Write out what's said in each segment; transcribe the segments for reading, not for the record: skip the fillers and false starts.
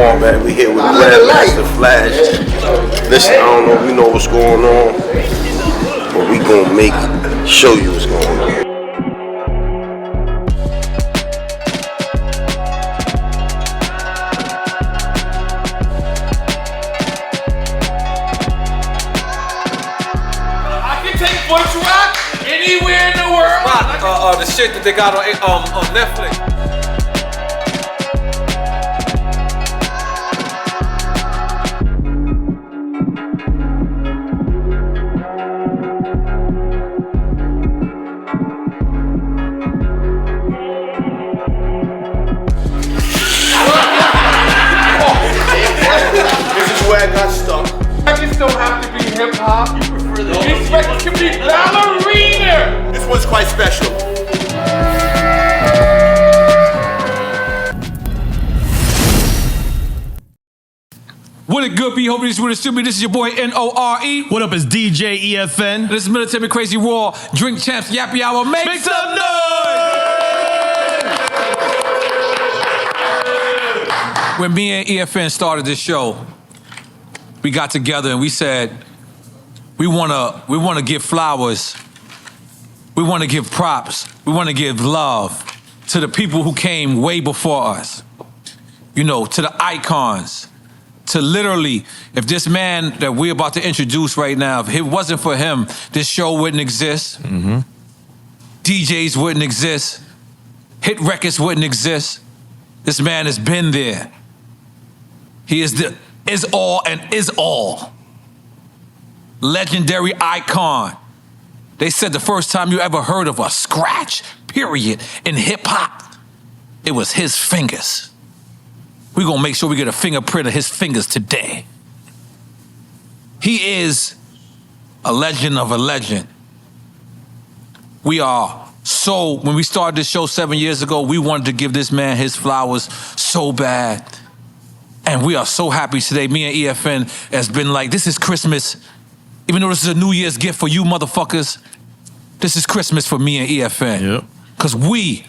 Lamar, man. We here with Grandmaster Flash. Listen, I don't know if you know what's going on, but we gonna show you what's going on. Voice rock anywhere in the world. Rock, the shit that they got on Netflix. This is where I got stuck. Records don't have to be hip hop. These records can be ballerina. This one's quite special. What it good be? Hoping this would still be. This is your boy N-O-R-E. What up, is DJ EFN. This is Military Crazy Raw. Drink Champs Yappy Hour. Make some noise! When me and EFN started this show, we got together and we said, we wanna give flowers. We wanna give props. We wanna give love to the people who came way before us. You know, to the icons. To literally, if this man that we're about to introduce right now, if it wasn't for him, this show wouldn't exist. Mm-hmm. DJs wouldn't exist. Hit records wouldn't exist. This man has been there. He is all and is all. Legendary icon. They said the first time you ever heard of a scratch, period, in hip hop, it was his fingers. We're gonna make sure we get a fingerprint of his fingers today. He is a legend of a legend. When we started this show 7 years ago, we wanted to give this man his flowers so bad. And we are so happy today. Me and EFN has been like, this is Christmas. Even though this is a New Year's gift for you motherfuckers, this is Christmas for me and EFN. Yep. Cause we're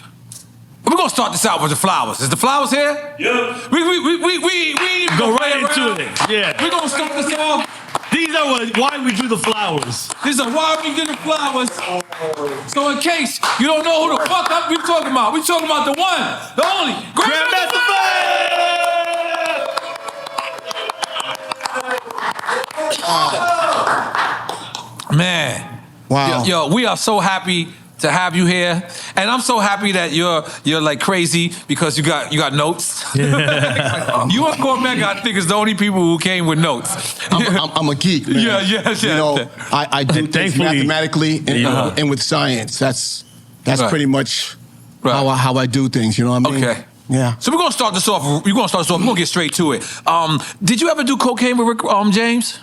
gonna start this out with the flowers. Is the flowers here? Yeah. We go right into it. Yeah. We're gonna start this off. These are why we do the flowers. These are why we do the flowers. So in case you don't know who the fuck we talking about, we talking about the one, the only, Grandmaster Flash! Man. Wow. Yo, we are so happy to have you here, and I'm so happy that you're like crazy because you got notes. Yeah. You and Cormac, I think, is the only people who came with notes. I'm a geek, man. Yeah. You know, I do things mathematically and with science. That's right. pretty much right. how I do things. You know what I mean? Okay. Yeah. So we're gonna start this off. We're gonna get straight to it. Did you ever do cocaine with James?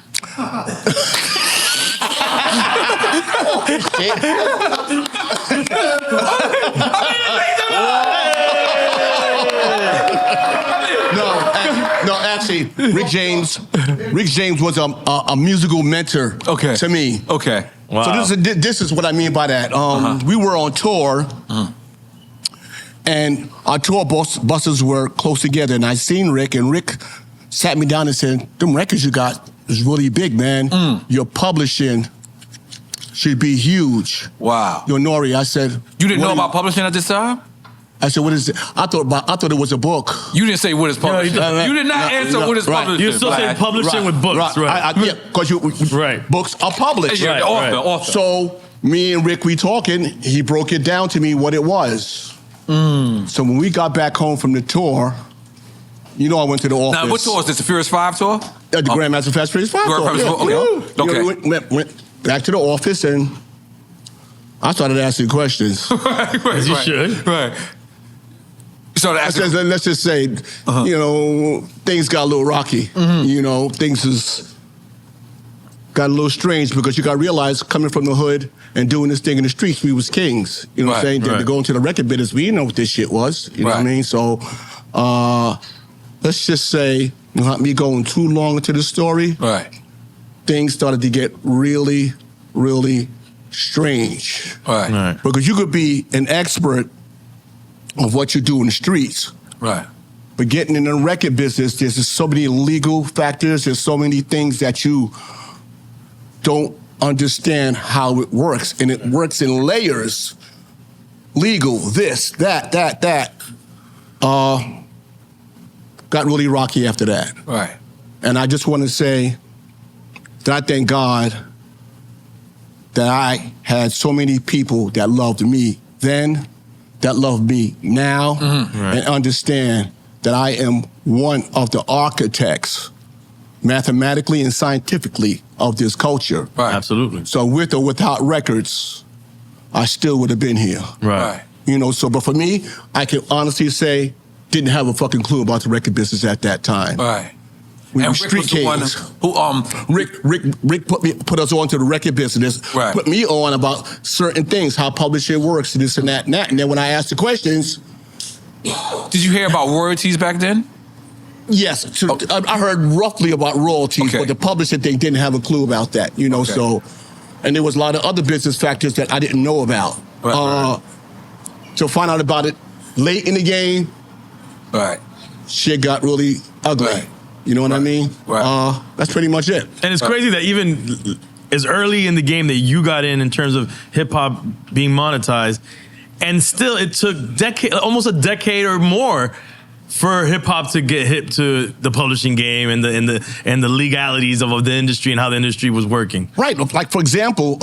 No, actually, Rick James was a musical mentor to me. Okay. Wow. So this is what I mean by that. We were on tour, and our tour buses were close together, and I seen Rick, and Rick sat me down and said, "Them records you got is really big, man. Your publishing should be huge." Wow. Yo, Nori, I said, you didn't know about publishing at this time? I said, what is it? I thought it was a book. You didn't say what is publishing. You did not answer what is publishing. You're still saying publishing with books, right? Yeah, because books are published. Yeah, author. So me and Rick, we talking, he broke it down to me what it was. So when we got back home from the tour, you know I went to the office. Now, what tour is this, the Furious 5 tour? The Grandmaster Flash Furious 5 tour. Okay. You know, went back to the office and I started asking questions. As you should. Right. Let's just say, you know, things got a little rocky. You know, things got a little strange because you got to realize, coming from the hood and doing this thing in the streets, we was kings. You know what I'm saying? To go into the record business, we didn't know what this shit was. You know what I mean? So, let's just say, without me going too long into the story, things started to get really, really strange. Because you could be an expert of what you do in the streets. But getting in the record business, there's just so many legal factors. There's so many things that you don't understand how it works. And it works in layers. Legal, this, that. Got really rocky after that. Right. And I just want to say that I thank God that I had so many people that loved me then, that love me now, and understand that I am one of the architects, mathematically and scientifically, of this culture. Right. Absolutely. So with or without records, I still would have been here. Right. You know, so, but for me, I can honestly say, didn't have a fucking clue about the record business at that time. Right. We were And Rick street was the one kings. who Rick put us on to the record business, Right. put me on about certain things, how publishing works, this and that and that. And then when I asked the questions, Did you hear about royalties back then? yes, I heard roughly about royalties, Okay. but the publishing thing didn't have a clue about that, you know, Okay. so, and there was a lot of other business factors that I didn't know about. Right. To find out about it late in the game, Right. shit got really ugly. Right. You know what I mean? Right. That's pretty much it. And it's crazy that even as early in the game that you got in terms of hip hop being monetized, and still it took almost a decade or more for hip hop to get hip to the publishing game and the legalities of the industry and how the industry was working. Right. Like, for example,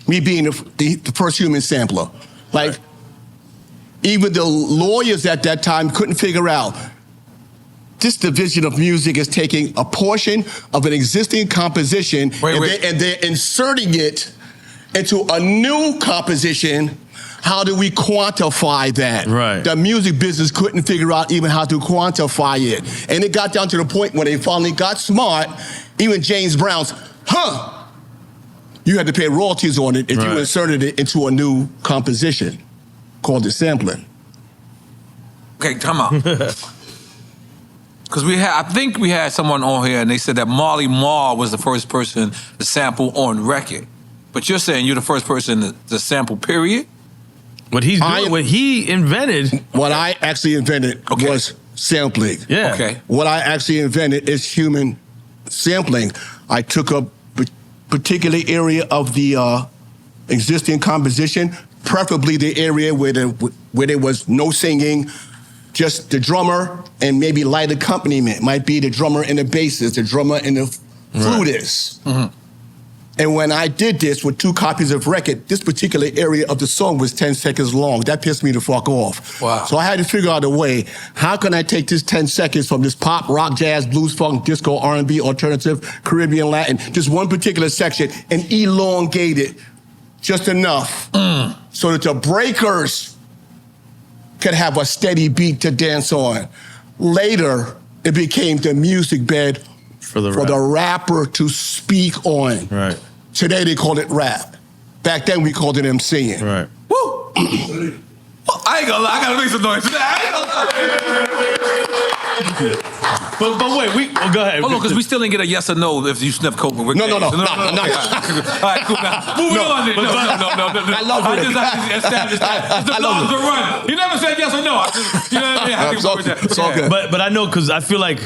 me being the first human sampler. Like, even the lawyers at that time couldn't figure out this division of music is taking a portion of an existing composition and they're inserting it into a new composition. How do we quantify that? Right. The music business couldn't figure out even how to quantify it. And it got down to the point when they finally got smart, even James Brown's, you had to pay royalties on it if you inserted it into a new composition called the sampling. Okay, time out. Because I think we had someone on here and they said that Marley Marl was the first person to sample on record. But you're saying you're the first person to sample, period? What he invented. What I actually invented was sampling. Yeah. Okay. What I actually invented is human sampling. I took a particular area of the existing composition, preferably the area where there was no singing, just the drummer and maybe light accompaniment. Might be the drummer and the bassist, the drummer and the flutist. Mm-hmm. And when I did this with 2 copies of record, this particular area of the song was 10 seconds long. That pissed me the fuck off. Wow. So I had to figure out a way, how can I take this 10 seconds from this pop, rock, jazz, blues, funk, disco, R&B, alternative, Caribbean, Latin, just one particular section, and elongate it just enough so that the breakers could have a steady beat to dance on. Later, it became the music bed for the rapper to speak on. Right. Today they call it rap. Back then we called it MCing. Right. Woo! I ain't gonna lie, I gotta make some noise. But wait, go ahead. Hold on, because we still didn't get a yes or no if you sniff coke with Rick. No. All right, cool. Now, moving on. No. I love Rick. I just established that. The blogs are run. He never said yes or no. You know what I mean? It's all good. But I know, because I feel like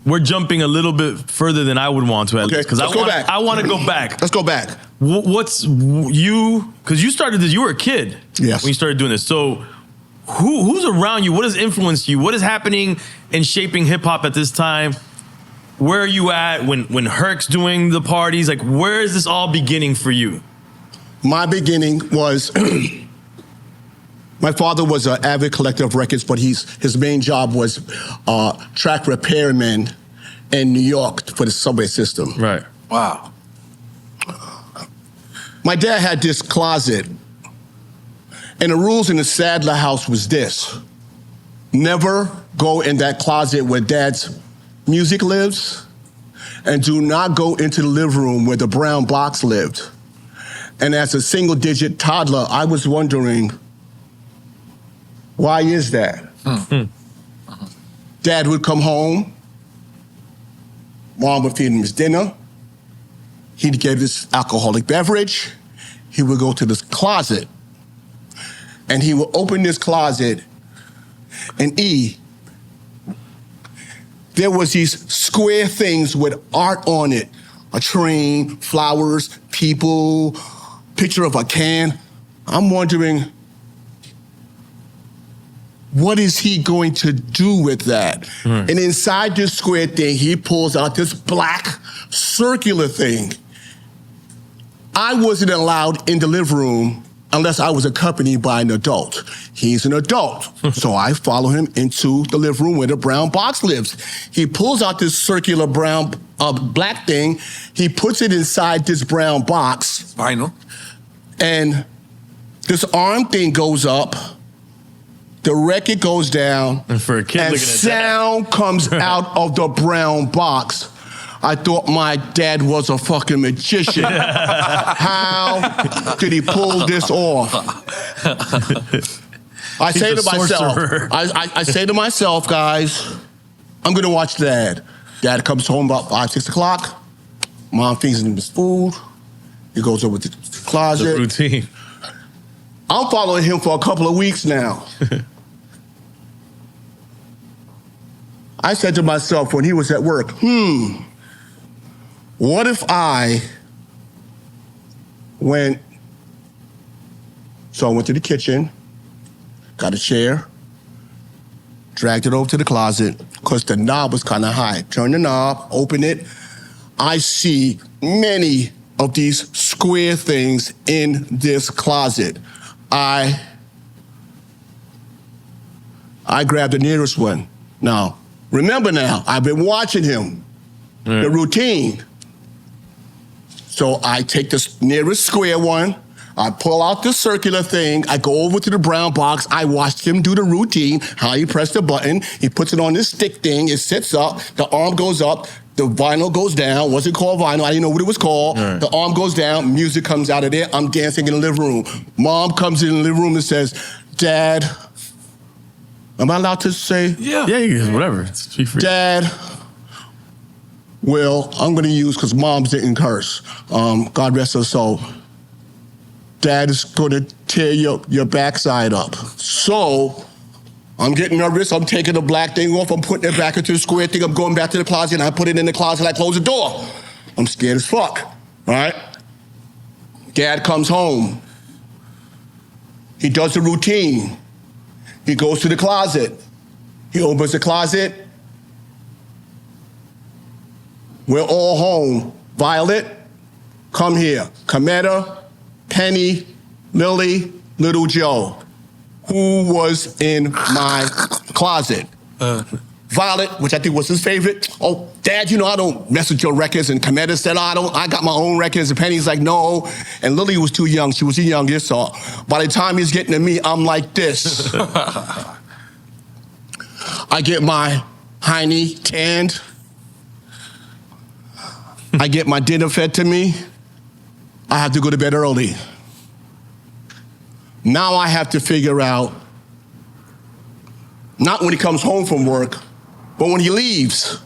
we're jumping a little bit further than I would want to, at least. Because I want to go back. Let's go back. What's you? Because you started this. You were a kid. Yes. When you started doing this. So who's around you? What has influenced you? What is happening and shaping hip hop at this time? Where are you at when Herc's doing the parties? Like, where is this all beginning for you? My beginning was, my father was an avid collector of records, but his main job was track repairman in New York for the subway system. Right. Wow. My dad had this closet, and the rules in the Sadler house was this: never go in that closet where Dad's music lives, and do not go into the living room where the brown box lived. And as a single-digit toddler, I was wondering, why is that? Dad would come home, Mom would feed him his dinner, he'd get this alcoholic beverage, he would go to this closet, and he would open this closet, and there was these square things with art on it. A train, flowers, people, picture of a can. I'm wondering, what is he going to do with that? And inside this square thing, he pulls out this black circular thing. I wasn't allowed in the living room unless I was accompanied by an adult. He's an adult, so I follow him into the living room where the brown box lives. He pulls out this circular brown, black thing. He puts it inside this brown box. Vinyl. And this arm thing goes up. The record goes down. And for a kid and looking at sound comes out of the brown box. I thought my dad was a fucking magician. How did he pull this off? I say to myself, I say to myself, guys, I'm gonna watch Dad. Dad comes home about 5, 6 o'clock. Mom feeds him his food. He goes over to the closet. The routine. I'm following him for a couple of weeks now. I said to myself when he was at work, what if I went, so I went to the kitchen, got a chair, dragged it over to the closet, because the knob was kind of high. Turn the knob, open it. I see many of these square things in this closet. I grabbed the nearest one. Now, remember now, I've been watching him, the routine. So I take the nearest square one, I pull out the circular thing, I go over to the brown box, I watched him do the routine, how he pressed the button, he puts it on this stick thing, it sits up, the arm goes up, the vinyl goes down, wasn't called vinyl, I didn't know what it was called, the arm goes down, music comes out of there, I'm dancing in the living room. Mom comes in the living room and says, Dad, am I allowed to say? Yeah, whatever, it's free. Dad, well, I'm gonna use, because Moms didn't curse, God rest her soul. Dad is gonna tear your backside up. So, I'm getting nervous, I'm taking the black thing off, I'm putting it back into the square thing, I'm going back to the closet, and I put it in the closet, I close the door. I'm scared as fuck, all right? Dad comes home. He does the routine. He goes to the closet. He opens the closet. We're all home. Violet, come here. Cometa, Penny, Lily, Little Joe. Who was in my closet? Violet, which I think was his favorite. Oh, Dad, you know I don't mess with your records. And Cometa said, I got my own records. And Penny's like, no. And Lily was too young. She was the youngest. So by the time he's getting to me, I'm like this. I get my hiney tanned. I get my dinner fed to me. I have to go to bed early. Now I have to figure out, not when he comes home from work, but when he leaves.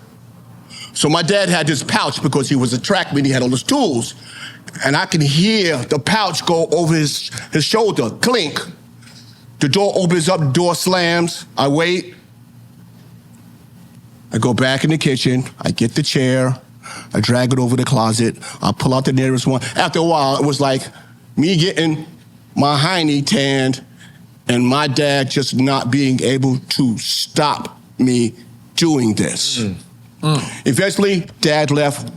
So my dad had this pouch because he was a trackman, he had all his tools. And I can hear the pouch go over his shoulder, clink. The door opens up, the door slams, I wait. I go back in the kitchen, I get the chair, I drag it over the closet, I pull out the nearest one. After a while, it was like me getting my hiney tanned and my dad just not being able to stop me doing this. Eventually, Dad left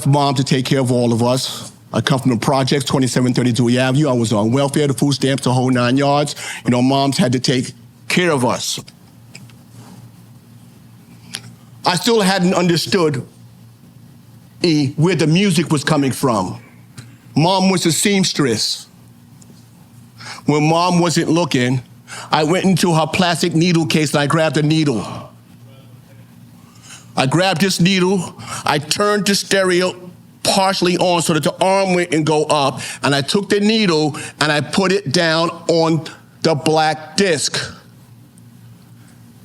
Mom to take care of all of us. I come from the projects, 2732 Avenue. I was on welfare, the food stamps, the whole 9 yards. You know, Moms had to take care of us. I still hadn't understood where the music was coming from. Mom was a seamstress. When Mom wasn't looking, I went into her plastic needle case and I grabbed a needle. I grabbed this needle, I turned the stereo partially on so that the arm wouldn't go up, and I took the needle and I put it down on the black disc.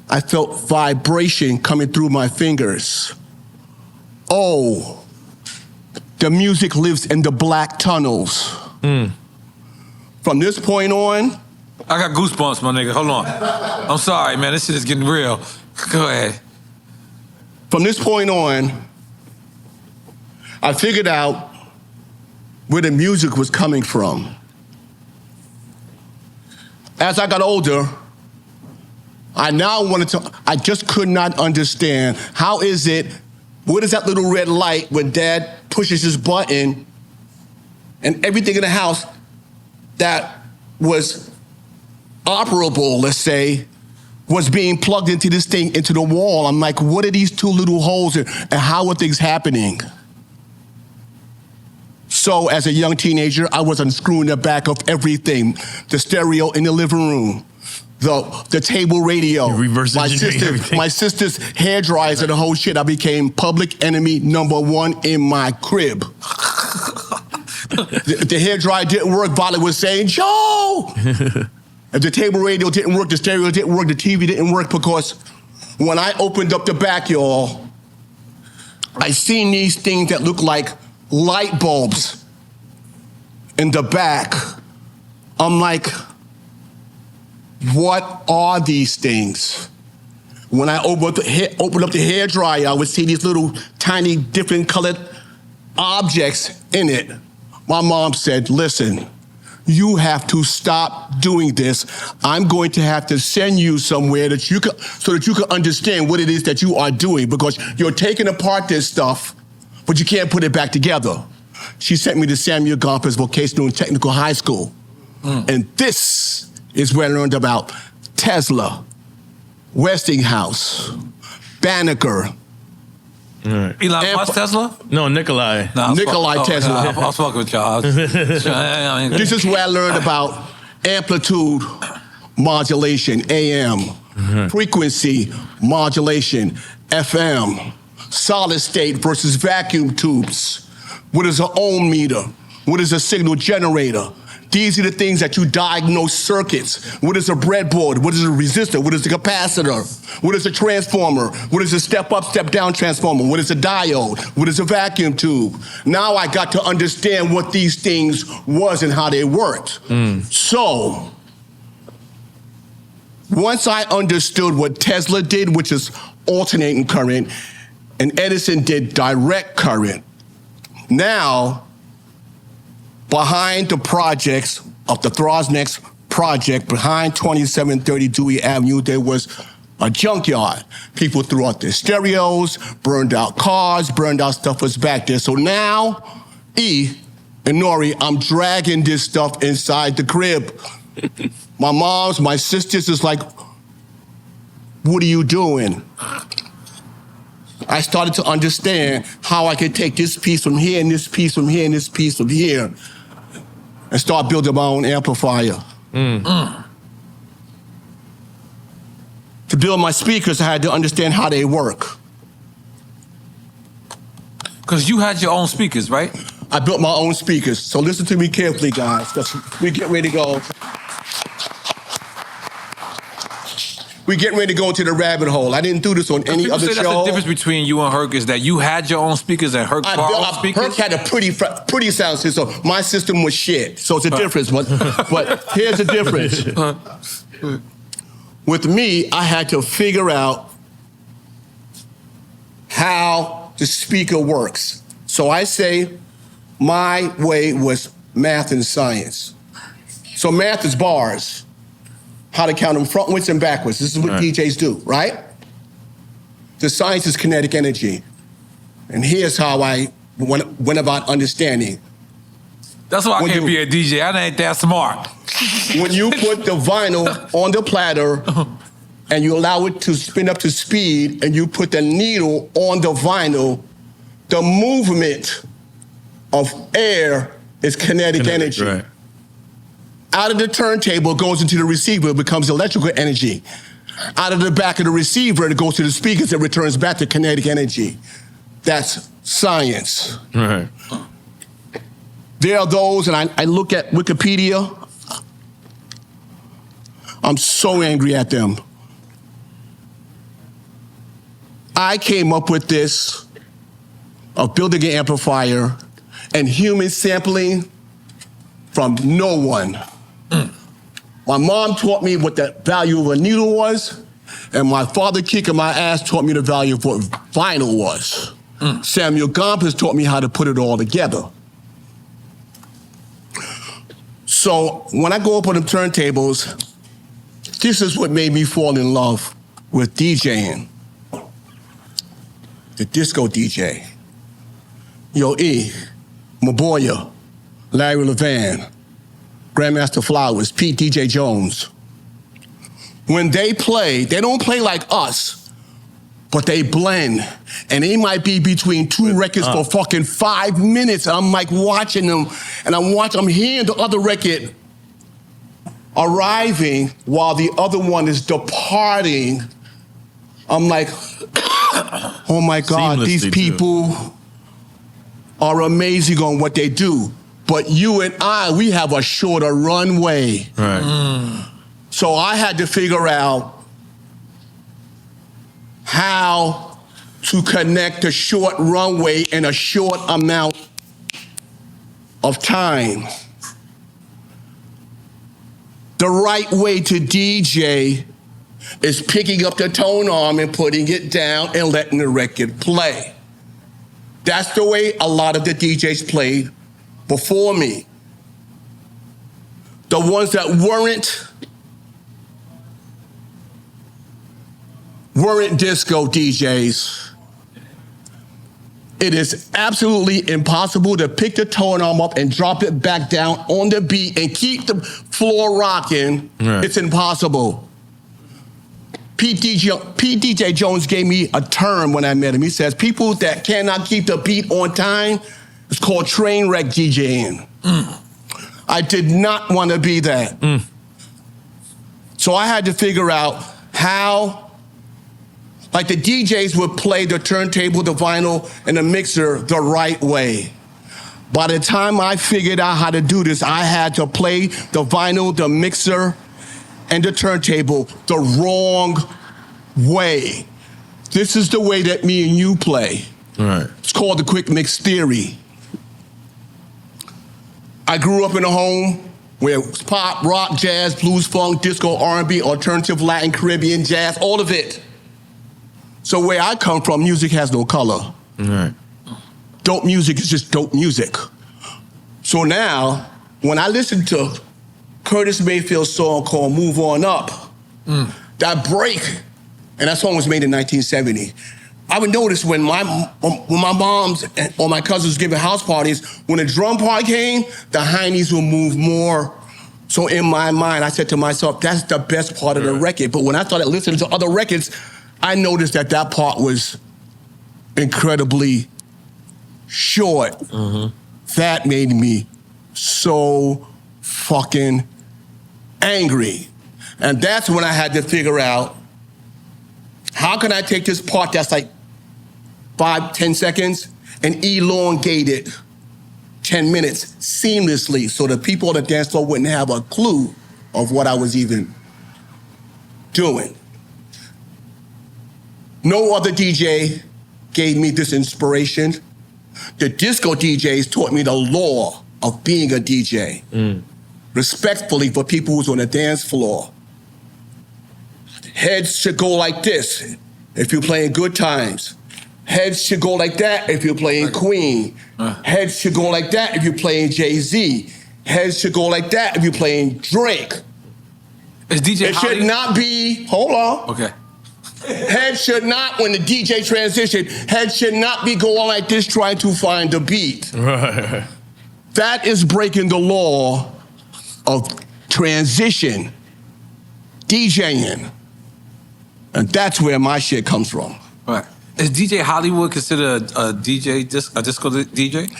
I felt vibration coming through my fingers. Oh, the music lives in the black tunnels. From this point on, I got goosebumps, my nigga. Hold on. I'm sorry, man. This shit is getting real. Go ahead. From this point on, I figured out where the music was coming from. As I got older, I just could not understand, how is it, what is that little red light when Dad pushes his button and everything in the house that was operable, let's say, was being plugged into this thing, into the wall. I'm like, what are these two little holes and how are things happening? So as a young teenager, I was unscrewing the back of everything. The stereo in the living room, the table radio, my sister's hair dryers and the whole shit. I became public enemy #1 in my crib. The hair dryer didn't work, Violet was saying, Joe! If the table radio didn't work, the stereo didn't work, the TV didn't work, because when I opened up the back, y'all, I seen these things that look like light bulbs in the back. I'm like, what are these things? When I opened up the hair dryer, I would see these little tiny different colored objects in it. My mom said, listen, you have to stop doing this. I'm going to have to send you somewhere so that you can understand what it is that you are doing, because you're taking apart this stuff, but you can't put it back together. She sent me to Samuel Gompers Vocational and Technical High School. And this is where I learned about Tesla, Westinghouse, Banneker. Elon Musk Tesla? No, Nikolai. No, Nikolai Tesla. I was fucking with y'all. This is where I learned about amplitude modulation, AM, frequency modulation, FM, solid state versus vacuum tubes. What is an ohm meter? What is a signal generator? These are the things that you diagnose circuits. What is a breadboard? What is a resistor? What is a capacitor? What is a transformer? What is a step-up, step-down transformer? What is a diode? What is a vacuum tube? Now I got to understand what these things was and how they worked. So, once I understood what Tesla did, which is alternating current, and Edison did direct current, now, behind the projects of the Throsnext project, behind 2730 Dewey Avenue, there was a junkyard. People threw out their stereos, burned out cars, burned out stuff was back there. So now, E and Nori, I'm dragging this stuff inside the crib. My moms, my sisters is like, what are you doing? I started to understand how I could take this piece from here and this piece from here and this piece from here and start building my own amplifier. To build my speakers, I had to understand how they work. Because you had your own speakers, right? I built my own speakers. So listen to me carefully, guys, because we get ready to go. We getting ready to go into the rabbit hole. I didn't do this on any other show. That's the difference between you and Herc, is that you had your own speakers and Herc bought own speakers? Herc had a pretty sound system, so my system was shit. So it's a difference, but here's the difference. With me, I had to figure out how the speaker works. So I say my way was math and science. So math is bars. How to count them frontwards and backwards. This is what DJs do, right? The science is kinetic energy. And here's how I went about understanding. That's why I can't be a DJ. I ain't that smart. When you put the vinyl on the platter and you allow it to spin up to speed and you put the needle on the vinyl, the movement of air is kinetic energy. Right. Out of the turntable, it goes into the receiver, it becomes electrical energy. Out of the back of the receiver, it goes to the speakers, it returns back to kinetic energy. That's science. Right. There are those, and I look at Wikipedia, I'm so angry at them. I came up with this of building an amplifier and human sampling from no one. My mom taught me what the value of a needle was, and my father kicking my ass taught me the value of what vinyl was. Samuel Gompers taught me how to put it all together. So when I go up on them turntables, this is what made me fall in love with DJing. The disco DJ. Yo, E, Maboya, Larry Levan, Grandmaster Flowers, Pete DJ Jones. When they play, they don't play like us, but they blend. And they might be between two records for fucking 5 minutes. And I'm like watching them, and I'm hearing the other record arriving while the other one is departing. I'm like, oh my God, these people are amazing on what they do. But you and I, we have a shorter runway. Right. So I had to figure out how to connect a short runway in a short amount of time. The right way to DJ is picking up the tone arm and putting it down and letting the record play. That's the way a lot of the DJs played before me. The ones that weren't disco DJs. It is absolutely impossible to pick the tone arm up and drop it back down on the beat and keep the floor rocking. Right. It's impossible. Pete DJ Jones gave me a term when I met him. He says, people that cannot keep the beat on time, it's called train wreck DJing. I did not want to be that. So I had to figure out how, like the DJs would play the turntable, the vinyl, and the mixer the right way. By the time I figured out how to do this, I had to play the vinyl, the mixer, and the turntable the wrong way. This is the way that me and you play. Right. It's called the quick mix theory. I grew up in a home where it was pop, rock, jazz, blues, funk, disco, R&B, alternative, Latin, Caribbean, jazz, all of it. So where I come from, music has no color. Right. Dope music is just dope music. So now, when I listen to Curtis Mayfield's song called Move On Up, that break, and that song was made in 1970. I would notice when my moms or my cousins giving house parties, when the drum part came, the heinies would move more. So in my mind, I said to myself, that's the best part of the record. But when I started listening to other records, I noticed that that part was incredibly short. That made me so fucking angry. And that's when I had to figure out, how can I take this part that's like 5-10 seconds and elongate it 10 minutes seamlessly so the people on the dance floor wouldn't have a clue of what I was even doing. No other DJ gave me this inspiration. The disco DJs taught me the law of being a DJ. Respectfully for people who's on the dance floor. Heads should go like this if you're playing Good Times. Heads should go like that if you're playing Queen. Heads should go like that if you're playing Jay-Z. Heads should go like that if you're playing Drake. Is DJ It should not be, hold on. Okay. Heads should not, when the DJ transition, heads should not be going like this trying to find the beat. Right. That is breaking the law of transition, DJing. And that's where my shit comes from. Right. Is DJ Hollywood considered a disco DJ?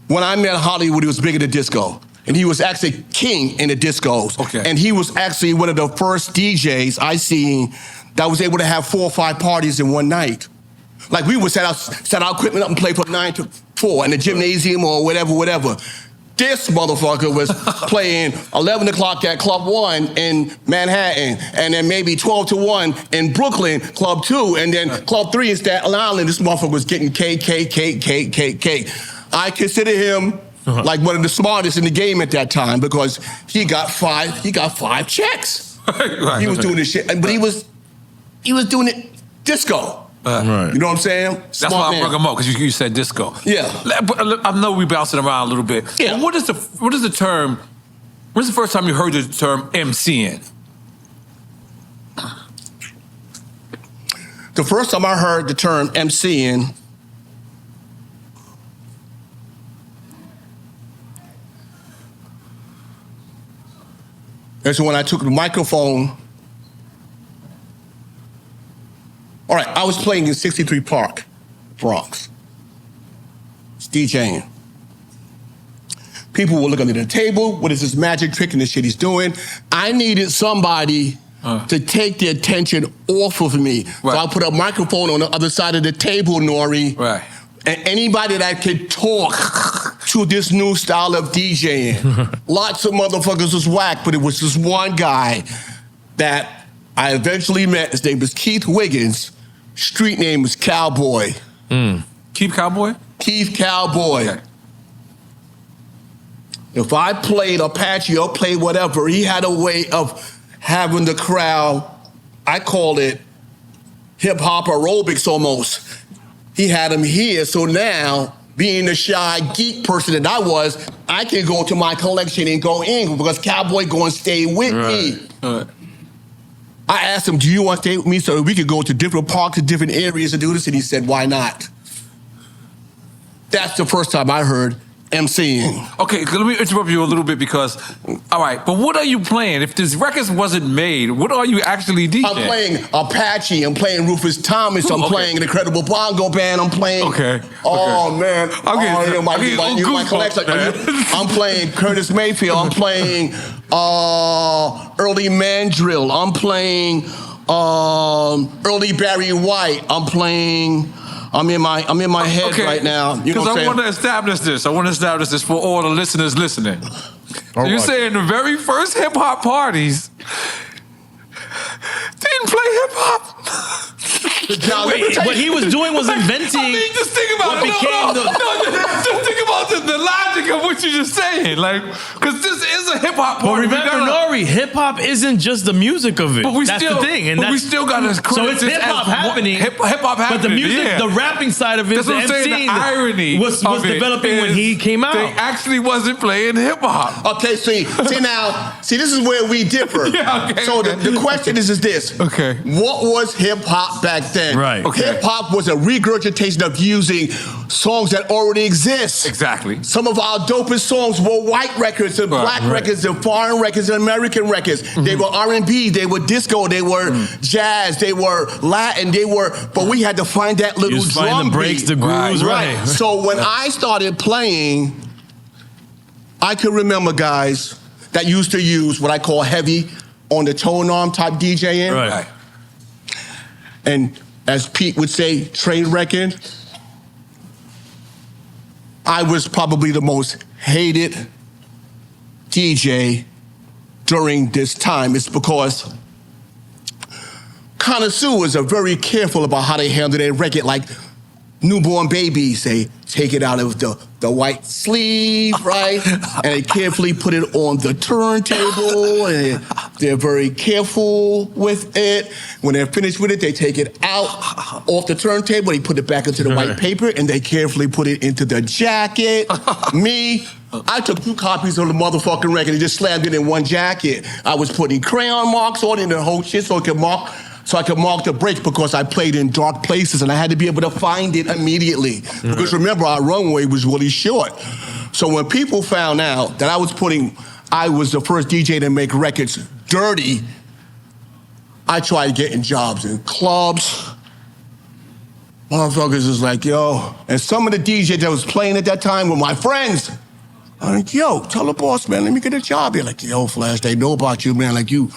When I met Hollywood, he was bigger than disco. And he was actually king in the discos. Okay. And he was actually one of the first DJs I seen that was able to have 4 or 5 parties in one night. Like we would set our equipment up and play from 9 to 4 in the gymnasium or whatever. This motherfucker was playing 11 o'clock at Club 1 in Manhattan, and then maybe 12 to 1 in Brooklyn, Club 2, and then Club 3 in Staten Island. This motherfucker was getting cake. I consider him like one of the smartest in the game at that time because he got 5 checks. He was doing this shit, but he was doing it disco. Right. You know what I'm saying? That's why I brought him up, because you said disco. Yeah. I know we bouncing around a little bit. Yeah. But what is the term? When's the first time you heard the term MCing? The first time I heard the term MCing, is when I took the microphone. All right, I was playing in 63 Park, Bronx. It's DJing. People were looking at the table. What is this magic trick and this shit he's doing? I needed somebody to take the attention off of me. Right. So I put a microphone on the other side of the table, Nori. Right. And anybody that could talk to this new style of DJing. Lots of motherfuckers was whack, but it was this one guy that I eventually met. His name was Keith Wiggins. Street name was Cowboy. Keith Cowboy? Keith Cowboy. Okay. If I played Apache or played whatever, he had a way of having the crowd, I call it hip-hop aerobics almost. He had them here, so now, being the shy geek person that I was, I can go to my collection and go in because Cowboy going to stay with me. Right. I asked him, do you want to stay with me so we could go to different parks and different areas and do this? And he said, why not? That's the first time I heard MCing. Okay, let me interrupt you a little bit because, all right, but what are you playing? If this record wasn't made, what are you actually DJing? I'm playing Apache, I'm playing Rufus Thomas, I'm playing an Incredible Bongo Band, I'm playing... Oh, man. My collection. I'm playing Curtis Mayfield, I'm playing Early Mandrill, I'm playing Early Barry White, I'm in my head right now. You know what I'm saying? I want to establish this. I want to establish this for all the listeners listening. So you're saying the very first hip hop parties didn't play hip hop? Wait, what he was doing was inventing. I mean, just think about it. Just think about the logic of what you're just saying, like, because this is a hip hop party. But remember, Nori, hip hop isn't just the music of it. But that's the thing, and we still got to. So it's hip hop happening. Hip hop happening. But the music, the rapping side of it, that's what I'm saying. The irony was developing when he came out. They actually wasn't playing hip hop. Okay, see, this is where we differ. Yeah, okay, so the question is this. Okay. What was hip hop back then? Right. Okay. Hip hop was a regurgitation of using songs that already exist. Exactly. Some of our dopest songs were white records and black records and foreign records and American records. They were R&B, they were disco, they were jazz, they were Latin, but we had to find that little drum find the breaks, beat. the grooves, right. So when I started playing, I can remember guys that used to use what I call heavy on the tone arm type DJing. Right. And as Pete would say, trade record. I was probably the most hated DJ during this time. It's because connoisseurs are very careful about how they handle their record. Like newborn babies, they take it out of the white sleeve, right? And they carefully put it on the turntable, and they're very careful with it. When they're finished with it, they take it out off the turntable, they put it back into the white paper, and they carefully put it into the jacket. Me, I took 2 copies of the motherfucking record and just slammed it in one jacket. I was putting crayon marks on it and the whole shit so I could mark the breaks because I played in dark places and I had to be able to find it immediately. Because remember, our runway was really short. So when people found out that I was the first DJ to make records dirty, I tried getting jobs in clubs. Motherfuckers was like, yo. And some of the DJs that was playing at that time were my friends. I'm like, yo, tell the boss, man, let me get a job. They're like, yo, Flash, they know about you, man. Like, you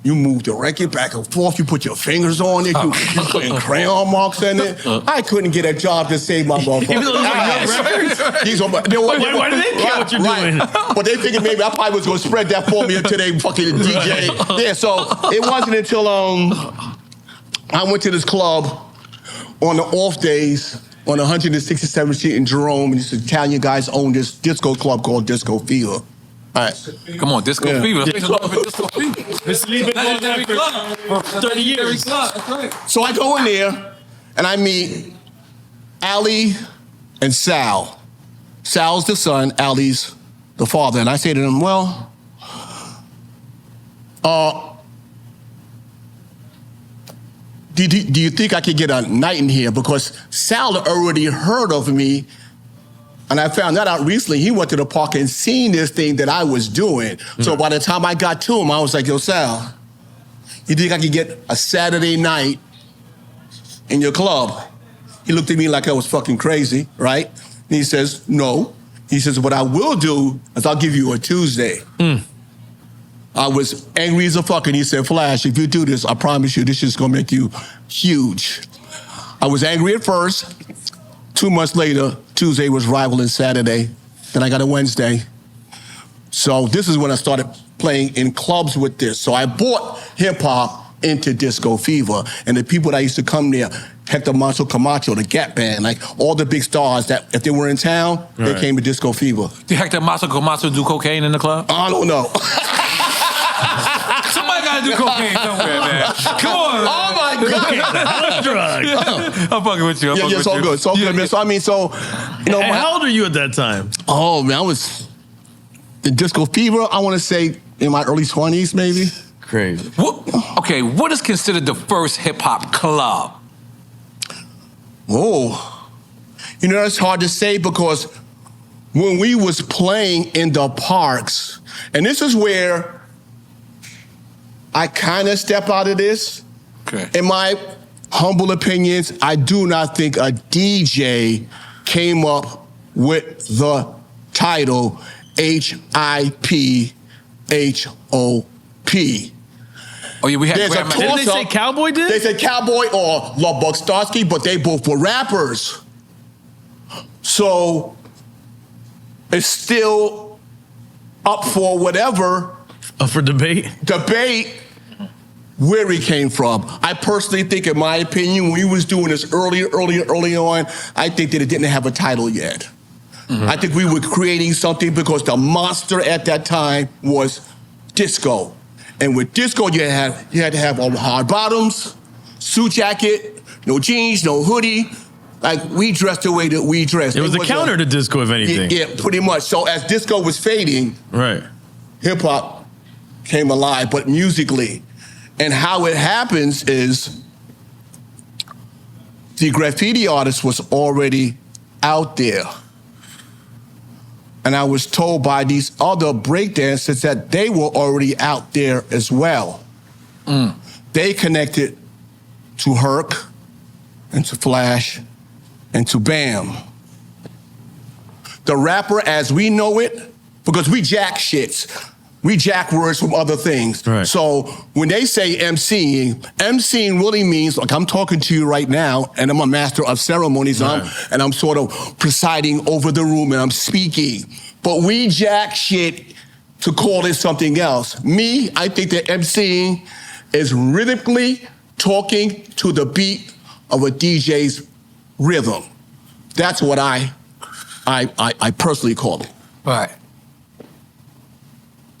move the record back and forth. You put your fingers on it. You putting crayon marks in it. I couldn't get a job to save my motherfucker. Even though those are your records? Why do they care what you're doing? But they figured maybe I probably was going to spread that for me until they fucking DJ. Yeah, so it wasn't until I went to this club on the off days on 167th Street in Jerome, and these Italian guys owned this disco club called Disco Fever. All right. Come on, Disco Fever. Disco Fever. It's leaving for 30 years. So I go in there, and I meet Ali and Sal. Sal's the son, Ali's the father. And I say to them, well, do you think I could get a night in here? Because Sal already heard of me, and I found that out recently. He went to the park and seen this thing that I was doing. So by the time I got to him, I was like, yo, Sal, you think I could get a Saturday night in your club? He looked at me like I was fucking crazy, right? And he says, no. He says, what I will do is I'll give you a Tuesday. I was angry as a fuck, and he said, Flash, if you do this, I promise you, this is gonna make you huge. I was angry at first. 2 months later, Tuesday was rivaling Saturday. Then I got a Wednesday. So this is when I started playing in clubs with this. So I brought hip hop into disco fever. And the people that used to come there, Hector Macho Camacho, the Gap Band, like all the big stars that if they were in town, they came to disco fever. Did Hector Macho Camacho do cocaine in the club? I don't know. Somebody gotta do cocaine somewhere, man. Come on. Oh my God. Drugs. I'm fucking with you. Yeah, it's all good. It's all good, man. So I mean, you know, And how old are you at that time? Oh man, I was in disco fever. I want to say in my early 20s, maybe. Crazy. What is considered the first hip hop club? Oh, you know, that's hard to say because when we was playing in the parks, and this is where I kind of step out of this. Okay. In my humble opinions, I do not think a DJ came up with the title HIPHOP. Oh yeah, we had There's a Grandmaster. Didn't they say Cowboy did? They said Cowboy or Love Starsky, but they both were rappers. So it's still up for whatever Up for debate? debate where he came from. I personally think, in my opinion, when we was doing this early on, I think that it didn't have a title yet. I think we were creating something because the monster at that time was disco. And with disco, you had to have all the hard bottoms, suit jacket, no jeans, no hoodie. Like, we dressed the way that we dressed. It was a counter to disco, if anything. Yeah, pretty much. So as disco was fading, Right. hip hop came alive, but musically. And how it happens is the graffiti artist was already out there. And I was told by these other breakdancers that they were already out there as well. They connected to Herc and to Flash and to Bam. The rapper as we know it, because we jack shits. We jack words from other things. Right. So when they say MCing really means, like, I'm talking to you right now, and I'm a master of ceremonies, and I'm sort of presiding over the room, and I'm speaking. But we jack shit to call it something else. Me, I think that MCing is rhythmically talking to the beat of a DJ's rhythm. That's what I personally call it. Right.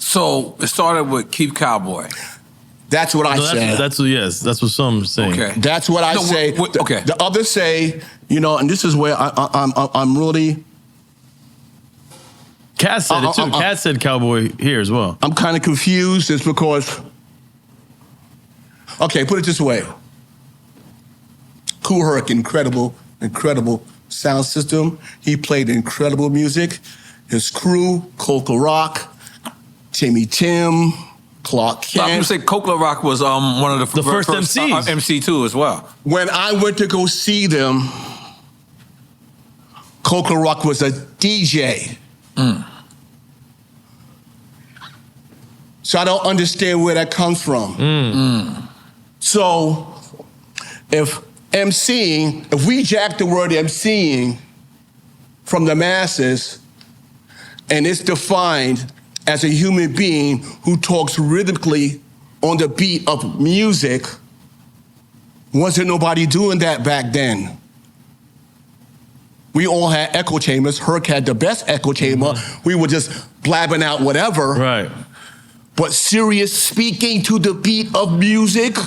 So it started with Keep Cowboy. That's what I say. That's what some say. Okay. That's what I say. Okay. The others say, you know, and this is where I'm really. Cass said it too. Cass said Cowboy here as well. I'm kind of confused. It's because. Okay, put it this way. Kool Herc, incredible sound system. He played incredible music. His crew, Coca Rock, Timmy Tim, Clark Kent. I'm going to say Coca Rock was one of the first MCs. MC too as well. When I went to go see them, Coca Rock was a DJ. So I don't understand where that comes from. So if we jack the word MCing from the masses, and it's defined as a human being who talks rhythmically on the beat of music, wasn't nobody doing that back then. We all had echo chambers. Herc had the best echo chamber. We were just blabbing out whatever. Right. But serious speaking to the beat of music,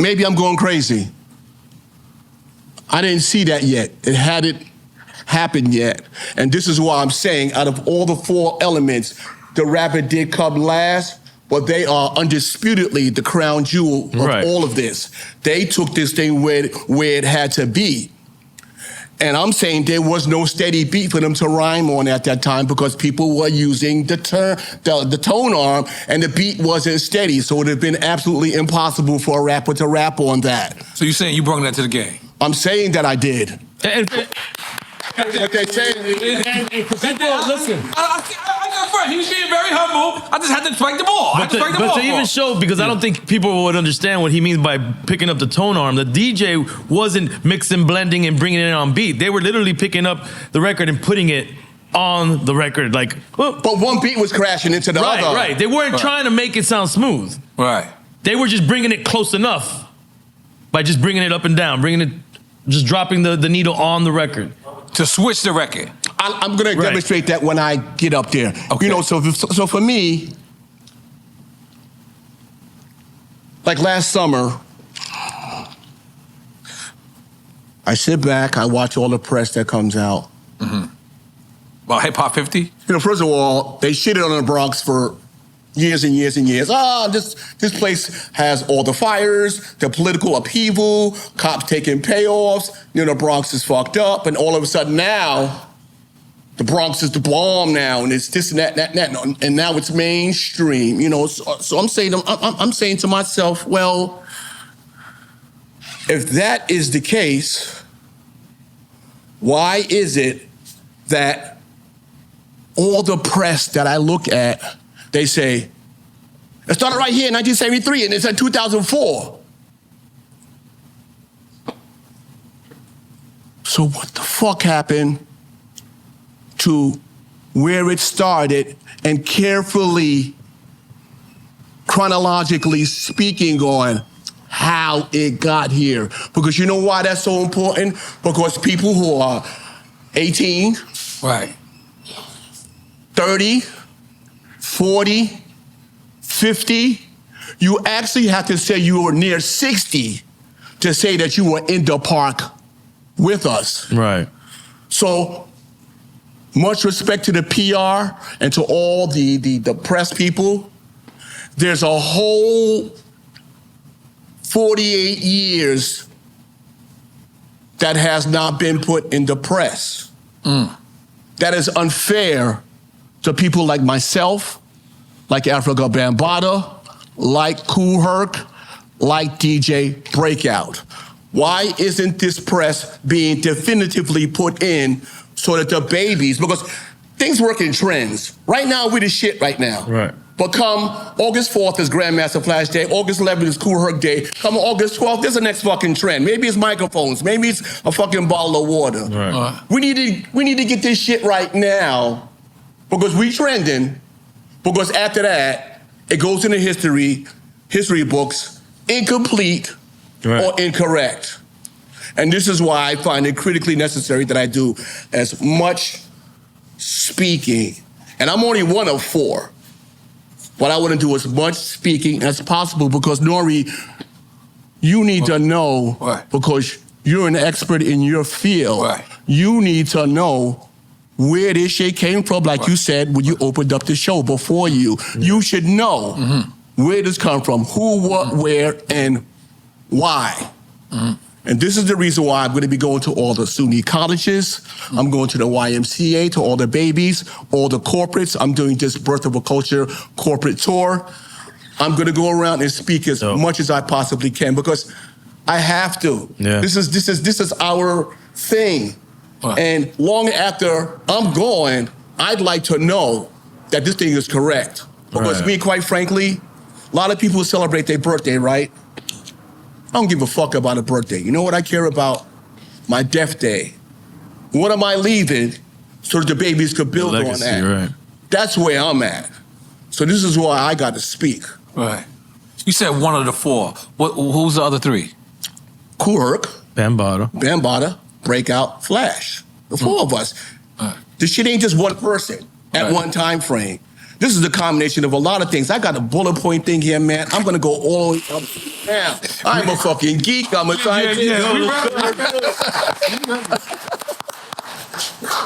maybe I'm going crazy. I didn't see that yet. It hadn't happened yet. And this is why I'm saying, out of all the 4 elements, the rapper did come last, but they are undisputedly the crown jewel of all of this. They took this thing where it had to be. And I'm saying there was no steady beat for them to rhyme on at that time because people were using the tone arm and the beat wasn't steady. So it would have been absolutely impossible for a rapper to rap on that. So you're saying you brought that to the game? I'm saying that I did. What they say, listen. He was being very humble. I just had to strike the ball. But to even show, because I don't think people would understand what he means by picking up the tone arm. The DJ wasn't mixing, blending, and bringing it in on beat. They were literally picking up the record and putting it on the record. Like, but one beat was crashing into the other. Right. They weren't trying to make it sound smooth. Right. They were just bringing it close enough by just bringing it up and down, just dropping the needle on the record. To switch the record. I'm going to demonstrate that when I get up there. Okay. You know, so for me, like last summer, I sit back, I watch all the press that comes out. Mm-hmm. About Hip Hop 50? You know, first of all, they shitted on the Bronx for years and years and years. This place has all the fires, the political upheaval, cops taking payoffs, you know, the Bronx is fucked up, and all of a sudden now, the Bronx is the bomb now, and it's this and that, and now it's mainstream, you know. So I'm saying to myself, well, if that is the case, why is it that all the press that I look at, they say, it started right here in 1973 and it's in 2004. So what the fuck happened to where it started and carefully, chronologically speaking on how it got here? Because you know why that's so important? Because people who are 18, right, 30, 40, 50, you actually have to say you were near 60 to say that you were in the park with us. Right. So much respect to the PR and to all the press people. There's a whole 48 years that has not been put in the press. That is unfair to people like myself, like Africa Bambaataa, like Kool Herc, like DJ Breakout. Why isn't this press being definitively put in so that the babies, because things work in trends. Right now, we're the shit right now. Right. But come August 4th is Grandmaster Flash Day, August 11th is Kool Herc Day, come August 12th, there's the next fucking trend. Maybe it's microphones, maybe it's a fucking bottle of water. Right. We need to get this shit right now because we trending, because after that, it goes into history books, incomplete or incorrect. And this is why I find it critically necessary that I do as much speaking. And I'm only one of 4. But I want to do as much speaking as possible because, Nori, you need to know, because you're an expert in your field, you need to know where this shit came from, like you said when you opened up the show before you. You should know where this come from, who, what, where, and why. And this is the reason why I'm going to be going to all the SUNY colleges. I'm going to the YMCA, to all the babies, all the corporates. I'm doing this Birth of a Culture corporate tour. I'm going to go around and speak as much as I possibly can because I have to. Yeah. This is our thing. And long after I'm gone, I'd like to know that this thing is correct. Because me, quite frankly, a lot of people celebrate their birthday, right? I don't give a fuck about a birthday. You know what I care about? My death day. What am I leaving so that the babies could build on that? Right. That's where I'm at. So this is why I got to speak. Right. You said one of the 4. Who's the other 3? Kool Herc, Bambaataa, Breakout, Flash. The 4 of us. This shit ain't just one person at one time frame. This is a combination of a lot of things. I got a bullet point thing here, man. I'm gonna go all the way up now. I'm a fucking geek. I'm a scientist.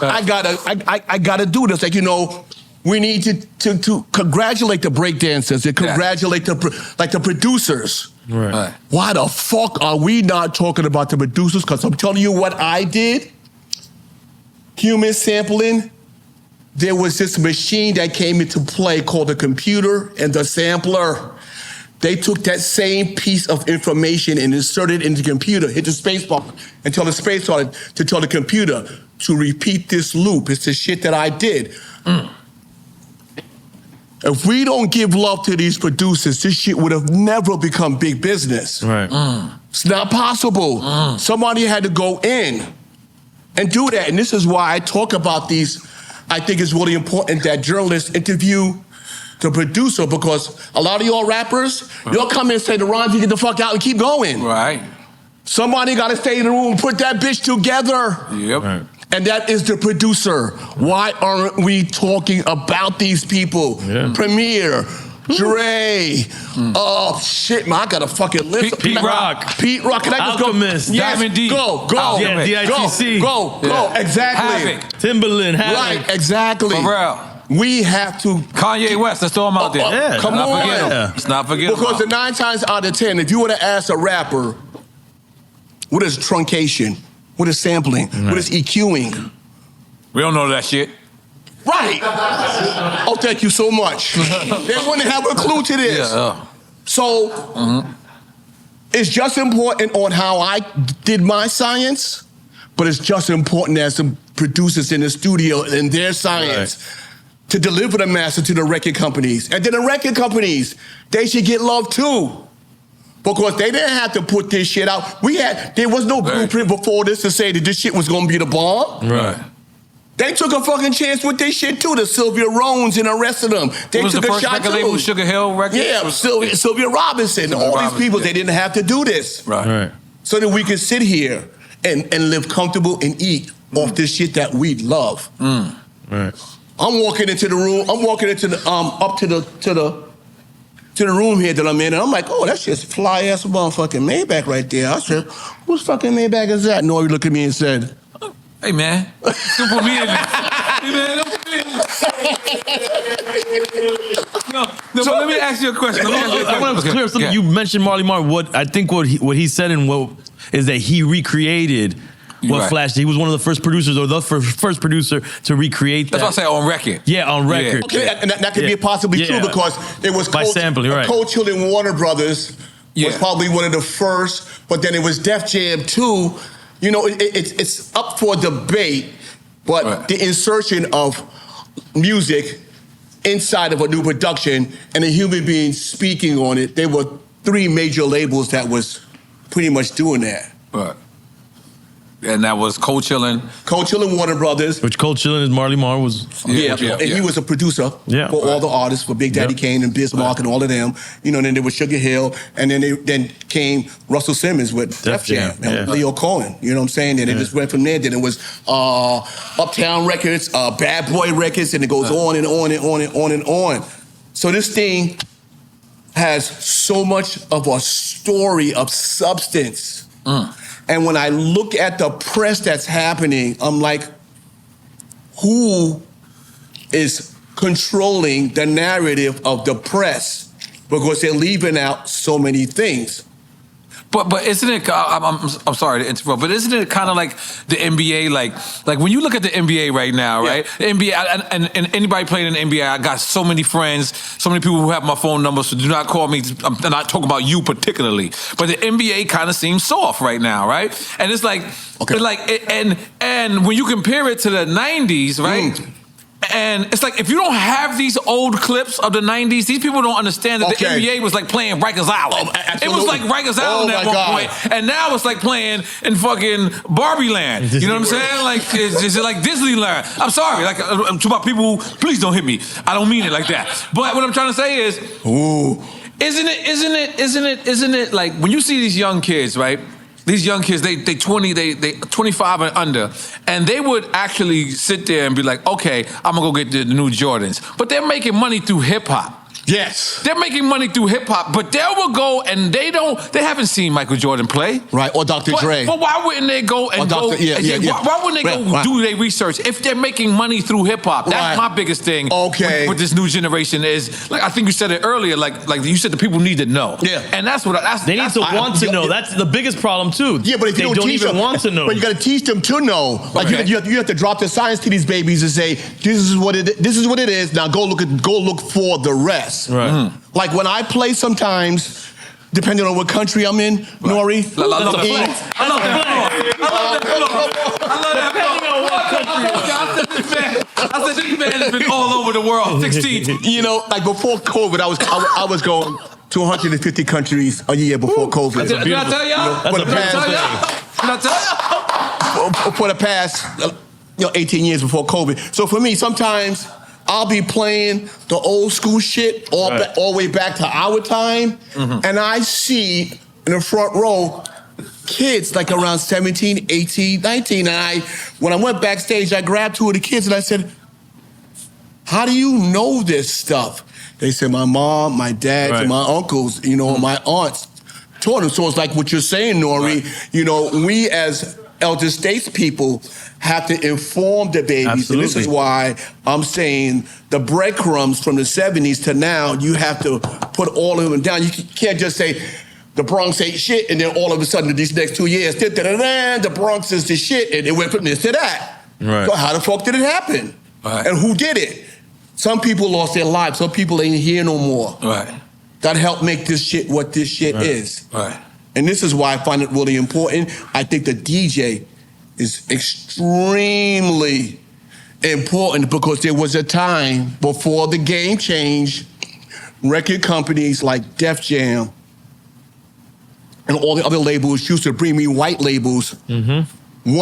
I gotta do this. Like, you know, we need to congratulate the breakdancers and congratulate the producers. Right. Why the fuck are we not talking about the producers? Because I'm telling you what I did. Human sampling. There was this machine that came into play called the computer and the sampler. They took that same piece of information and inserted it into the computer, hit the space bar, and tell the space bar to tell the computer to repeat this loop. It's the shit that I did. If we don't give love to these producers, this shit would have never become big business. Right. It's not possible. Somebody had to go in and do that. And this is why I talk about these. I think it's really important that journalists interview the producer, because a lot of y'all rappers, y'all come in and say the rhymes, you get the fuck out and keep going. Right. Somebody got to stay in the room and put that bitch together. Yep. Right. And that is the producer. Why aren't we talking about these people? Yeah. Premier, Dre, oh shit, man, I got a fucking list. Pete Rock. Pete Rock, can I just Alchemist. go? Yes, Diamond D. go. Alchemist. Yeah, DITC. Go, exactly. Havoc. Timberland. Havoc. Right, exactly. For real. We have to. Kanye West, let's throw him out there. Yeah. Come Let's not on. forget him. Yeah. Let's not forget him. Because the 9 times out of 10, if you were to ask a rapper, what is truncation? What is sampling? What is EQing? We don't know that shit. Right. Oh, thank you so much. They wouldn't have a clue to this. So, it's just important on how I did my science, but it's just important as the producers in the studio and their science to deliver the master to the record companies. And then the record companies, they should get love too. Because they didn't have to put this shit out. There was no blueprint before this to say that this shit was gonna be the bomb. Right. They took a fucking chance with this shit too. The Sylvia Rones and the rest of them. They What was took the a first shot record too. label? Sugar Hill Records? Yeah, Sylvia Robinson. All these Robinson, people, they didn't have to do this. Right. So that we can sit here and live comfortable and eat off this shit that we love. Right. I'm walking into the room. I'm walking into the up to the room here that I'm in, and I'm like, oh, that's just fly ass motherfucking Maybach right there. I said, whose fucking Maybach is that? Nori looked at me and said, Hey, man. Don't put me in there. Hey, man, don't put me in there. No, but let me ask you a question. I want to clear something. You mentioned Marley Marl. What he said and what is that he recreated what Flash did. He was one of the first producers, or the first producer to recreate that. That's what I say, on record. Yeah, on record. okay, and that could be possibly true because it was by sampling, right? Cold Chill and Warner Brothers was probably one of the first, but then it was Def Jam too. You know, it's up for debate, but the insertion of music inside of a new production and a human being speaking on it, there were 3 major labels that was pretty much doing that. Right. And that was Cold Chillin'. Cold Chill and Warner Brothers. Which Cold Chillin' is Marley Marl was. And he was a producer for all the artists, for Big Daddy Kane and Bismarck and all of them. You know, and then there was Sugar Hill, and then came Russell Simmons with Def Jam and Leo Cohen. You know what I'm saying? And it just went from there. Then it was Uptown Records, Bad Boy Records, and it goes on and on and on and on and on. So this thing has so much of a story of substance. And when I look at the press that's happening, I'm like, who is controlling the narrative of the press? Because they're leaving out so many things. But isn't it? I'm sorry to interrupt, but isn't it kind of like the NBA? Like when you look at the NBA right now, right? The NBA and anybody playing in the NBA, I got so many friends, so many people who have my phone number. So do not call me. I'm not talking about you particularly, but the NBA kind of seems soft right now, right? And it's like, and when you compare it to the '90s, right? And it's like, if you don't have these old clips of the 90s, these people don't understand that the NBA was like playing Rikers Island. It was like Rikers Island at one point. And now it's like playing in fucking Barbie Land. You know what I'm saying? Like, it's like Disneyland. I'm sorry. Like, to my people, please don't hit me. I don't mean it like that. But what I'm trying to say is, isn't it like, when you see these young kids, right? these young kids, they 25 and under, and they would actually sit there and be like, okay, I'm gonna go get the new Jordans. But they're making money through hip hop. Yes. They're making money through hip hop, but they will go and they haven't seen Michael Jordan play. Right, or Dr. Dre. But why wouldn't they go and go? Why wouldn't they go do their research if they're making money through hip hop? That's my biggest thing. Okay. With this new generation is, like, I think you said it earlier, like you said the people need to know. Yeah. And that's what they need to want to know. That's the biggest problem too. Yeah, but if you don't teach even them, want to know. But you got to teach them to know. Like you have to drop the science to these babies and say, this is what it is. Now go look for the rest. Right. Mm-hmm. Like when I play sometimes, depending on what country I'm in, Nori. I love the flex. I love that floor. I said this man has been all over the world. 16. You know, like before COVID, I was going to 150 countries a year before COVID. Did I tell y'all? For the past 18 years before COVID. So for me, sometimes I'll be playing the old school shit all the way back to our time, and I see in the front row kids like around 17, 18, 19, and when I went backstage, I grabbed two of the kids and I said, how do you know this stuff? They said, my mom, my dad, and my uncles, my aunts taught them. So it's like what you're saying, Nori, we as elder states people have to inform the babies. Absolutely. And this is why I'm saying the breadcrumbs from the 70s to now, you have to put all of them down. You can't just say the Bronx ain't shit and then all of a sudden these next 2 years, the Bronx is the shit and it went from this to that. Right. So how the fuck did it happen? Right. And who did it? Some people lost their lives. Some people ain't here no more. Right. That helped make this shit what this shit is. Right. And this is why I find it really important. I think the DJ is extremely important because there was a time before the game changed, record companies like Def Jam and all the other labels used to bring me white labels. 1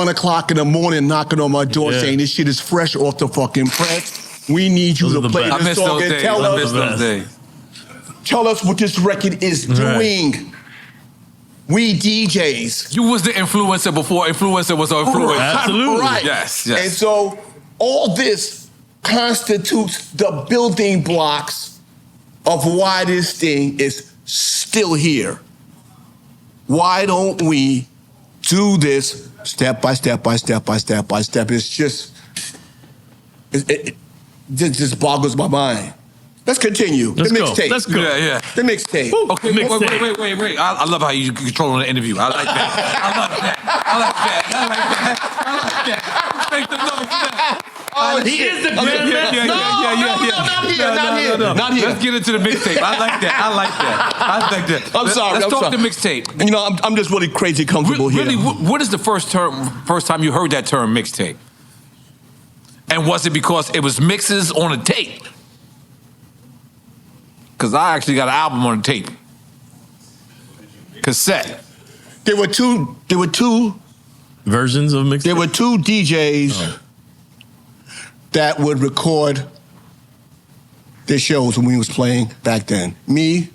o'clock in the morning knocking on my door saying this shit is fresh off the fucking press. We need you to play this song and tell us what this record is doing. We DJs. You was the influencer before influencer was an influencer. Absolutely. Right. Yes. And so all this constitutes the building blocks of why this thing is still here. Why don't we do this step by step by step by step by step? It's just, it just boggles my mind. Let's continue. Let's the go. mixtape. Let's go. Yeah. The mixtape. Okay, wait. I love how you controlling the interview. I like that. Make the noise now. He is the Grandmaster. Not here. Let's get into the mixtape. I like that. I'm sorry. Let's talk the mixtape. I'm just really crazy comfortable here. Really, what is the first time you heard that term mixtape? And was it because it was mixes on a tape? Because I actually got an album on tape. Cassette. There were two versions of mixtape. There were two DJs that would record their shows when we was playing back then. Me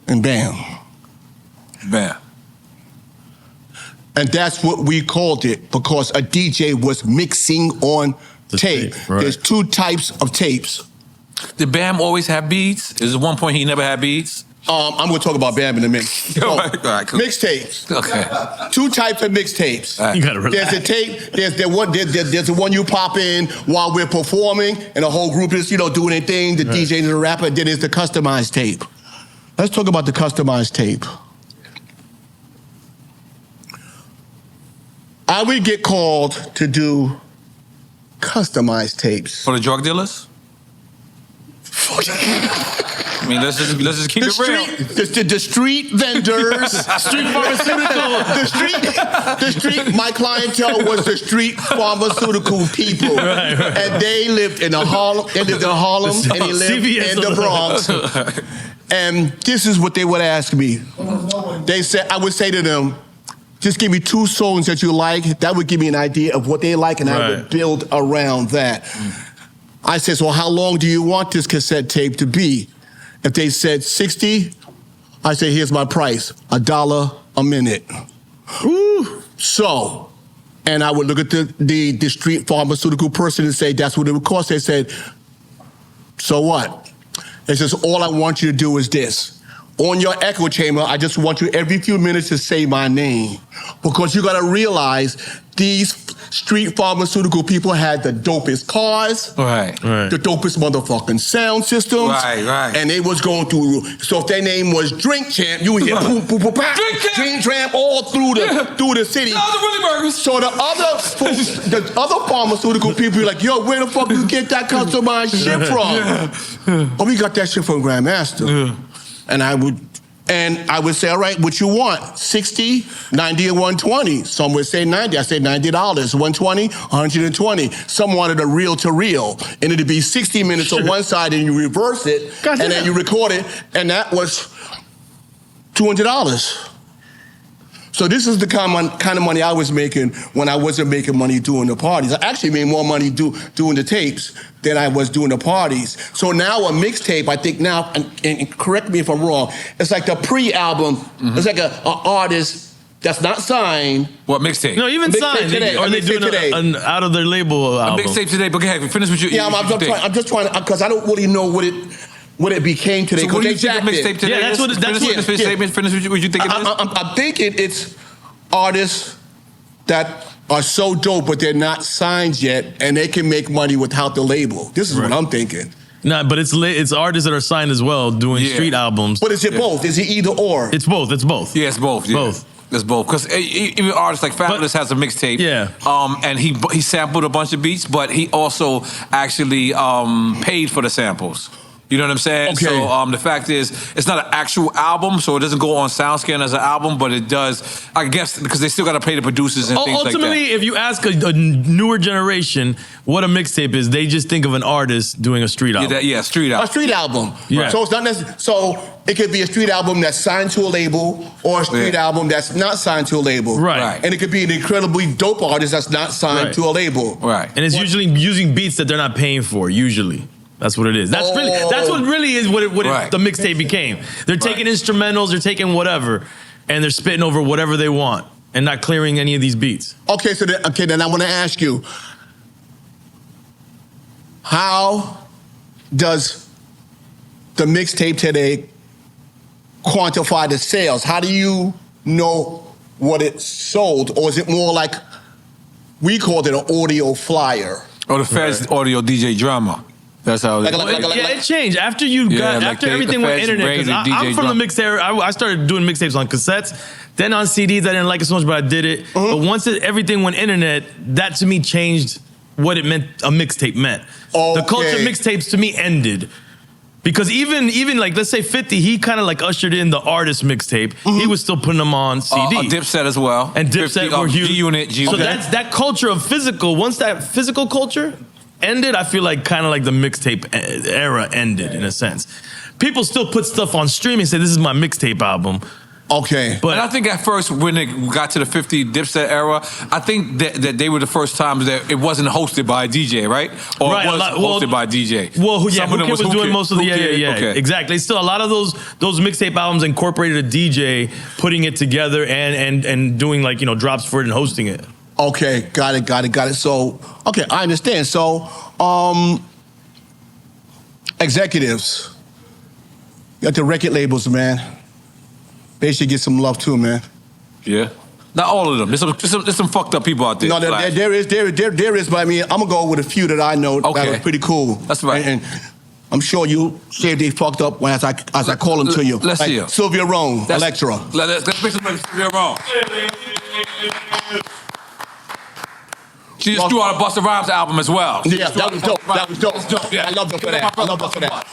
and Bam. And that's what we called it because a DJ was mixing on tape. Right. There's two types of tapes. Did Bam always have beats? Is there one point he never had beats? I'm going to talk about Bam in a minute. So, All right, cool. Mixtapes. Okay. Two types of mixtapes. Right. You gotta relax. There's a tape. There's the one you pop in while we're performing, and the whole group is doing their thing. The DJ and the rapper. Then there's the customized tape. Let's talk about the customized tape. I would get called to do customized tapes. For the drug dealers? I mean, let's just keep it real. The street vendors, street pharmaceutical, the street. My clientele was the street pharmaceutical people, and they lived in Harlem. They lived in Harlem, and they lived in the Bronx. And this is what they would ask me. They said, I would say to them, just give me two songs that you like. That would give me an idea of what they like, and I would build around that. I said, so how long do you want this cassette tape to be? If they said 60, I say, here's my price, $1 a minute. Ooh. So, and I would look at the street pharmaceutical person and say, that's what it would cost. They said, so what? It says, all I want you to do is this. On your echo chamber, I just want you every few minutes to say my name. Because you gotta realize these street pharmaceutical people had the dopest cars, the dopest motherfucking sound systems, and they was going through, so if their name was Drink Champ, you would hear boom, boom, boom, boom, Drink Champ all through the city. So the other pharmaceutical people be like, yo, where the fuck you get that customized shit from? Oh, we got that shit from Grandmaster. And I would say, all right, what you want? 60, 90, or 120. Some would say 90. I say $90. 120, 120. Some wanted a reel to reel. And it'd be 60 minutes on one side and you reverse it, and then you record it, and that was $200. So this is the kind of money I was making when I wasn't making money doing the parties. I actually made more money doing the tapes than I was doing the parties. So now a mixtape, I think now, and correct me if I'm wrong, it's like the pre-album. It's like an artist that's not signed. What mixtape? No, even signed. Or they doing an out of their label album. A mixtape today, but go ahead, finish what you. Yeah, I'm just trying to, because I don't really know what it became today. So what do you think of mixtape today? Yeah, that's what Finish what you think it is. I'm thinking it's artists that are so dope, but they're not signed yet, and they can make money without the label. This is what I'm thinking. Nah, but it's artists that are signed as well doing street albums. But is it both? Is it either or? It's both. It's both. Yeah, it's both. Yeah. Both. It's both. Because even artists like Fabulous has a mixtape. Yeah. And he sampled a bunch of beats, but he also actually paid for the samples. You know what I'm saying? Okay. So the fact is, it's not an actual album, so it doesn't go on SoundScan as an album, but it does, I guess, because they still got to pay the producers and things like that. Ultimately, if you ask a newer generation what a mixtape is, they just think of an artist doing a street album. Street album. A street album. Yeah. So it's not necessarily, so it could be a street album that's signed to a label, or a street album that's not signed to a label. Right. And it could be an incredibly dope artist that's not signed to a label. Right. And it's usually using beats that they're not paying for, usually. That's what it is. That's what really is the mixtape became. They're taking instrumentals, they're taking whatever, and they're spitting over whatever they want and not clearing any of these beats. Okay, then I want to ask you, how does the mixtape today quantify the sales? How do you know what it sold? Or is it more like, we called it an audio flyer? Or the Feds audio DJ drama. That's how it is. It changed after everything went internet. Because I'm from the mixtape era. I started doing mixtapes on cassettes, then on CDs. I didn't like it so much, but I did it. But once everything went internet, that to me changed what it meant. A mixtape meant. The culture of mixtapes to me ended. Because even like, let's say 50, he kind of like ushered in the artist mixtape. He was still putting them on CD. Dipset as well. And Dipset were huge. G-Unit. So that's that culture of physical. Once that physical culture ended, I feel like kind of like the mixtape era ended in a sense. People still put stuff on streaming and say, this is my mixtape album. Okay. But I think at first when it got to the 50 Dipset era, I think that they were the first times that it wasn't hosted by a DJ, right? Or it was hosted by a DJ. Well, yeah, Who Kid was doing most of the, Okay. Exactly. Still, a lot of those mixtape albums incorporated a DJ putting it together and doing like, drops for it and hosting it. Okay, got it. So, okay, I understand. So, executives, you got the record labels, man. They should get some love too, man. Yeah. Not all of them. There's some fucked up people out there. No, there is, but I mean, I'm gonna go with a few that I know that are pretty cool. That's right. And I'm sure you say they fucked up as I call them to you. Let's see them. Sylvia Rome, Electra. Let's make some noise for Sylvia Rome. She just threw out a Busta Rhymes album as well. Yeah, that was dope. Yeah. I love her for that.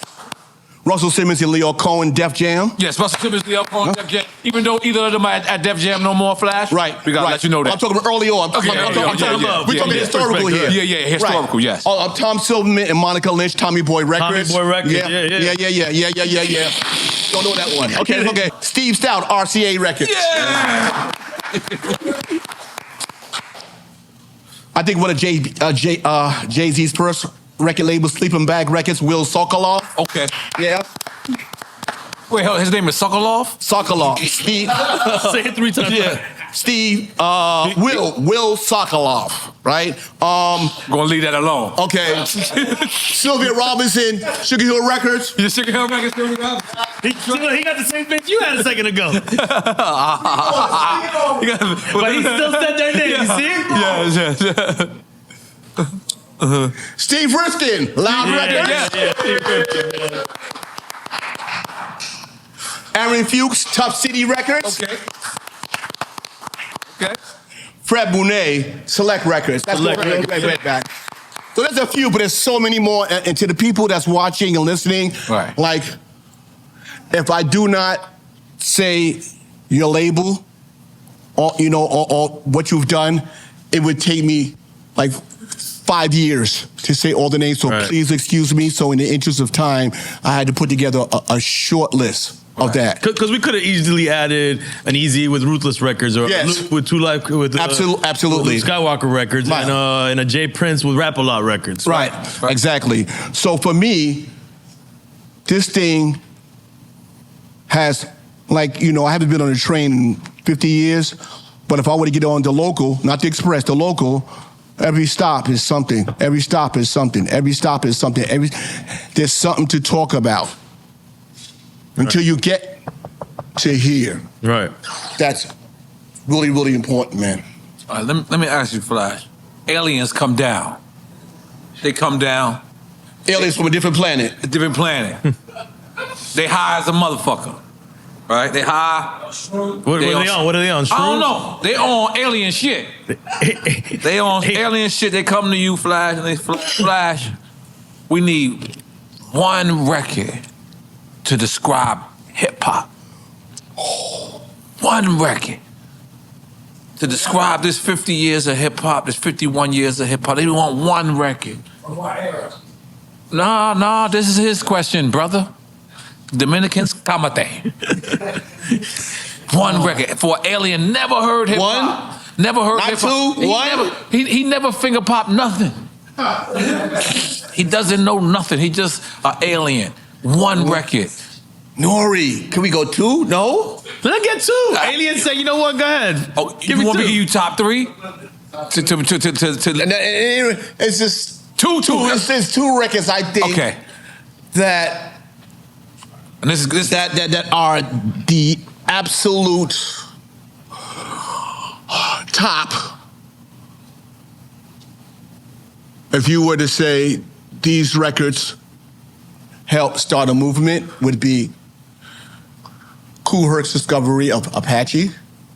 Russell Simmons and Leo Cohen, Def Jam. Yes, Russell Simmons, Leo Cohen, Def Jam. Even though either of them are at Def Jam no more, Flash. Right. We gotta let you know that. I'm talking about early on. We're talking historical here. Yeah, historical, yes. Tom Silverman and Monica Lynch, Tommy Boy Records. Tommy Boy Records, yeah. Don't know that one. Okay. Steve Stout, RCA Records. Yeah! I think one of Jay-Z's first record labels, Sleeping Bag Records, Will Sokolov. Okay. Yeah. Wait, his name is Sokolov? Sokolov. Steve. Say it 3 times. Yeah. Steve, Will Sokolov, right? Gonna leave that alone. Okay. Sylvia Robinson, Sugar Hill Records. You Sugar Hill Records, Sylvia Robinson? He got the same bitch you had a second ago. But he still said their name, you see? Yeah. Steve Riskin, Loud Records. Yeah. Aaron Fuchs, Tough City Records. Okay. Fred Bonet, Select Records. That's Select what Records. right back. So there's a few, but there's so many more. And to the people that's watching and listening, Right. like, if I do not say your label or what you've done, it would take me like 5 years to say all the names. So please excuse me. So in the interest of time, I had to put together a short list of that. Because we could have easily added an Easy with Ruthless Records or Yes. Luke with Two Life with Absolutely. with Skywalker Records Right. and a Jay Prince with Rap-A-Lot Records. Right. Exactly. So for me, this thing has, like, I haven't been on a train in 50 years, but if I were to get on the local, not the express, the local, every stop is something. Every stop is something. Every stop is something. There's something to talk about. Until you get to here. Right. That's really, really important, man. All right, let me ask you, Flash. Aliens come down. They come down. Aliens from a different planet. A different planet. They high as a motherfucker. Right? They high. What are they on? What are they on? I don't Shrooms? know. They on alien shit. They on alien shit. They come to you, Flash, and they Flash. We need one record to describe hip hop. One record to describe this 50 years of hip hop, this 51 years of hip hop. They want one record. From what era? Nah, this is his question, brother. Dominicans, kamate. One record for an alien, never heard hip hop. Never heard Not hip hop. two, one. He never finger pop nothing. He doesn't know nothing. He just an alien. One record. Nori, can we go 2? No? Let's get 2. Aliens say, you know what? Go ahead. Oh, you want me to give you top 3? It's just Two. It's 2 records, I think. Okay. That And this that are the absolute top. If you were to say these records helped start a movement, would be Kool Herc's discovery of Apache,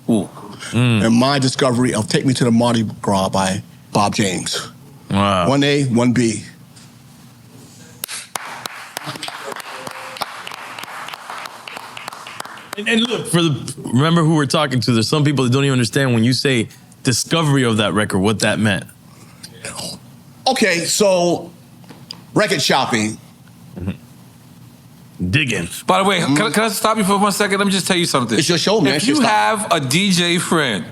and my discovery of Take Me to the Mardi Gras by Bob James. Wow. 1A, 1B. And look, remember who we're talking to. There's some people that don't even understand when you say discovery of that record, what that meant. Okay, so record shopping. Digging. By the way, can I stop you for 1 second? Let me just tell you something. It's your show, man. If you have a DJ friend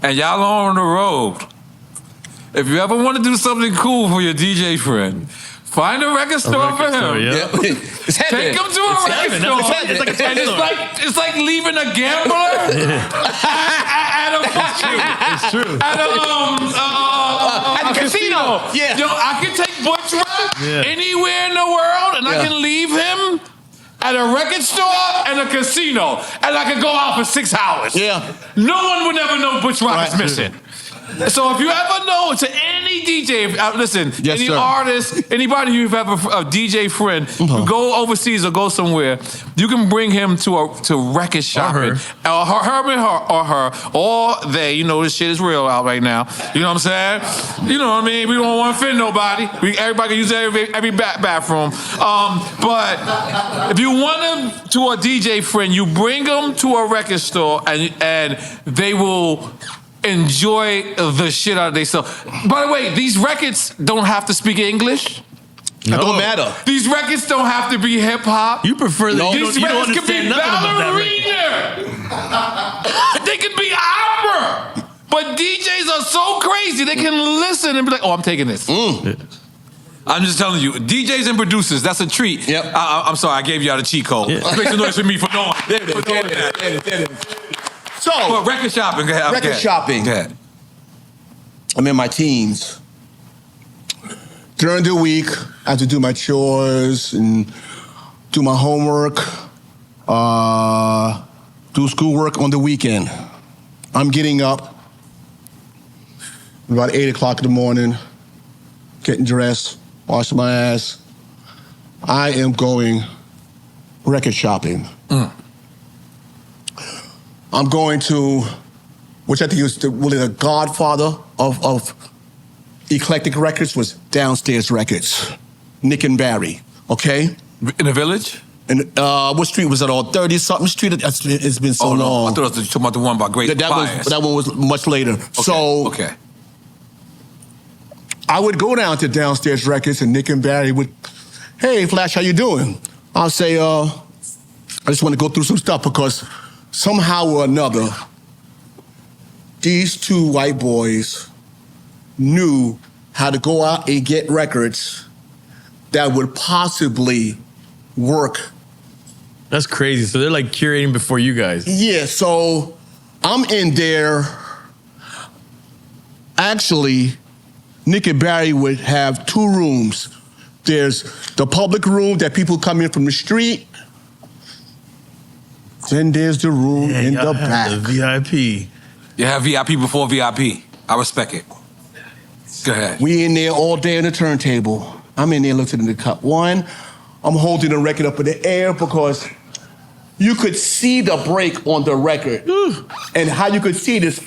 and y'all are on the road, if you ever want to do something cool for your DJ friend, find a record store for him. It's heaven. Take him to a record store. It's like a And it's like leaving a gambler at a It's true. at a casino. Yeah. Yo, I can take Butch Rock anywhere in the world, and I can leave him at a record store and a casino, and I can go out for 6 hours. Yeah. No one would ever know Butch Rock is missing. So if you ever know, to any DJ, listen, Yes, any sir. artist, anybody who've ever a DJ friend, you go overseas or go somewhere, you can bring him to record shopping, or they. You know, this shit is real out right now. You know what I'm saying? You know what I mean? We don't want to offend nobody. Everybody can use every bathroom. But if you want him to a DJ friend, you bring him to a record store, and they will enjoy the shit out of themselves. By the way, these records don't have to speak English. It don't matter. These records don't have to be hip hop. You prefer that These you don't records can be understand nothing about that record. ballerina. They can be opera. But DJs are so crazy, they can listen and be like, oh, I'm taking this. I'm just telling you, DJs and producers, that's a treat. Yep. I'm sorry, I gave y'all the cheat code. Yeah. Make some noise for me for knowing. There it is. So, Well, record shopping. Go ahead. record shopping. Go ahead. I'm in my teens. During the week, I have to do my chores and do my homework, do schoolwork on the weekend. I'm getting up about 8 o'clock in the morning, getting dressed, washing my ass. I am going record shopping. I'm going to, which I think is really the godfather of eclectic records, was Downstairs Records, Nick and Barry, okay? In the village? And what street was that on? 30-something street? It's been so No. long. I thought you were talking about the one by Great Fires. That one was much later. Okay. I would go down to Downstairs Records and Nick and Barry would, hey, Flash, how you doing? I'll say, I just want to go through some stuff because somehow or another, these two white boys knew how to go out and get records that would possibly work. That's crazy. So they're like curating before you guys. Yeah, so I'm in there. Actually, Nick and Barry would have two rooms. There's the public room that people come in from the street. Then there's the room in the back. The VIP. You have VIP before VIP. I respect it. Go ahead. We in there all day on the turntable. I'm in there looking at the cut one. I'm holding the record up in the air because you could see the break on the record. And how you could see this,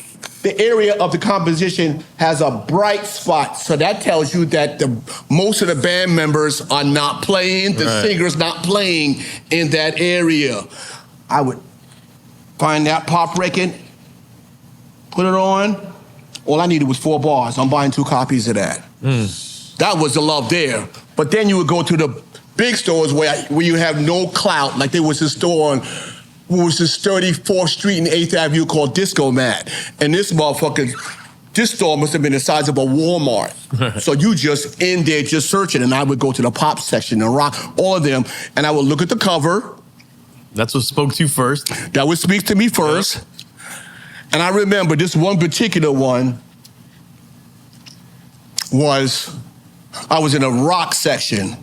the area of the composition has a bright spot. So that tells you that most of the band members are not playing, the singer's not playing in that area. I would find that pop record, put it on. All I needed was 4 bars. I'm buying 2 copies of that. That was the love there. But then you would go to the big stores where you have no clout. Like there was a store on, what was this 34th Street and 8th Avenue called Disco Mat. And this store must have been the size of a Walmart. So you just in there just searching. And I would go to the pop section and rock, all of them. And I would look at the cover. That's what spoke to you first. That would speak to me first. And I remember this one particular one was, I was in a rock section.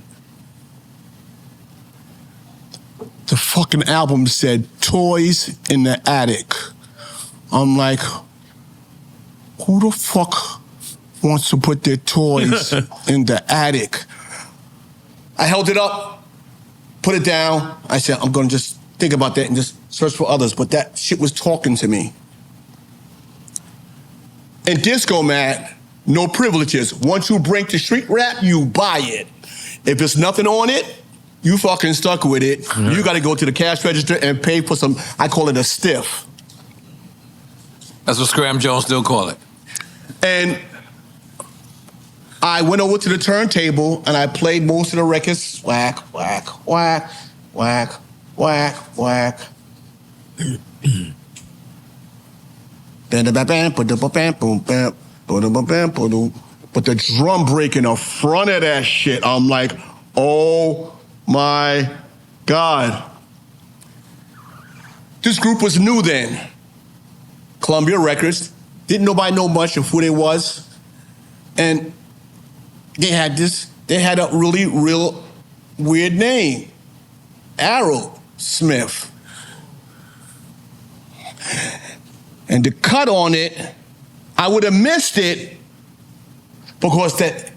The fucking album said Toys in the Attic. I'm like, who the fuck wants to put their toys in the attic? I held it up, put it down. I said, I'm gonna just think about that and just search for others. But that shit was talking to me. In Disco Mat, no privileges. Once you bring the street rap, you buy it. If there's nothing on it, you fucking stuck with it. You gotta go to the cash register and pay for some, I call it a stiff. That's what Scram Jones still call it. And I went over to the turntable and I played most of the records. Whack, whack, whack, whack, whack, whack. But the drum break in the front of that shit, I'm like, oh my God. This group was new then. Columbia Records. Didn't nobody know much of who they was. And they had a really real weird name. Aerosmith. And the cut on it, I would have missed it because the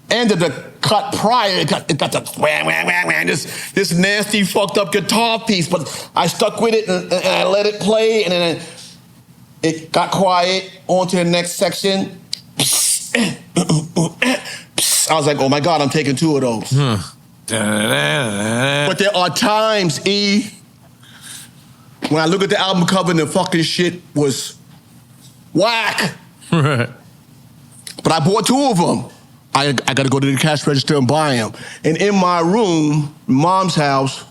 end of the cut prior, it got the wham, wham, wham, wham, this nasty fucked up guitar piece, but I stuck with it and I let it play and then it got quiet, on to the next section. I was like, oh my God, I'm taking 2 of those. But there are times, E, when I look at the album cover and the fucking shit was whack. But I bought 2 of them. I got to go to the cash register and buy them. And in my room, mom's house,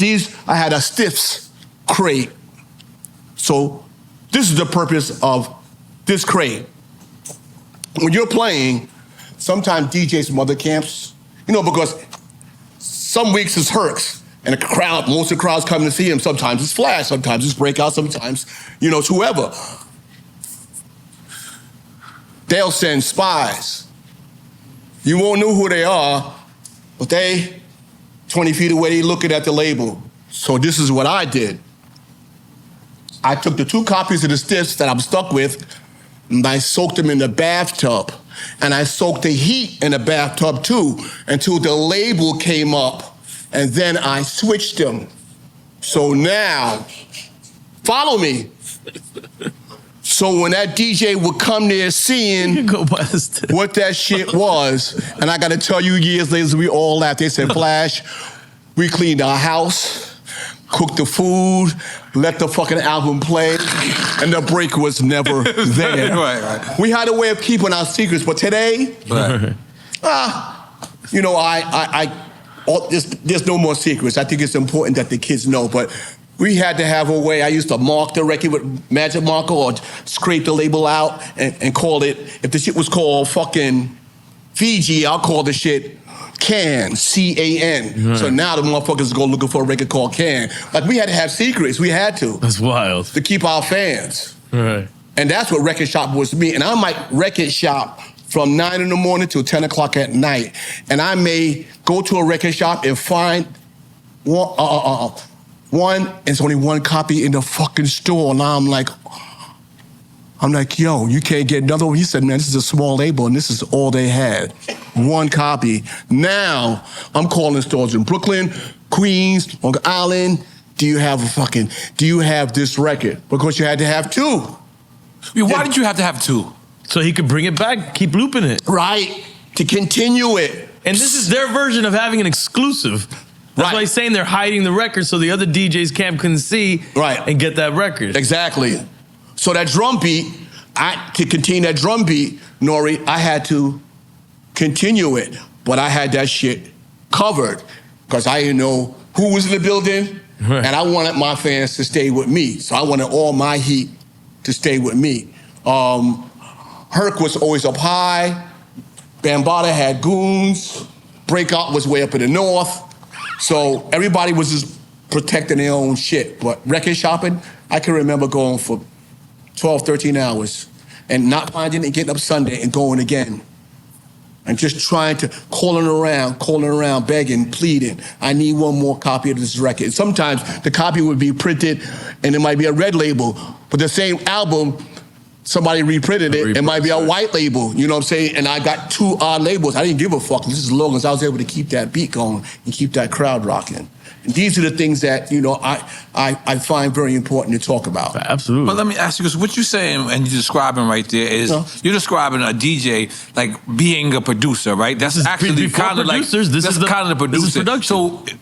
I had a Stiffs crate. So this is the purpose of this crate. When you're playing, sometimes DJs from other camps You know, because some weeks it's Herx, and the crowd, most of the crowd's coming to see him. Sometimes it's Flash, sometimes it's Breakout, sometimes, you know, it's whoever. They'll send spies. You won't know who they are, but they 20 feet away looking at the label. So this is what I did. I took the 2 copies of the stiffs that I'm stuck with, and I soaked them in the bathtub. And I soaked the heat in the bathtub too, until the label came up. And then I switched them. So now, follow me. So when that DJ would come there seeing what that shit was, and I gotta tell you, years later, we all laughed. They said, Flash, we cleaned our house, cooked the food, let the fucking album play, and the break was never there. Right. We had a way of keeping our secrets, but today, you know, there's no more secrets. I think it's important that the kids know, but we had to have a way. I used to mark the record with magic marker or scrape the label out and call it, if the shit was called fucking Fiji, I'll call the shit Can, C-A-N. Right. So now the motherfuckers go looking for a record called Can. Like, we had to have secrets. We had to. That's wild. To keep our fans. Right. And that's what record shop was to me. And I might record shop from 9 in the morning till 10 o'clock at night. And I may go to a record shop and find it's only 1 copy in the fucking store. And I'm like, yo, you can't get another one. He said, man, this is a small label, and this is all they had. 1 copy. Now, I'm calling stores in Brooklyn, Queens, Long Island. Do you have this record? Because you had to have 2. Why did you have to have 2? So he could bring it back, keep looping it. Right, to continue it. And this is their version of having an exclusive. That's why he's saying they're hiding the record so the other DJs couldn't see and get that record. Exactly. So that drum beat, to continue that drum beat, Nori, I had to continue it. But I had that shit covered because I didn't know who was in the building, and I wanted my fans to stay with me. So I wanted all my heat to stay with me. Herc was always up high. Bambaataa had goons. Breakout was way up in the north. So everybody was just protecting their own shit. But record shopping, I can remember going for 12, 13 hours and not finding it, getting up Sunday and going again. And just calling around, begging, pleading. I need 1 more copy of this record. Sometimes the copy would be printed and it might be a red label, but the same album, somebody reprinted it. It might be a white label, you know what I'm saying? And I got 2 odd labels. I didn't give a fuck just as long as I was able to keep that beat going and keep that crowd rocking. And these are the things that, you know, I find very important to talk about. Absolutely. But let me ask you, because what you're saying and you're describing right there is, you're describing a DJ like being a producer, right? That's actually kind of like, that's kind of the producer. This is production.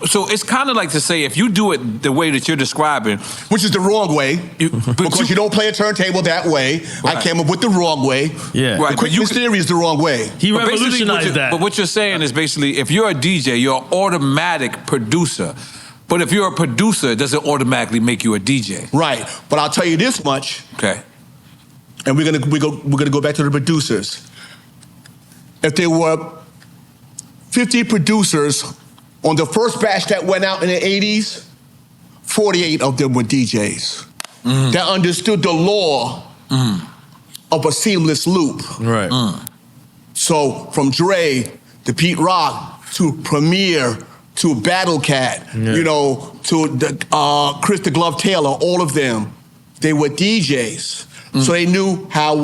So it's kind of like to say, if you do it the way that you're describing. Which is the wrong way, because you don't play a turntable that way. Right. I came up with the wrong way. Yeah. Right. The quickness theory is the wrong way. He revolutionized that. But what you're saying is basically, if you're a DJ, you're an automatic producer. But if you're a producer, it doesn't automatically make you a DJ. Right. But I'll tell you this much. Okay. And we're gonna go back to the producers. If there were 50 producers on the first batch that went out in the 80s, 48 of them were DJs that understood the law of a seamless loop. Right. So from Dre to Pete Rock to Premier to Battle Cat, you know, to Chris the Glove Taylor, all of them, they were DJs. So they knew how,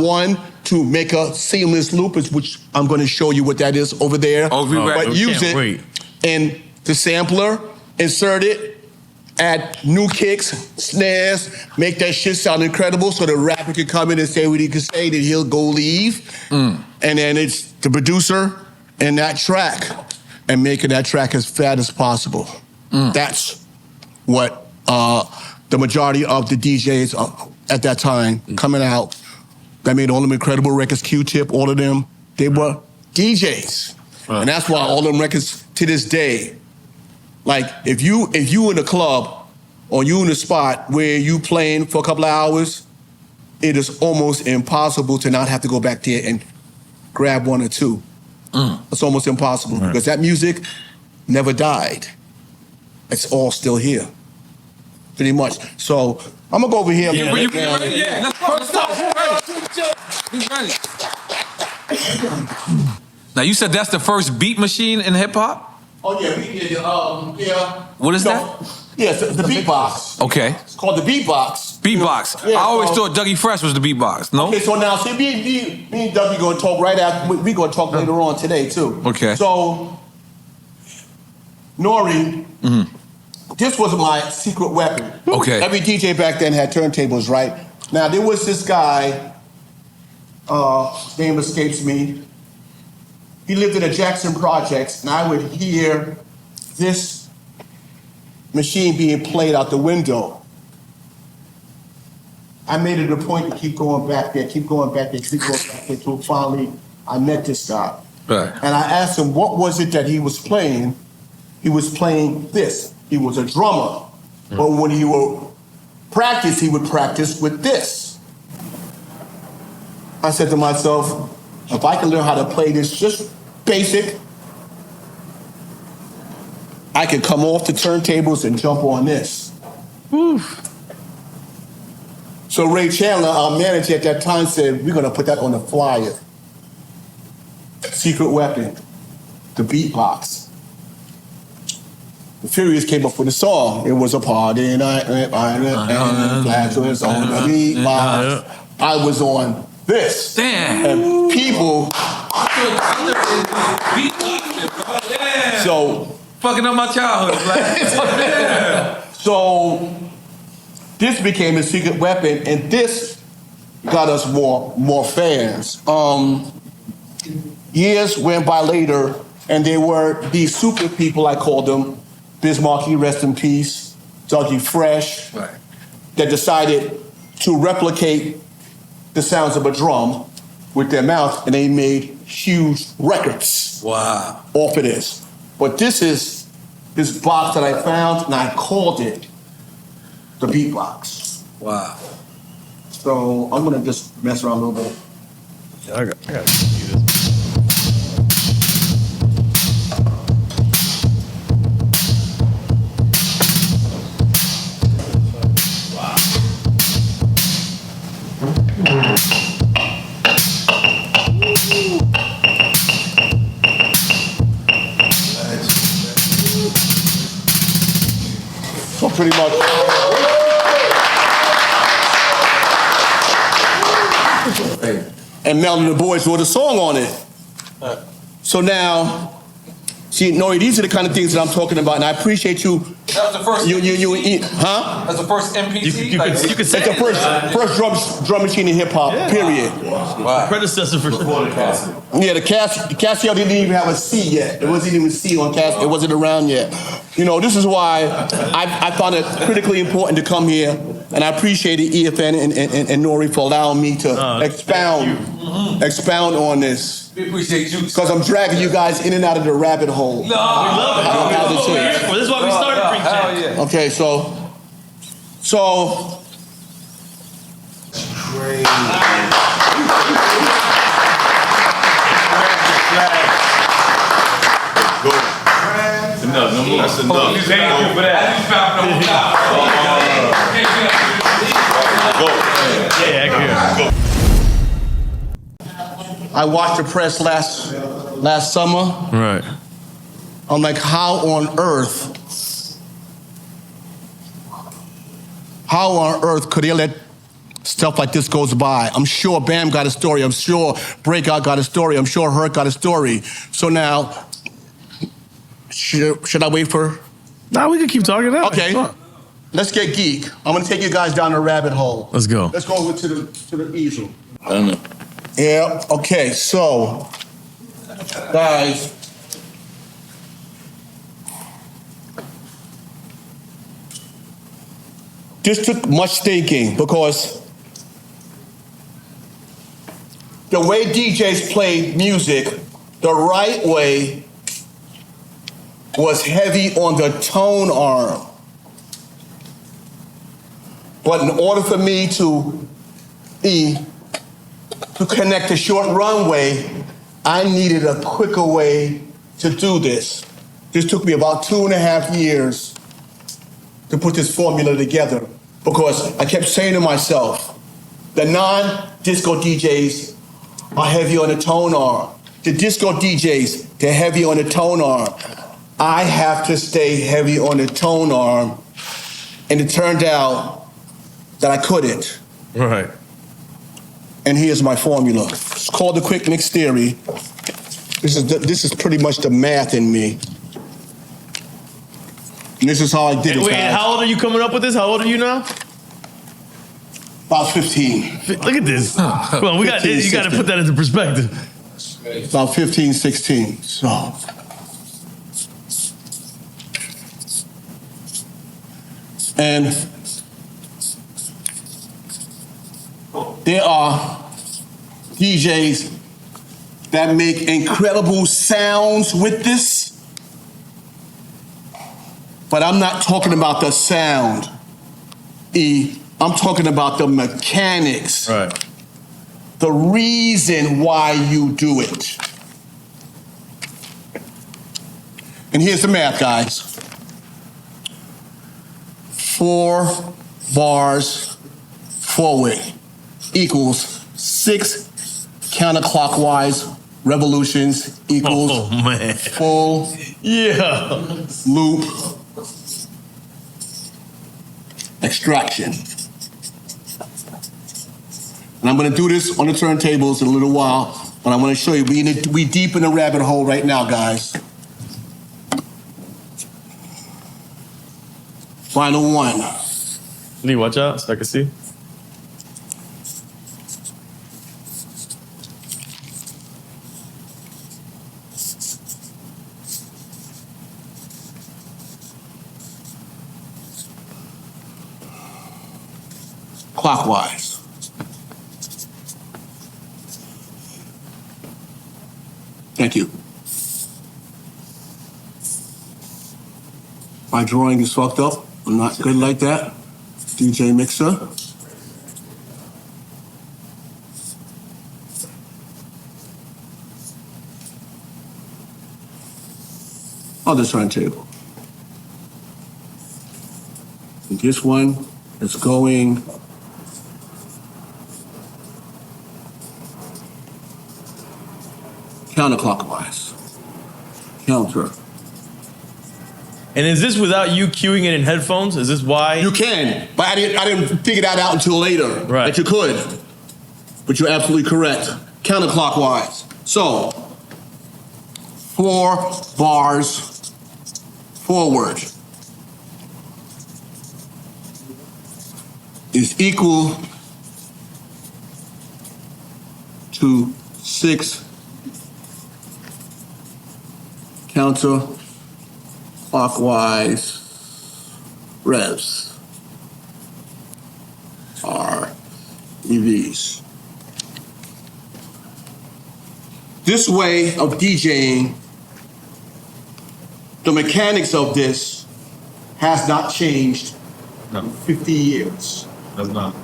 to make a seamless loop, which I'm going to show you what that is over there. But use it in the sampler, insert it, add new kicks, snares, make that shit sound incredible so the rapper can come in and say what he can say, then he'll go leave. And then it's the producer and that track, and making that track as fat as possible. That's what the majority of the DJs at that time coming out that made all them incredible records, Q-Tip, all of them, they were DJs. And that's why all them records to this day, like if you in a club or you in a spot where you playing for a couple of hours, it is almost impossible to not have to go back there and grab 1 or 2. It's almost impossible because that music never died. It's all still here, pretty much. So I'm gonna go over here. Yeah, let's go. He's ready. Now you said that's the first beat machine in hip hop? Oh yeah, we did. Yeah. What is that? Yeah, it's the beatbox. Okay. It's called the beatbox. Beatbox. Yeah, I always thought Dougie Fresh was the beatbox. No. Okay, so now see, me and Dougie gonna talk right after. We gonna talk later on today too. Okay. So, Nori, this was my secret weapon. Okay. Every DJ back then had turntables, right? Now there was this guy. His name escapes me. He lived in the Jackson Projects, and I would hear this machine being played out the window. I made it a point to keep going back there, until finally I met this guy. Right. And I asked him, what was it that he was playing? He was playing this. He was a drummer. But when he would practice with this. I said to myself, if I can learn how to play this just basic, I could come off the turntables and jump on this. So Ray Chandler, our manager at that time, said, we're gonna put that on the flyer. Secret weapon, the beatbox. The Furious came up with a song. It was a party night, and Flash was on the beatbox. I was on this. Damn. And people. So. Fucking up my childhood, Flash. So this became a secret weapon, and this got us more fans. Years went by later, and there were these super people, I called them, Biz Markie, rest in peace, Dougie Fresh, Right. that decided to replicate the sounds of a drum with their mouth, and they made huge records. Wow. Off of this. But this is this box that I found, and I called it the beatbox. Wow. So I'm gonna just mess around a little bit. I got to see this. So pretty much. And Mel and the boys wrote a song on it. So now, see, Nori, these are the kind of things that I'm talking about, and I appreciate you. That was the first. Huh? That's the first MPT. You could say It's the first drum machine in hip hop. Period. Wow. predecessor for Yeah, the Casio didn't even have a C yet. It wasn't even C on Casio. It wasn't around yet. You know, this is why I found it critically important to come here, and I appreciated EFN and Nori for allowing me to expound on this. We appreciate you. Because I'm dragging you guys in and out of the rabbit hole. No. We love it. I don't have the choice. Well, this is why we started Pink Hell yeah. Okay, so. Enough, no more. That's enough. Thank you for that. Go. I watched the press last summer. Right. I'm like, how on earth could they let stuff like this goes by? I'm sure Bam got a story. I'm sure Breakout got a story. I'm sure Hurt got a story. So now, should I wait for? Nah, we can keep talking now. Okay. Let's get geek. I'm gonna take you guys down the rabbit hole. Let's go. Let's go over to the easel. I don't know. Yeah, okay, so, guys, this took much thinking because the way DJs played music, the right way was heavy on the tone arm. But in order for me to connect a short runway, I needed a quicker way to do this. This took me about 2.5 years to put this formula together because I kept saying to myself, the non-disco DJs are heavy on the tone arm. The disco DJs, they're heavy on the tone arm. I have to stay heavy on the tone arm, and it turned out that I couldn't. Right. And here's my formula. It's called the quick mix theory. This is pretty much the math in me. And this is how I did it. Wait, guys. how old are you coming up with this? How old are you now? About 15. Look at this. Come on, you got to put that into perspective. About 15, 16. So. And there are DJs that make incredible sounds with this, but I'm not talking about the sound, I'm talking about the mechanics. Right. The reason why you do it. And here's the math, guys. 4 bars forward equals 6 counterclockwise revolutions equals full loop extraction. And I'm gonna do this on the turntables in a little while, but I wanna show you, we deep in the rabbit hole right now, guys. Final one. Lee, watch out so I can see. Clockwise. Thank you. My drawing is fucked up. I'm not good like that. DJ Mixer. Other turntable. And this one is going counterclockwise. Counter. And is this without you cueing it in headphones? Is this why? You can, but I didn't figure that out until later. Right. That you could. But you're absolutely correct. Counterclockwise. So, 4 bars forward is equal to 6 counterclockwise revs, REVs. This way of DJing, the mechanics of this has not changed in 50 years. Does not.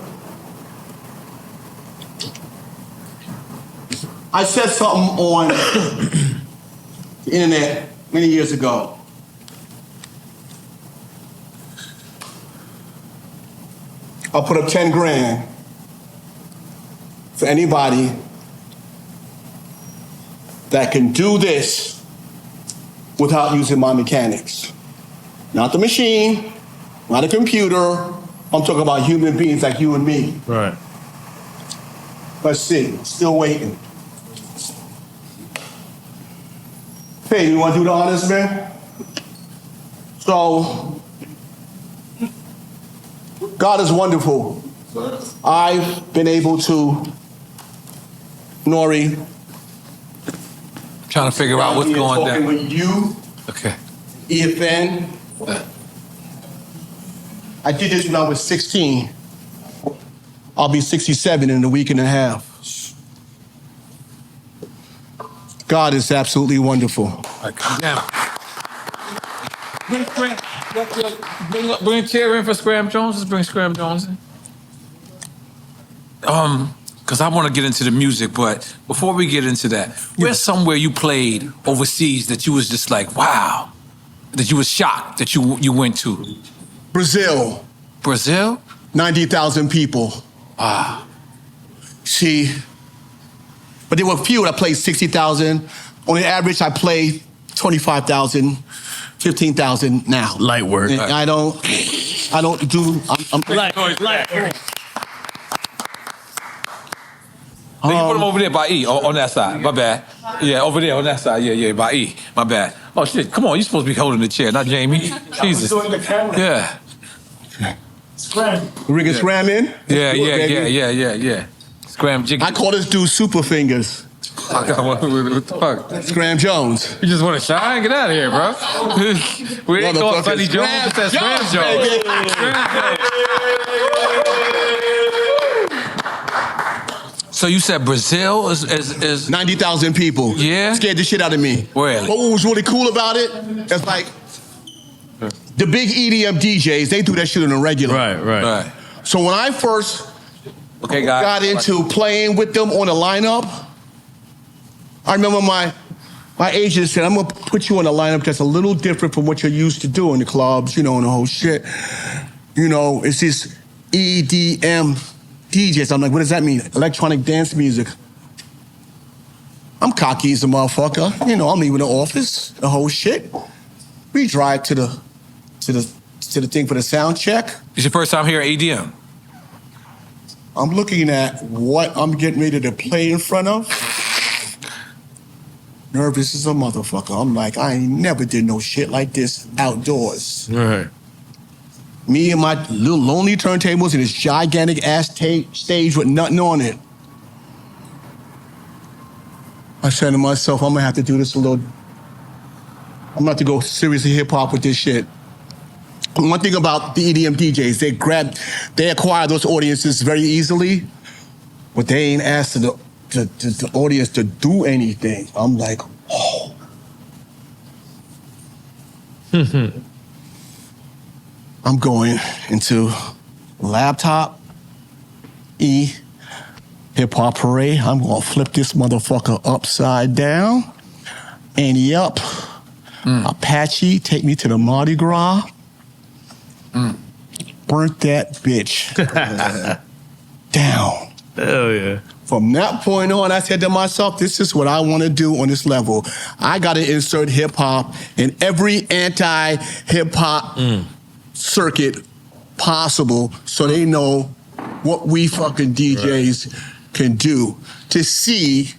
I said something on the internet many years ago. I'll put up 10 grand for anybody that can do this without using my mechanics. Not the machine, not a computer. I'm talking about human beings like you and me. Right. Let's see, still waiting. Hey, you wanna do the honors, man? So, God is wonderful. I've been able to, Nori, Trying to figure out what's here going talking down. with you, Okay. EFN. I did this when I was 16. I'll be 67 in a week and a half. God is absolutely wonderful. All right, come down. Bring a chair in for Scram Jones. Let's bring Scram Jones in. because I want to get into the music, but before we get into that, where's somewhere you played overseas that you was just like, wow, that you was shocked that you went to? Brazil. Brazil? 90,000 people. Ah. See, but there were a few that played 60,000. On the average, I play 25,000, 15,000 now. Light work. And I don't do. I'm Light. Then you put them over there by E, on that side. My bad. Yeah, over there on that side. Yeah, by E. My bad. Oh shit! Come on, you're supposed to be holding the chair, not Jamie. Jesus. Yeah. Ring a scram in? Yeah. Scram jiggy. I call this dude Super Fingers. What the fuck? Scram Jones. You just want to shine? Get out of here, bro. We ain't going Sonny Jones. It's that Scram Jones. So you said Brazil is 90,000 people. Yeah? Scared the shit out of me. Really? But what was really cool about it, it's like the big EDM DJs, they do that shit on a regular. Right. So when I first got into playing with them on the lineup, I remember my agent said, I'm gonna put you on a lineup that's a little different from what you're used to doing in the clubs, and the whole shit. It's this EDM DJs. I'm like, what does that mean? Electronic dance music. I'm cocky as a motherfucker. I'm leaving the office, the whole shit. We drive to the thing for the sound check. It's your first time here at EDM? I'm looking at what I'm getting ready to play in front of. Nervous as a motherfucker. I'm like, I ain't never did no shit like this outdoors. Right. Me and my little lonely turntables and this gigantic ass stage with nothing on it. I said to myself, I'm gonna have to do this a little. I'm gonna have to go seriously hip hop with this shit. One thing about the EDM DJs, they acquire those audiences very easily, but they ain't asking the audience to do anything. I'm like, oh. I'm going into laptop, hip hop parade. I'm gonna flip this motherfucker upside down, and yep, Apache, take me to the Mardi Gras. Burnt that bitch down. Hell yeah. From that point on, I said to myself, this is what I want to do on this level. I got to insert hip-hop in every anti-hip-hop circuit possible so they know what we fucking DJs can do. To see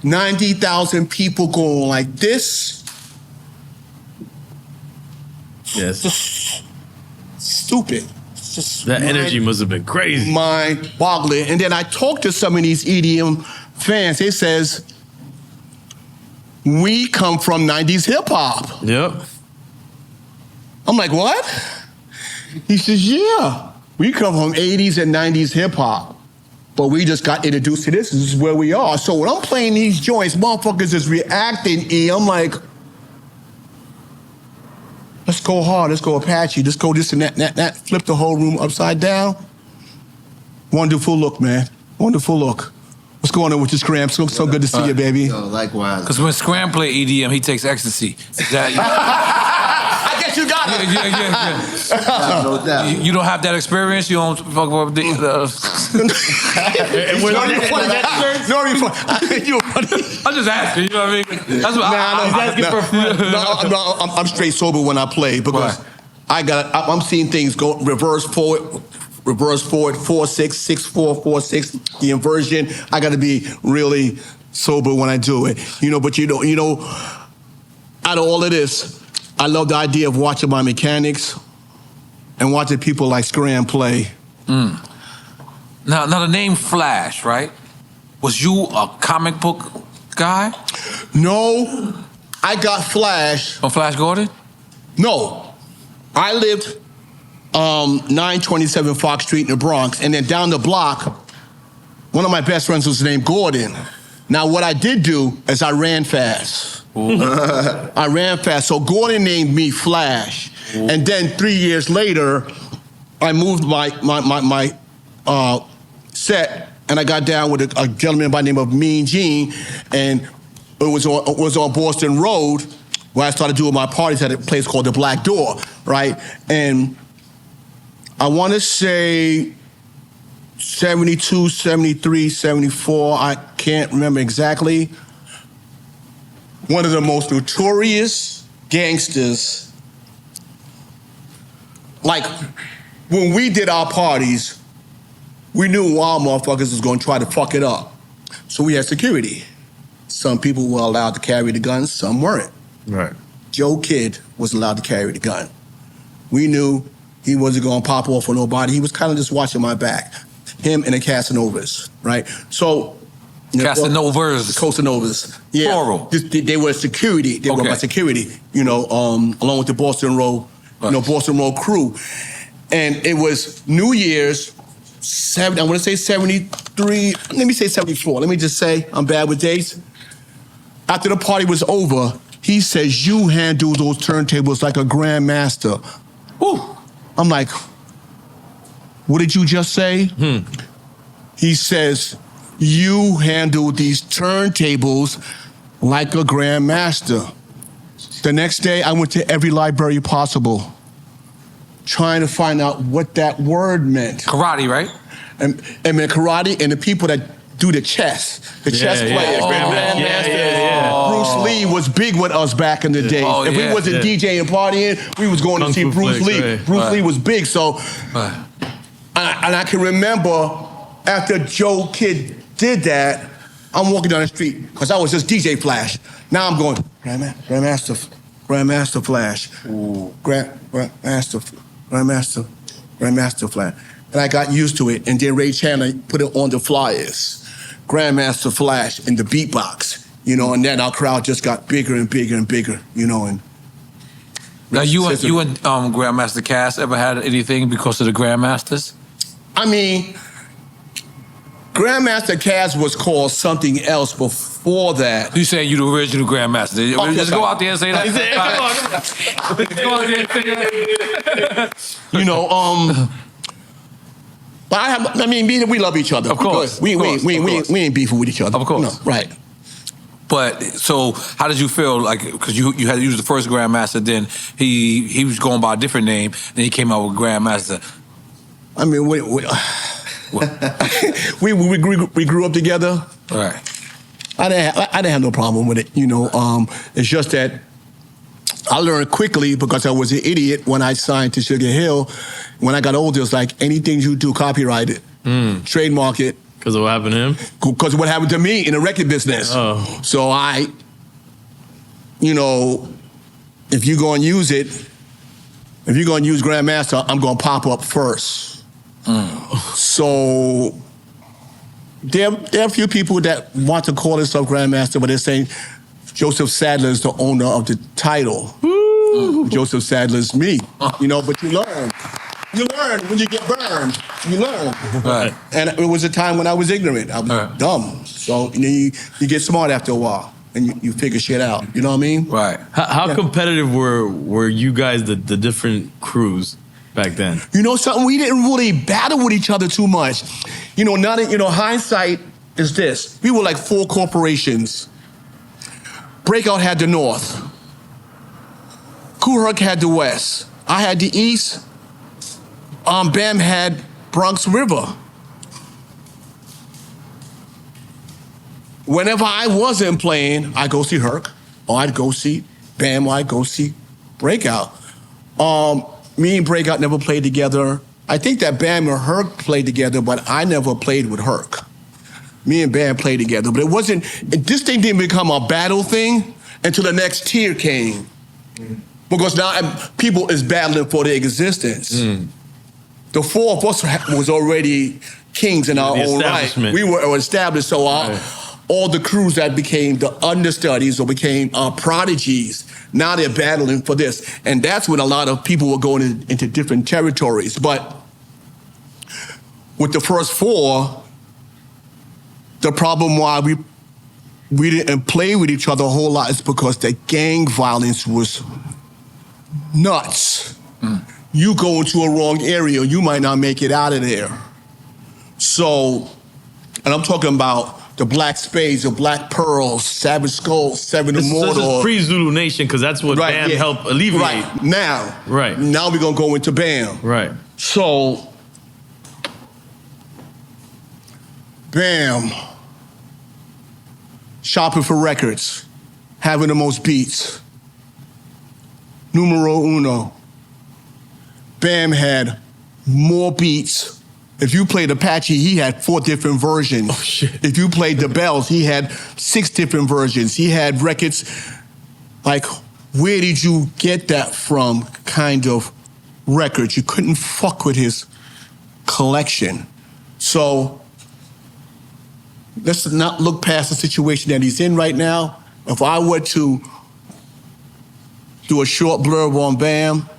90,000 people going like this, yes, just stupid. Just that energy must have been crazy. Mind-boggling. And then I talked to some of these EDM fans. They says, we come from 90s hip-hop. Yep. I'm like, what? He says, yeah. We come from 80s and 90s hip-hop. But we just got introduced to this. This is where we are. So when I'm playing these joints, motherfuckers is reacting. I'm like, let's go hard. Let's go Apache. Let's go this and that. Flip the whole room upside down. Wonderful look, man. Wonderful look. What's going on with you, Scram? So good to see you, baby. Yo, likewise. Because when Scram play EDM, he takes ecstasy. I guess you got it. Yeah. No doubt. You don't have that experience? You don't fuck with the... You're funny. I'm just asking, you know what I mean? That's what I'm straight sober when I play because I'm seeing things go reverse forward, 4-6, 6-4, 4-6. The inversion. I got to be really sober when I do it. But out of all of this, I love the idea of watching my mechanics and watching people like Scram play. Now the name Flash, right? Was you a comic book guy? No, I got Flash. From Flash Gordon? No, I lived 927 Fox Street in the Bronx, and then down the block, one of my best friends was named Gordon. Now, what I did do is I ran fast. I ran fast, so Gordon named me Flash. And then 3 years later, I moved my set, and I got down with a gentleman by the name of Mean Gene, and it was on Boston Road, where I started doing my parties at a place called the Black Door, right? And I want to say 72, 73, 74, I can't remember exactly. One of the most notorious gangsters. Like, when we did our parties, we knew wild motherfuckers was gonna try to fuck it up. So we had security. Some people were allowed to carry the guns, some weren't. Right. Joe Kidd was allowed to carry the gun. We knew he wasn't gonna pop off on nobody. He was kind of just watching my back. Him and the Casanovas, right? So, Casanovas, yeah. Plural. They were security. They were my security, along with the Boston Road, Boston Road crew. And it was New Year's, I want to say 73, let me say 74. Let me just say, I'm bad with dates. After the party was over, he says, you handle those turntables like a grandmaster. Woo. I'm like, what did you just say? He says, you handle these turntables like a grandmaster. The next day, I went to every library possible, trying to find out what that word meant. Karate, right? And karate, and the people that do the chess players, Grandmaster. Bruce Lee was big with us back in the day. If we wasn't DJing and partying, we was going to see Bruce Lee. Right. Bruce Lee was big, so... And I can remember after Joe Kidd did that, I'm walking down the street, because I was just DJ Flash. Now I'm going, Grandmaster Flash. Grandmaster Flash. And I got used to it, and then Ray Chandler put it on the flyers. Grandmaster Flash in the beatbox, and then our crowd just got bigger and bigger and bigger, and... Now, you and Grandmaster Cass ever had anything because of the Grandmasters? I mean, Grandmaster Cass was called something else before that. You saying you the original Grandmaster? Okay, just go out there and say that. But we love each other. Of course. We ain't beefing with each other. Of course. No, right. But so, how did you feel? Like, because you was the first Grandmaster, then he was going by a different name, then he came out with Grandmaster. I mean, we grew up together. Right. I didn't have no problem with it. It's just that I learned quickly because I was an idiot when I signed to Sugar Hill. When I got older, it's like anything you do, copyright it, trademark it. Because of what happened to him? Because of what happened to me in the record business. Oh. So if you're going to use it, if you're going to use Grandmaster, I'm going to pop up first. So there are a few people that want to call themselves Grandmaster, but they're saying Joseph Sadler is the owner of the title. Joseph Sadler's me. But you learn. You learn when you get burned. You learn. Right. And it was a time when I was ignorant. I was dumb. So you get smart after a while, and you figure shit out. You know what I mean? Right. How competitive were you guys, the different crews back then? Something, we didn't really battle with each other too much. Hindsight is this. We were like 4 corporations. Breakout had the North. Kool Herc had the West. I had the East. Bam had Bronx River. Whenever I wasn't playing, I'd go see Herc, or I'd go see Bam, or I'd go see Breakout. Me and Breakout never played together. I think that Bam and Herc played together, but I never played with Herc. Me and Bam played together, but this thing didn't become a battle thing until the next tier came. Because now people is battling for their existence. The 4 of us was already kings in our own right. We were established, so all the crews that became the understudies or became prodigies, now they're battling for this. And that's when a lot of people were going into different territories. But with the first 4, the problem why we didn't play with each other a whole lot is because the gang violence was nuts. You go into a wrong area, you might not make it out of there. So, and I'm talking about the Black Spades, the Black Pearls, Savage Skull, Seven This Immortal. is pre-Zulu Nation, because that's what Bam helped alleviate. Right, now. Right. Now we're going to go into Bam. Right. So, Bam, shopping for records, having the most beats. Numero uno. Bam had more beats. If you played Apache, he had 4 different versions. Oh, shit. If you played the Bells, he had 6 different versions. He had records, like, where did you get that from kind of records? You couldn't fuck with his collection. So, let's not look past the situation that he's in right now. If I were to do a short blurb on Bam,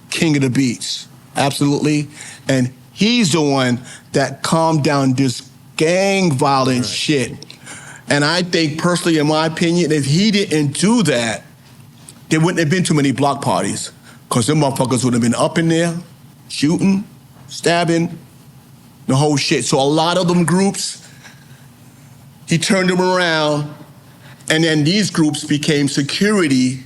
king of the beats, absolutely. And he's the one that calmed down this gang violence shit. And I think, personally, in my opinion, if he didn't do that, there wouldn't have been too many block parties, because them motherfuckers would have been up in there, shooting, stabbing, the whole shit. So a lot of them groups, he turned them around, and then these groups became security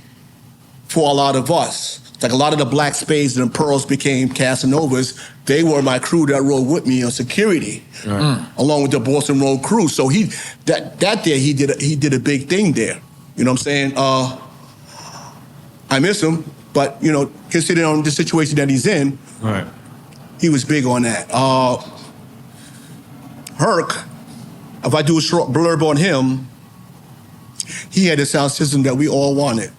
for a lot of us. Like a lot of the Black Spades and the Pearls became Casanovas. They were my crew that rode with me on security, along with the Boston Road crew. So that day he did a big thing there. You know what I'm saying? I miss him, but you know, considering on the situation that he's in, he was big on that. Herc, if I do a short blurb on him, he had a sound system that we all wanted.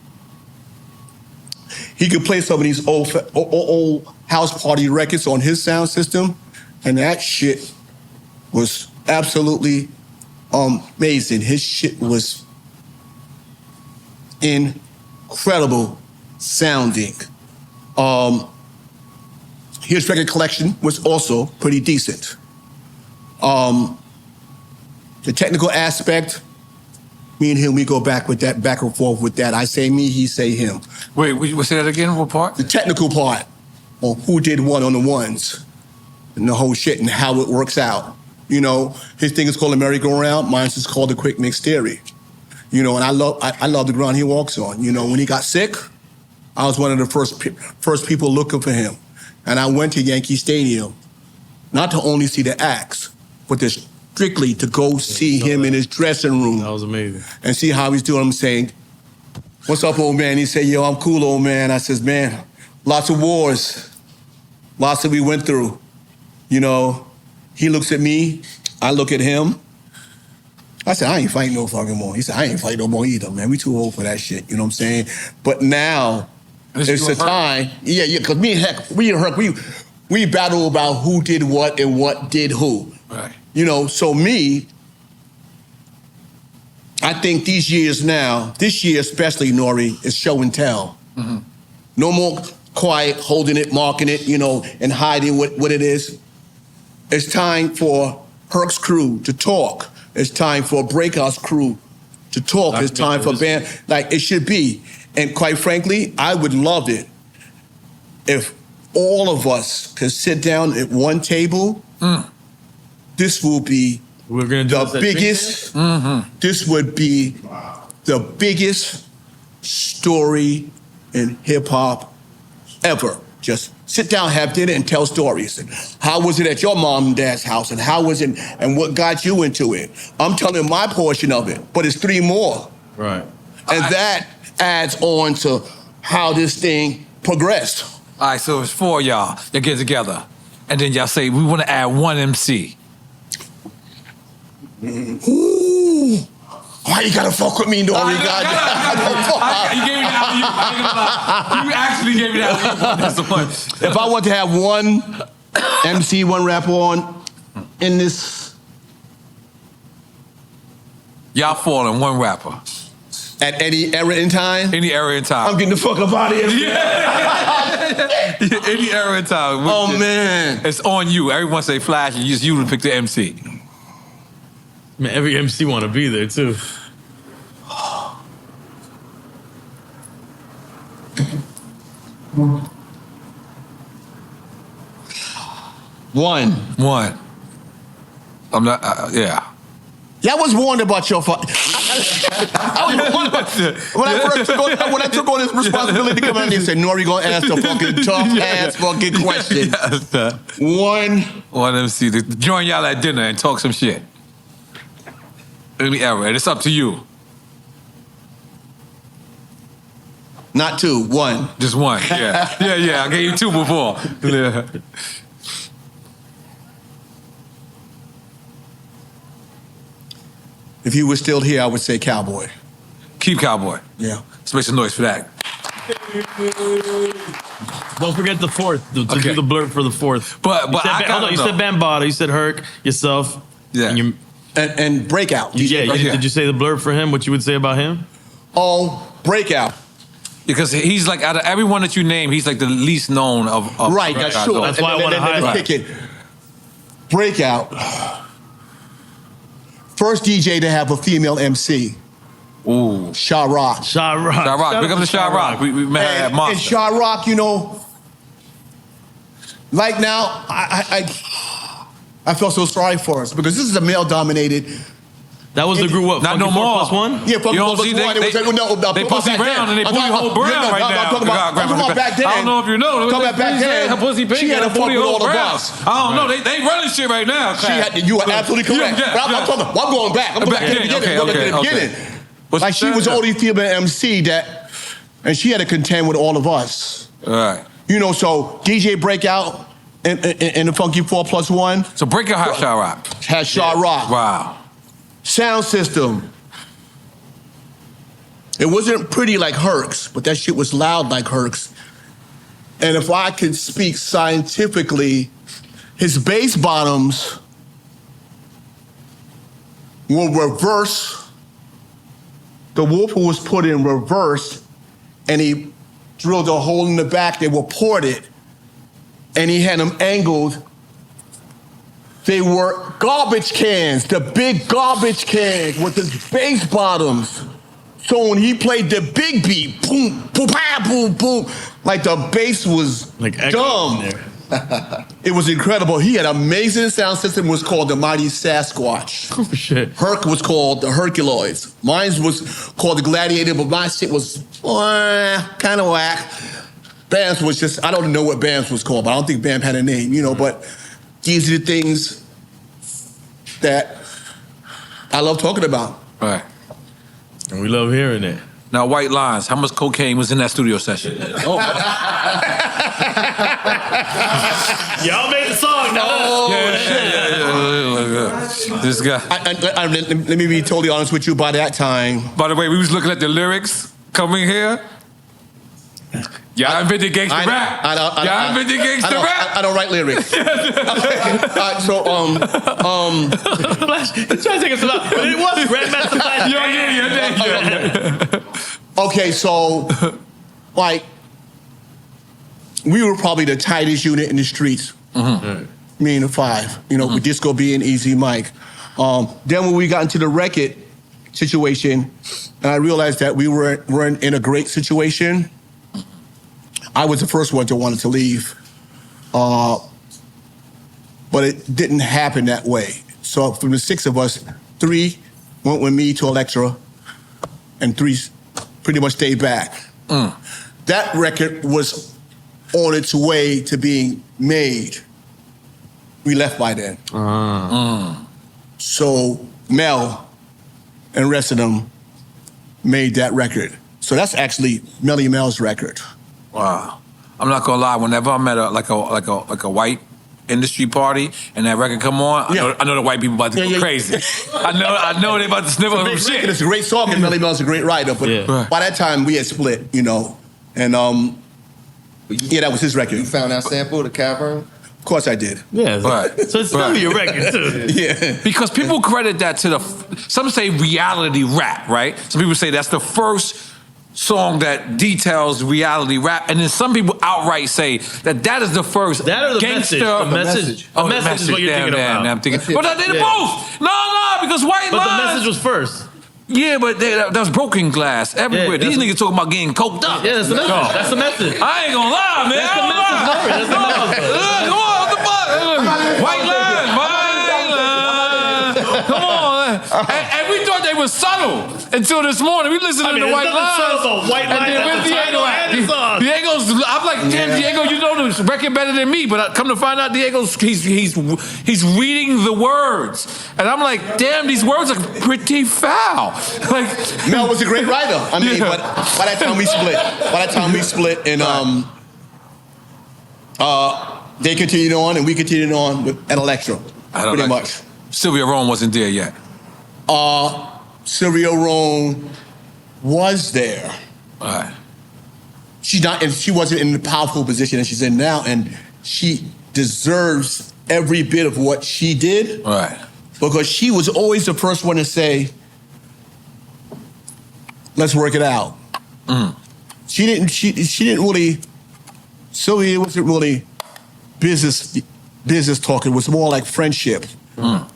He could play some of these old house party records on his sound system, and that shit was absolutely amazing. His shit was incredible sounding. His record collection was also pretty decent. The technical aspect, me and him, we go back and forth with that. I say me, he say him. Wait, say that again? What part? The technical part, on who did what on the ones, and the whole shit, and how it works out. You know, his thing is called a merry-go-round. Mine's is called the quick mix theory. You know, and I love the ground he walks on. You know, when he got sick, I was one of the first people looking for him, and I went to Yankee Stadium, not to only see the acts, but strictly to go see him in his dressing room. That was amazing. And see how he's doing. I'm saying, "What's up, old man?" He said, "Yo, I'm cool, old man." I says, "Man, lots of wars, lots that we went through." You know, he looks at me, I look at him. I said, "I ain't fighting no fucking more." He said, "I ain't fighting no more either, man. We too old for that shit." You know what I'm saying? But now, it's the time. Yeah, because me and Herc, we battle about who did what and what did who. Right. You know, so me, I think this year especially, Nori, is show and tell. Mm-hmm. No more quiet, holding it, marking it, you know, and hiding what it is. It's time for Herc's crew to talk. It's time for Breakout's crew to talk. It's time for Band, like it should be. And quite frankly, I would love it if all of us could sit down at one table. This will be the biggest. This would be the biggest story in hip hop ever. Just sit down, have dinner, and tell stories. And how was it at your mom and dad's house? And how was it? And what got you into it? I'm telling my portion of it, but it's 3 more. Right. And that adds on to how this thing progressed. All right, so it's 4 of y'all that get together, and then y'all say we want to add 1 MC. Ooh. Why you gotta fuck with me, Nori? You gave me that. You actually gave me that. That's the one. If I want to have 1 MC, 1 rapper on in this, y'all fall in 1 rapper. At any era in time? Any era in time. I'm getting the fuck up out of here. Any era in time. Oh, man. It's on you. Everyone say Flash, and it's you to pick the MC. Man, every MC want to be there, too. One. I'm not. Yeah. Y'all was warned about your fuck. I was warned about when I took on this responsibility to come out here and say, Nori gonna ask the fucking tough ass fucking question. One MC to join y'all at dinner and talk some shit. It's up to you. Not two, one. Just one. Yeah. Yeah. I gave you two before. Yeah. If you were still here, I would say cowboy. Keep cowboy. Yeah. Let's make some noise for that. Don't forget the fourth. To do the blurb for the fourth. But you said Bambaataa, you said Herc, yourself. Yeah. And Breakout. Did you say the blurb for him? What you would say about him? Oh, Breakout. Because he's like, out of everyone that you name, he's like the least known of right, that's true. That's why I want to highlight it. Breakout. First DJ to have a female MC. Ooh. Sha Rock. Sha Rock. Sha Rock. Big up to Sha Rock. We met her at Monster. And Sha Rock, you know, like now, I felt so sorry for us because this is a male-dominated. That was the group, what? Not no more. +1? Yeah, Funky 4+1. They pussy brown and they booty hole brown right now. I'm talking about back then. I don't know if you know. Talking about back then. Her pussy pink. She had a booty hole brown. I don't know. They running shit right now. You are absolutely correct. I'm going back. I'm back to the beginning. Like she was the only female MC that, and she had to contend with all of us. All right. You know, so DJ Breakout in the Funky 4+1. So Breakout had Sha Rock. Had Sha Rock. Wow. Sound system. It wasn't pretty like Herc's, but that shit was loud like Herc's. And if I could speak scientifically, his bass bottoms will reverse. The woofer was put in reverse, and he drilled a hole in the back. They were ported, and he had them angled. They were garbage cans, the big garbage cans with the bass bottoms. So when he played the big beat, boom, boom, boom, boom, like the bass was like dumb. It was incredible. He had an amazing sound system. It was called the Mighty Sasquatch. Oh, shit. Herc was called the Herculoids. Mine was called the Gladiator, but my shit was kind of whack. Bam's was just, I don't know what Bam's was called, but I don't think Bam had a name, you know, but these are the things that I love talking about. Right. And we love hearing it. Now, White Lines, how much cocaine was in that studio session? Y'all made the song now. Oh, shit. This guy. Let me be totally honest with you. By that time, by the way, we was looking at the lyrics coming here. Y'all invented gangsta rap. Y'all invented gangsta rap. I don't write lyrics. So Flash, he's trying to take us out, but it was Grandmaster Flash. Okay, so like we were probably the tightest unit in the streets. Mm-hmm. Me and the five, you know, with Disco B and Easy Mike. Then when we got into the record situation, and I realized that we weren't in a great situation, I was the first one to want to leave. But it didn't happen that way. So from the 6 of us, 3 went with me to Elektra, and 3 pretty much stayed back. That record was on its way to being made. We left by then. So Mel and the rest of them made that record. So that's actually Melly Mel's record. Wow. I'm not gonna lie, whenever I'm at a white industry party and that record come on, I know the white people about to go crazy. I know they about to sniff on some shit. It's a great song and Melly Mel's a great writer, but by that time we had split, you know. And that was his record. You found that sample, the Cavern? Of course I did. Yeah. Right. So it's still your record too. Yeah. Because people credit that to some say reality rap, right? Some people say that's the first song that details reality rap, and then some people outright say that is the first message. The message. Oh, the message is what you're thinking about. I'm thinking, but I did both. No, because White Lines. But the message was first. Yeah, but that was broken glass everywhere. These niggas talking about getting coked up. Yeah, that's the message. No. That's the message. I ain't gonna lie, man. That's the message. Come on, what the fuck? White Lines, White Lines. was subtle until this morning. We listened to the White Lines. White and then where's Diego at? Diego's, I'm like, damn, Diego, you know the record better than me. But I come to find out, Diego's, he's reading the words. And I'm like, damn, these words are pretty foul. Like, Mel was a great writer. I mean, but by that time we split, and they continued on, and we continued on at Electro, pretty much. Sylvia Rome wasn't there yet. Sylvia Rome was there. All right. She's not, and she wasn't in the powerful position that she's in now, and she deserves every bit of what she did. All right. Because she was always the first one to say, let's work it out. She didn't really, Sylvia wasn't really business talk. It was more like friendship.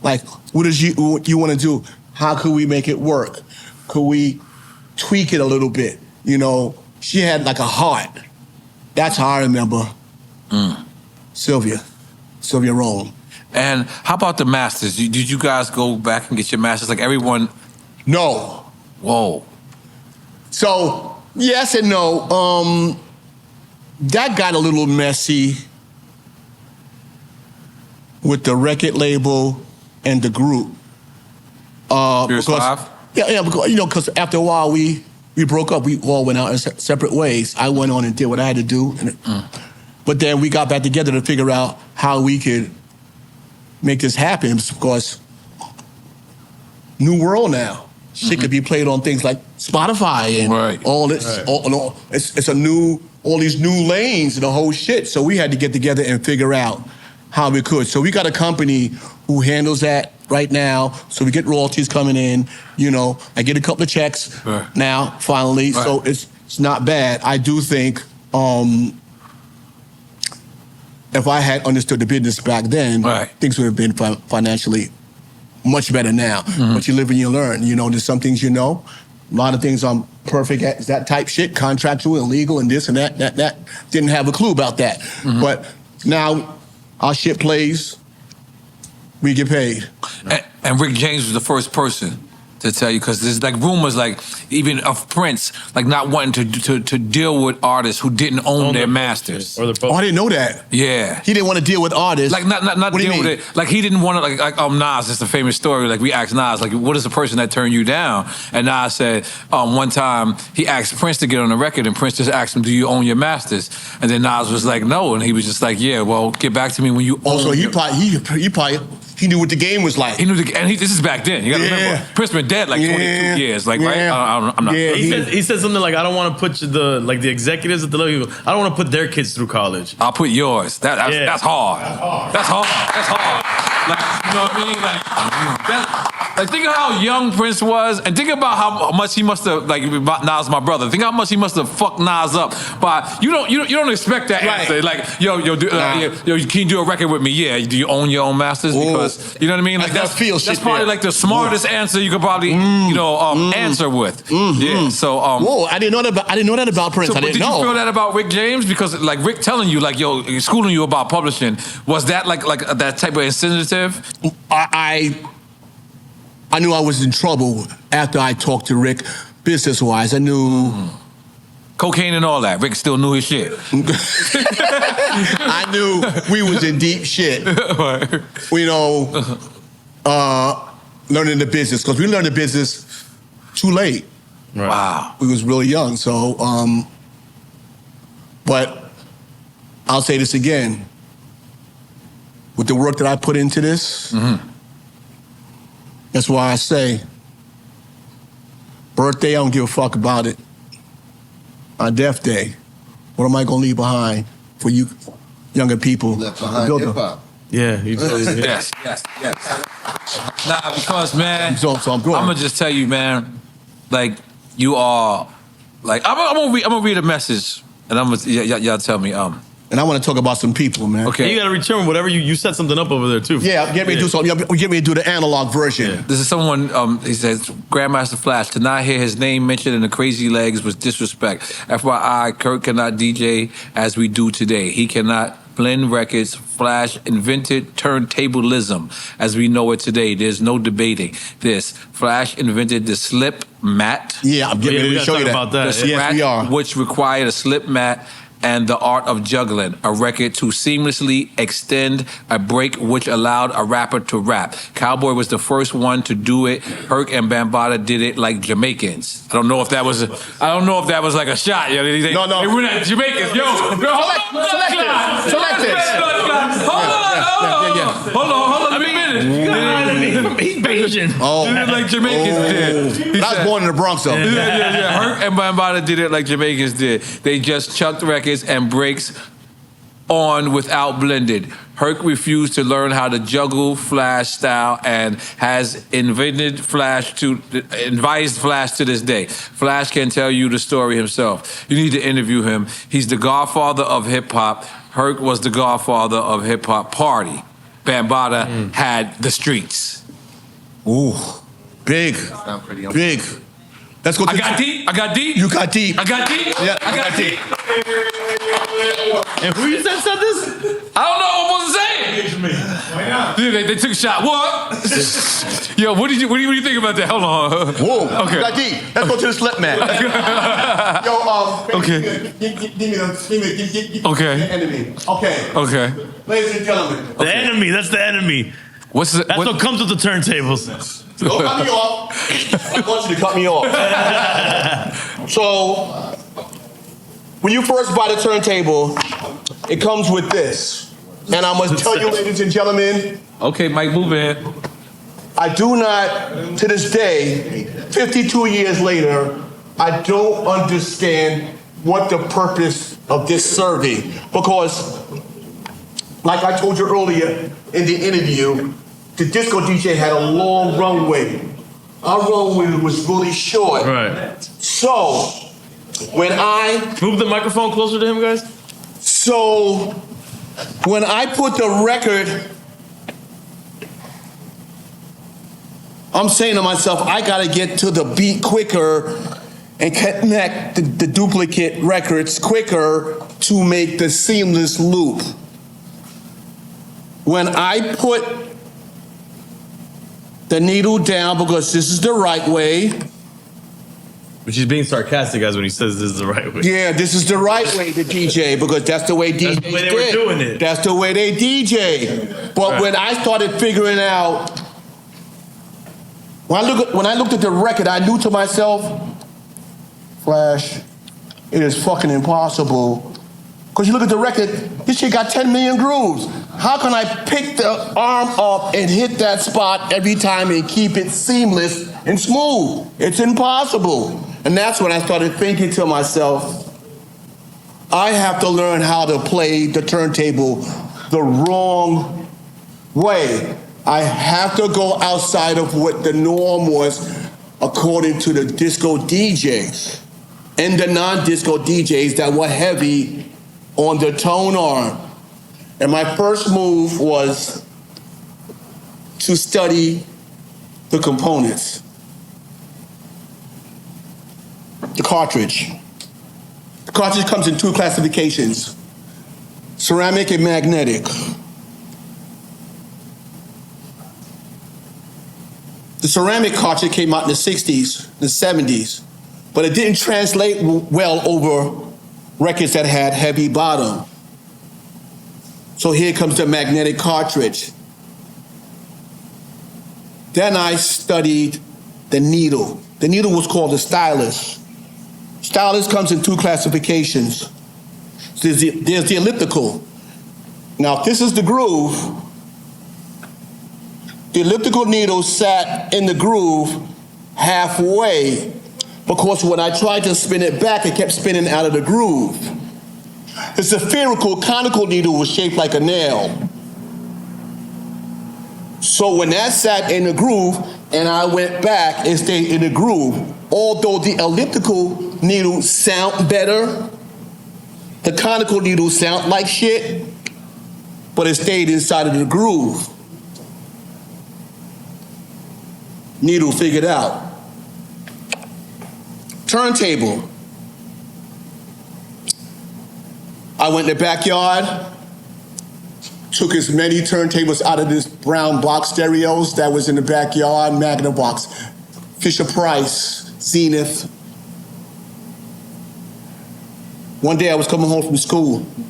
Like, what you want to do? How could we make it work? Could we tweak it a little bit? You know, she had like a heart. That's how I remember Sylvia Rome. And how about the masters? Did you guys go back and get your masters? Like everyone? No. Whoa. So, yes and no. That got a little messy with the record label and the group. Because, because after a while we broke up. We all went out in separate ways. I went on and did what I had to do. But then we got back together to figure out how we could make this happen, because new world now. Shit could be played on things like Spotify and all this. It's all these new lanes and the whole shit. So we had to get together and figure out how we could. So we got a company who handles that right now. So we get royalties coming in. You know, I get a couple of checks now, finally. So it's not bad. I do think if I had understood the business back then, things would have been financially much better now. But you live and you learn. You know, there's some things you know. A lot of things I'm perfect at. That type shit, contractual and legal and this and that. Didn't have a clue about that. But now our shit plays, we get paid. And Rick James was the first person to tell you, because there's like rumors, like even of Prince, like not wanting to deal with artists who didn't own their masters. I didn't know that. Yeah, he didn't want to deal with artists. Like not deal with it. Like he didn't want to like Nas. It's a famous story. Like we asked Nas, like, what is the person that turned you down? And Nas said one time he asked Prince to get on the record, and Prince just asked him, "Do you own your masters?" And then Nas was like, "No," and he was just like, "Yeah, well, get back to me when you own." So he knew what the game was like. He knew this is back then. You got to remember, Prince been dead like 22 years. Like, right? I'm not. He said something like, "I don't want to put the executives at the level. I don't want to put their kids through college. I'll put yours." That's hard. That's hard. Like, you know what I mean? Like think of how young Prince was, and think about how much he must have, like, Nas, my brother. Think how much he must have fucked Nas up. But you don't expect that answer. Like, yo, can you do a record with me? Yeah. Do you own your own masters? Because you know what I mean? Like that's probably like the smartest answer you could probably answer with. Yeah. So whoa, I didn't know that about Prince. So, I didn't know. Did you feel that about Rick James? Because like Rick telling you, like, yo, schooling you about publishing, was that like that type of incentive? I knew I was in trouble after I talked to Rick, business-wise. I knew... Cocaine and all that. Rick still knew his shit. I knew we was in deep shit. You know, learning the business. Because we learned the business too late. Right. Wow. We was really young, so... but I'll say this again. With the work that I put into this... That's why I say, birthday, I don't give a fuck about it. On death day, what am I gonna leave behind for you younger people? Left behind hip-hop. Yeah. Yes. Nah, because, man, so I'm gonna just tell you, man, like, you are, like, I'm gonna read a message, and y'all tell me, and I want to talk about some people, man. Okay. You got to return whatever you set something up over there, too. Yeah, get me to do something. Get me to do the analog version. Yeah. This is someone, he says, Grandmaster Flash, to not hear his name mentioned in the Crazy Legs was disrespect. FYI, Kurt cannot DJ as we do today. He cannot blend records. Flash invented turntablism as we know it today. There's no debating this. Flash invented the slip mat. Yeah, I'm getting ready to show you that. About that. The Yes, we are. which required a slip mat and the art of juggling, a record to seamlessly extend a break which allowed a rapper to rap. Cowboy was the first one to do it. Herc and Bambaataa did it like Jamaicans. I don't know if that was like a shot. Yo. No. They were not Jamaicans. Yo, hold on. Let me finish. He's Bayesian. Oh. Did it like Jamaicans did. I was born in the Bronx, though. Yeah. Herc and Bambaataa did it like Jamaicans did. They just chucked records and breaks on without blended. Herc refused to learn how to juggle Flash style and has advised Flash to this day. Flash can tell you the story himself. You need to interview him. He's the godfather of hip hop. Herc was the godfather of hip hop party. Bambaataa had the streets. Ooh, big. Big. Let's go to I got deep. You got deep. I got deep. Yeah, I got deep. And who you said this? I don't know what I'm supposed to say. They took a shot. What? Yo, what do you think about that? Hold on. Whoa. Okay. You got deep. Let's go to the slip mat. Yo, Okay. Give me the Okay. enemy. Okay. Ladies and gentlemen. The enemy. That's the enemy. That's what comes with the turntables. Don't cut me off. I want you to cut me off. So, when you first buy the turntable, it comes with this. And I must tell you, ladies and gentlemen. Okay, Mike, move in. I do not, to this day, 52 years later, I don't understand what the purpose of this serving. Because, like I told you earlier in the interview, the disco DJ had a long runway. Our runway was really short. Right. So, when I... Move the microphone closer to him, guys. So, when I put the record... I'm saying to myself, I gotta get to the beat quicker and connect the duplicate records quicker to make the seamless loop. When I put the needle down, because this is the right way. But she's being sarcastic, guys, when he says this is the right way. Yeah, this is the right way to DJ, because that's the way DJs That's the way they were doing it. That's the way they DJ. But when I started figuring out, when I looked at the record, I knew to myself, Flash, it is fucking impossible. Because you look at the record, this shit got 10 million grooves. How can I pick the arm up and hit that spot every time and keep it seamless and smooth? It's impossible. And that's when I started thinking to myself, I have to learn how to play the turntable the wrong way. I have to go outside of what the norm was according to the disco DJs and the non-disco DJs that were heavy on the tone arm. And my first move was to study the components. The cartridge. The cartridge comes in two classifications, ceramic and magnetic. The ceramic cartridge came out in the 60s, the 70s, but it didn't translate well over records that had heavy bottom. So here comes the magnetic cartridge. Then I studied the needle. The needle was called the stylus. Stylus comes in two classifications. There's the elliptical. Now, if this is the groove, the elliptical needle sat in the groove halfway, because when I tried to spin it back, it kept spinning out of the groove. The spherical conical needle was shaped like a nail. So when that sat in the groove and I went back, it stayed in the groove. Although the elliptical needle sound better, the conical needle sound like shit, but it stayed inside of the groove. Needle figured out. Turntable. I went in the backyard, took as many turntables out of this brown box stereos that was in the backyard, Magna box, Fisher Price, Zenith. One day I was coming home from school, and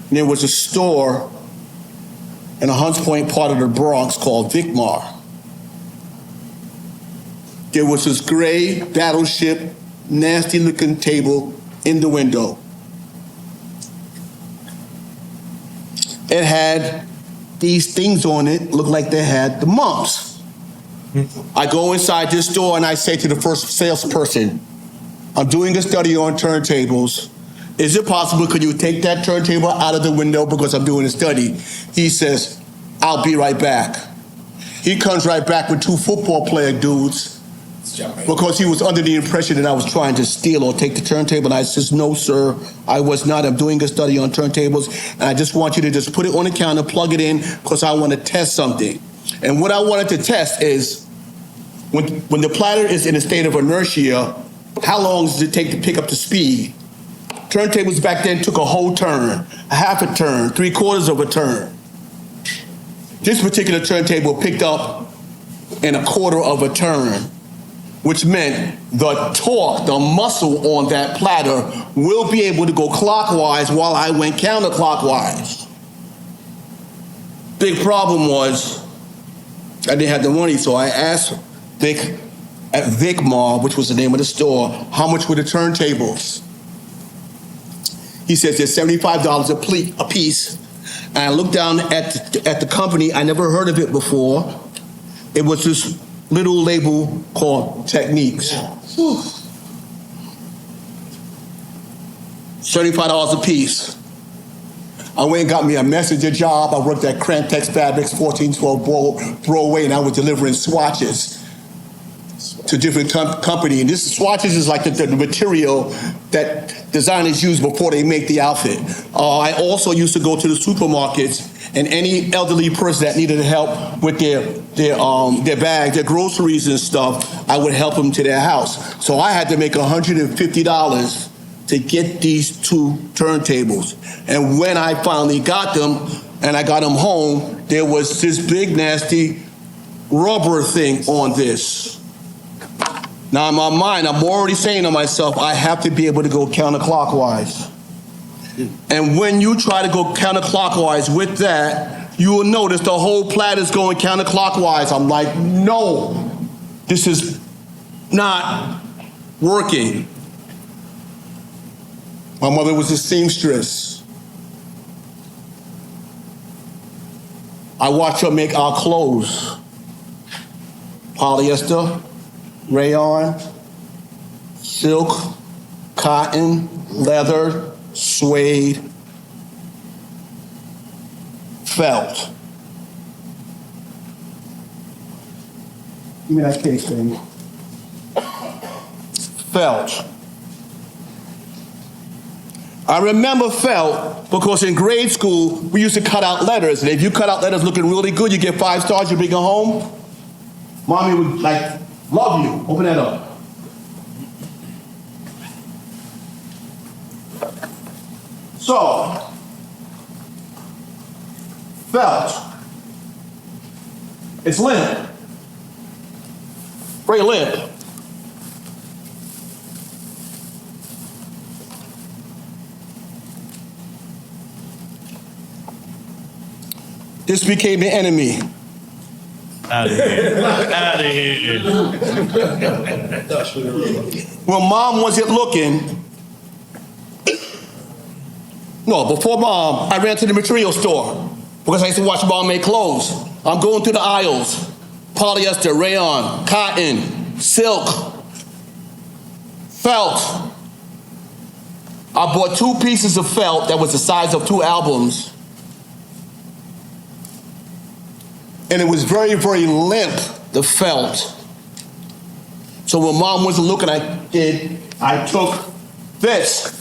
there was a store in a Hunts Point part of the Bronx called Vicmar. There was this gray Battleship, nasty looking table in the window. It had these things on it, looked like they had the mumps. I go inside this store and I say to the first salesperson, I'm doing a study on turntables. Is it possible, could you take that turntable out of the window because I'm doing a study? He says, I'll be right back. He comes right back with 2 football player dudes because he was under the impression that I was trying to steal or take the turntable. And I says, no, sir, I was not. I'm doing a study on turntables, and I just want you to just put it on the counter, plug it in, because I want to test something. And what I wanted to test is, when the platter is in a state of inertia, how long does it take to pick up the speed? Turntables back then took a whole turn, a half a turn, 3/4 of a turn. This particular turntable picked up in a 1/4 of a turn, which meant the torque, the muscle on that platter will be able to go clockwise while I went counterclockwise. Big problem was I didn't have the money, so I asked Vic at Vicmar, which was the name of the store, how much were the turntables? He says they're $75 a piece. And I looked down at the company. I never heard of it before. It was this little label called Techniques. $75 a piece. I went and got me a messenger job. I worked at Crantex Fabrics, 1412 Broadway, and I was delivering swatches to different companies. And this swatches is like the material that designers use before they make the outfit. I also used to go to the supermarkets, and any elderly person that needed help with their bags, their groceries and stuff, I would help them to their house. So I had to make $150 to get these 2 turntables. And when I finally got them, and I got them home, there was this big nasty rubber thing on this. Now in my mind, I'm already saying to myself, I have to be able to go counterclockwise. And when you try to go counterclockwise with that, you will notice the whole platter's going counterclockwise. I'm like, no, this is not working. My mother was a seamstress. I watched her make our clothes. Polyester, rayon, silk, cotton, leather, suede, felt. Give me that case, baby. Felt. I remember felt because in grade school, we used to cut out letters. And if you cut out letters looking really good, you get 5 stars, you bring it home. Mommy would like, love you. Open that up. So, felt. It's limp. Very limp. This became the enemy. Out of here. Out of here. When mom wasn't looking, no, before mom, I ran to the material store because I used to watch mom make clothes. I'm going through the aisles. Polyester, rayon, cotton, silk, felt. I bought 2 pieces of felt that was the size of 2 albums. And it was very, very limp, the felt. So when mom wasn't looking, I took this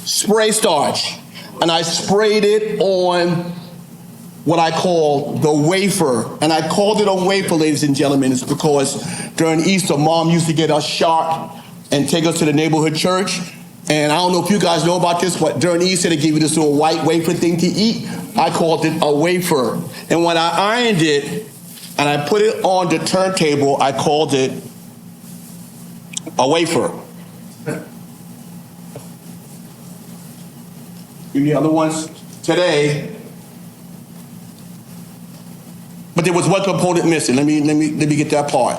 spray starch and I sprayed it on what I call the wafer. And I called it a wafer, ladies and gentlemen, it's because during Easter, mom used to get us sharp and take us to the neighborhood church. And I don't know if you guys know about this, but during Easter they give you this little white wafer thing to eat. I called it a wafer. And when I ironed it and I put it on the turntable, I called it a wafer. You need other ones today. But there was one component missing. Let me get that part.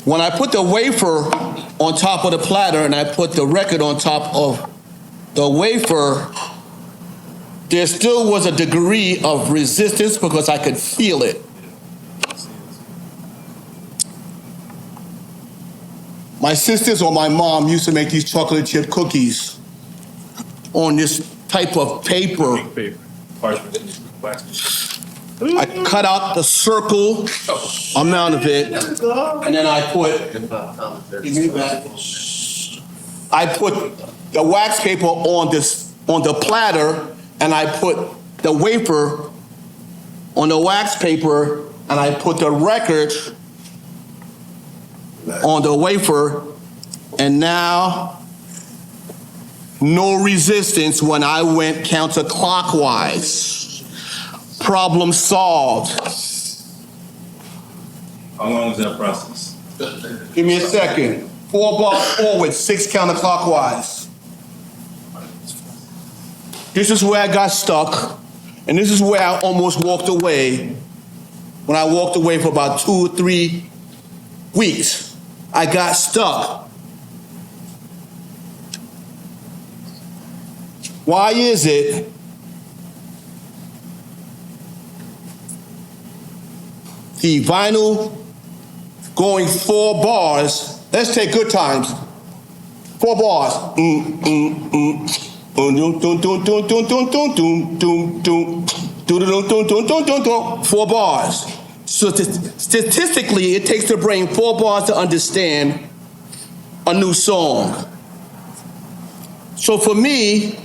When I put the wafer on top of the platter and I put the record on top of the wafer, there still was a degree of resistance because I could feel it. My sisters or my mom used to make these chocolate chip cookies on this type of paper. I cut out the circle amount of it, and then I put the wax paper on the platter, and I put the wafer on the wax paper, and I put the record on the wafer, and now no resistance when I went counterclockwise. Problem solved. How long was that process? Give me a second. 4 bars forward, 6 counterclockwise. This is where I got stuck, and this is where I almost walked away. When I walked away for about 2 or 3 weeks, I got stuck. Why is it the vinyl going 4 bars? Let's take good times. 4 bars. 4 bars. So statistically, it takes the brain 4 bars to understand a new song. So for me,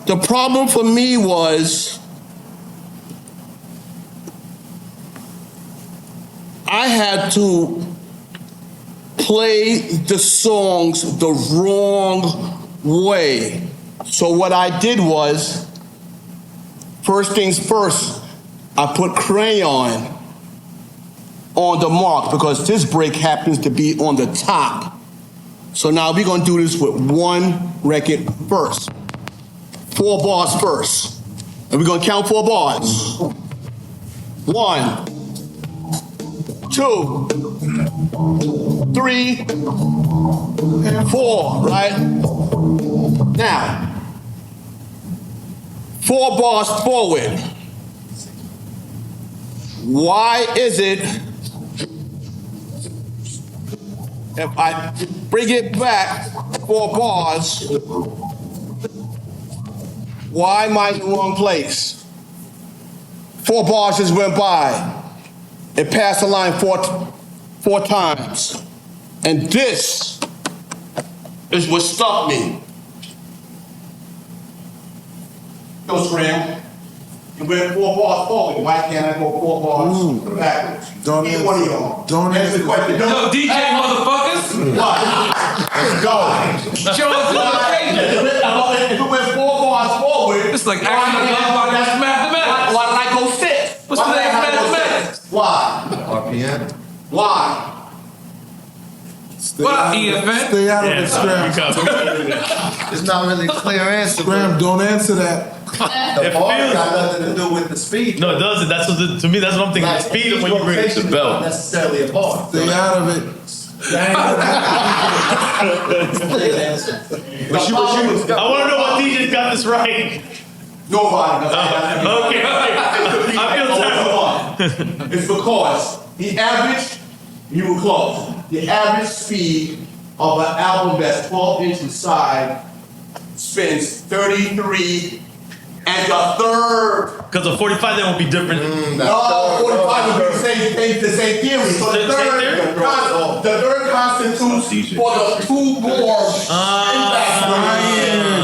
the problem for me was I had to play the songs the wrong way. So what I did was, first things first, I put crayon on the mark because this break happens to be on the top. So now we're gonna do this with 1 record first. 4 bars first. And we're gonna count 4 bars. 1, 2, 3, 4, right? Now, 4 bars forward. Why is it, if I bring it back 4 bars, why am I in the wrong place? 4 bars just went by. It passed the line four times. And this is what stuck me. Go Scram. You went 4 bars forward. Why can't I go 4 bars backwards? Don't Either one of y'all. Don't answer the question. Yo, DJ motherfuckers. Let's go. Show us the location. If it went 4 bars forward, It's like actually that's mathematics. why did I go 6? What's the name of mathematics? Why? RPM. Why? What up, EFN? Stay out of it, Scram. It's not really a clear answer. Scram, don't answer that. The bar got nothing to do with the speed. No, it doesn't. That's what to me. That's what I'm thinking. The speed of when you bring the bell. Not necessarily a bar. Stay out of it. I want to know what DJ got this right. Nobody. Okay. I feel terrible. It's because the average, you were close. The average speed of an album that's 12 inches side spins 33 and the third. Because the 45 then will be different. No, 45 would be the same theory. So the third constitutes for the 2 more impact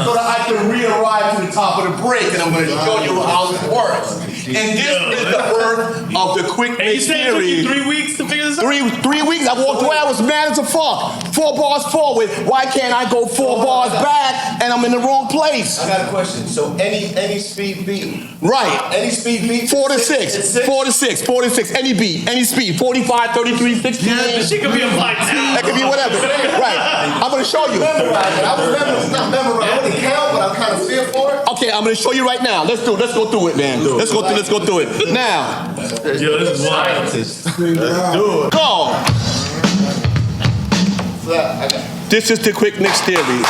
so that I can re-arrive to the top of the break, and I'm going to show you how it works. And this is the birth of the quick Hey, you mix said it took theory. you 3 weeks to figure this out? 3 weeks. I walked away. I was mad as a fuck. 4 bars forward. Why can't I go 4 bars back and I'm in the wrong place? I got a question. So any speed beat. Right. Any speed beat. 4 to 6. 4 to 6. 4 to 6. Any beat. Any speed. 45, 33, 16. Yeah, this shit could be applied too. That could be whatever. Right. I'm going to show you. I was not memorizing. I wouldn't count, but I'm kind of feel for it. Okay, I'm going to show you right now. Let's go through it, man. Let's go through it. Now. Yo, this is wild. Go. This is the quick mix theory.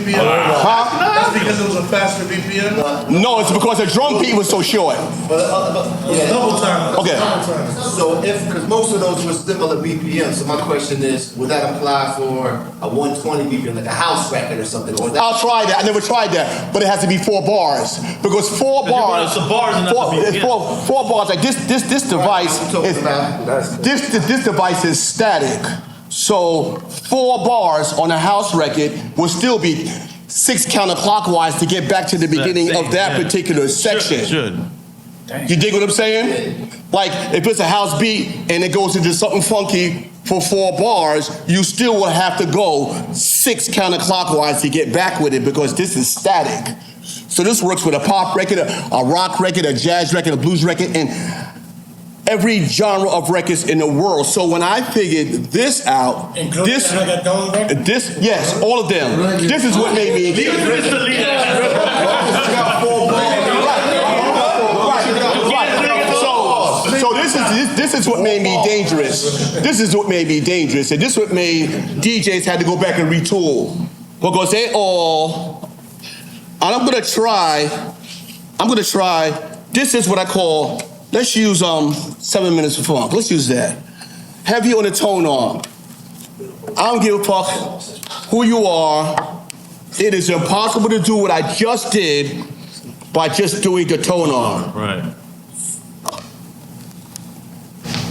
That's because it was a faster BPM? No, it's because the drum beat was so short. Double time. Okay. So because most of those were similar BPM, so my question is, would that apply for a 120 BPM, like a house record or something? Or that? I'll try that. I never tried that, but it has to be 4 bars because 4 bars. The bars and not the beat. Four bars. Like this device is this device is static. So 4 bars on a house record will still be 6 counterclockwise to get back to the beginning of that particular section. Should. You dig what I'm saying? Like if it's a house beat and it goes into something funky for 4 bars, you still will have to go 6 counterclockwise to get back with it because this is static. So this works with a pop record, a rock record, a jazz record, a blues record, and every genre of records in the world. So when I figured this out, yes, all of them. This is what made me. So this is what made me dangerous. This is what made me dangerous, and this is what made DJs had to go back and retool because they all. And I'm gonna try. This is what I call. Let's use 7 minutes of funk. Let's use that. Heavy on the tone arm. I don't give a fuck who you are. It is impossible to do what I just did by just doing the tone arm. Right.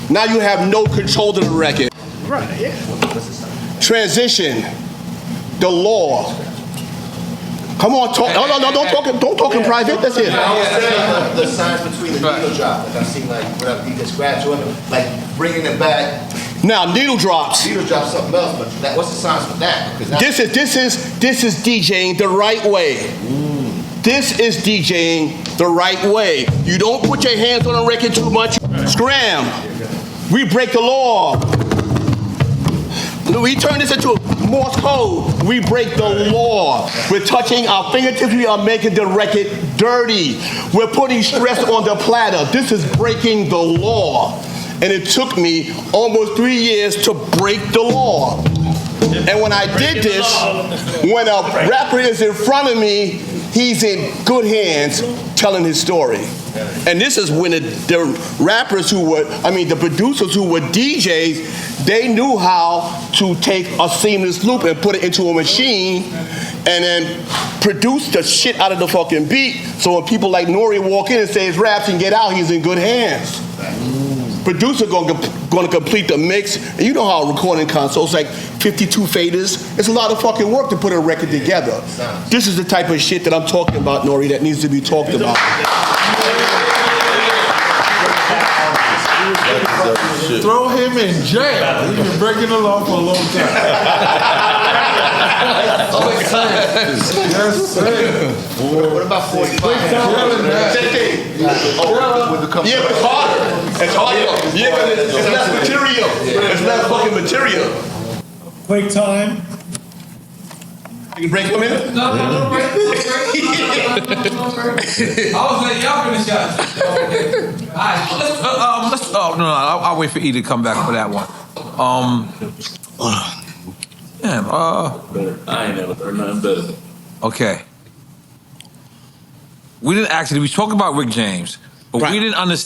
Now you have no control of the record. Right, yeah. Transition. The law. Come on, talk. No, don't talk in private. That's it. I was saying the signs between the needle drop. Like I've seen like whatever DJ scratch or like bringing it back. Now needle drops. Needle drop something else, but what's the signs for that? This is DJing the right way. This is DJing the right way. You don't put your hands on a record too much. Scram. We break the law. We turn this into Morse code. We break the law. We're touching our fingertips. We are making the record dirty. We're putting stress on the platter. This is breaking the law. And it took me almost 3 years to break the law. And when I did this, when a rapper is in front of me, he's in good hands telling his story. And this is when the rappers the producers who were DJs, they knew how to take a seamless loop and put it into a machine and then produce the shit out of the fucking beat. So when people like Nori walk in and say his raps and get out, he's in good hands. Producer going to complete the mix. And you know how a recording console, it's like 52 faders. It's a lot of fucking work to put a record together. This is the type of shit that I'm talking about, Nori, that needs to be talked about. Throw him in jail. He's been breaking the law for a long time. Yes, sir. What about 45? Yeah, but it's harder. It's harder. Yeah, but it's less material. It's less fucking material. Quick time. You can break them in? No break. I was like, y'all finish out. All right, I'll wait for E to come back for that one. I ain't never heard nothing better. Okay. We talked about Rick James, but right.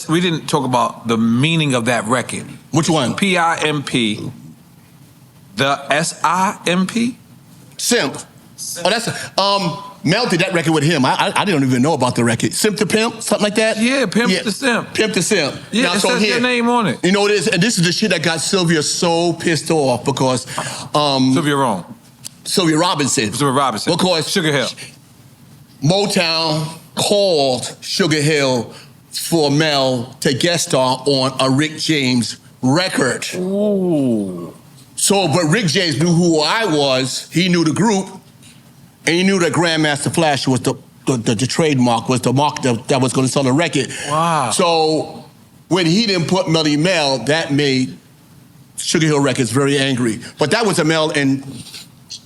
we didn't talk about the meaning of that record. Which one? P-I-M-P. The S-I-M-P? Simp. Oh, that's Mel did that record with him. I didn't even know about the record. Simp to Pimp, something like that. Yeah, Pimp to Simp. Pimp to Simp. Yeah, now, it says your name on it. You know what it is, and this is the shit that got Sylvia so pissed off because Sylvia wrong. Sylvia Robinson. Sylvia Robinson. Because Sugar Hill. Motown called Sugar Hill for Mel to guest star on a Rick James record. Ooh. So, but Rick James knew who I was. He knew the group, and he knew that Grandmaster Flash was the trademark, was the mark that was going to sell the record. Wow. So when he didn't put Melly Mel, that made Sugar Hill Records very angry. But that was a Mel, and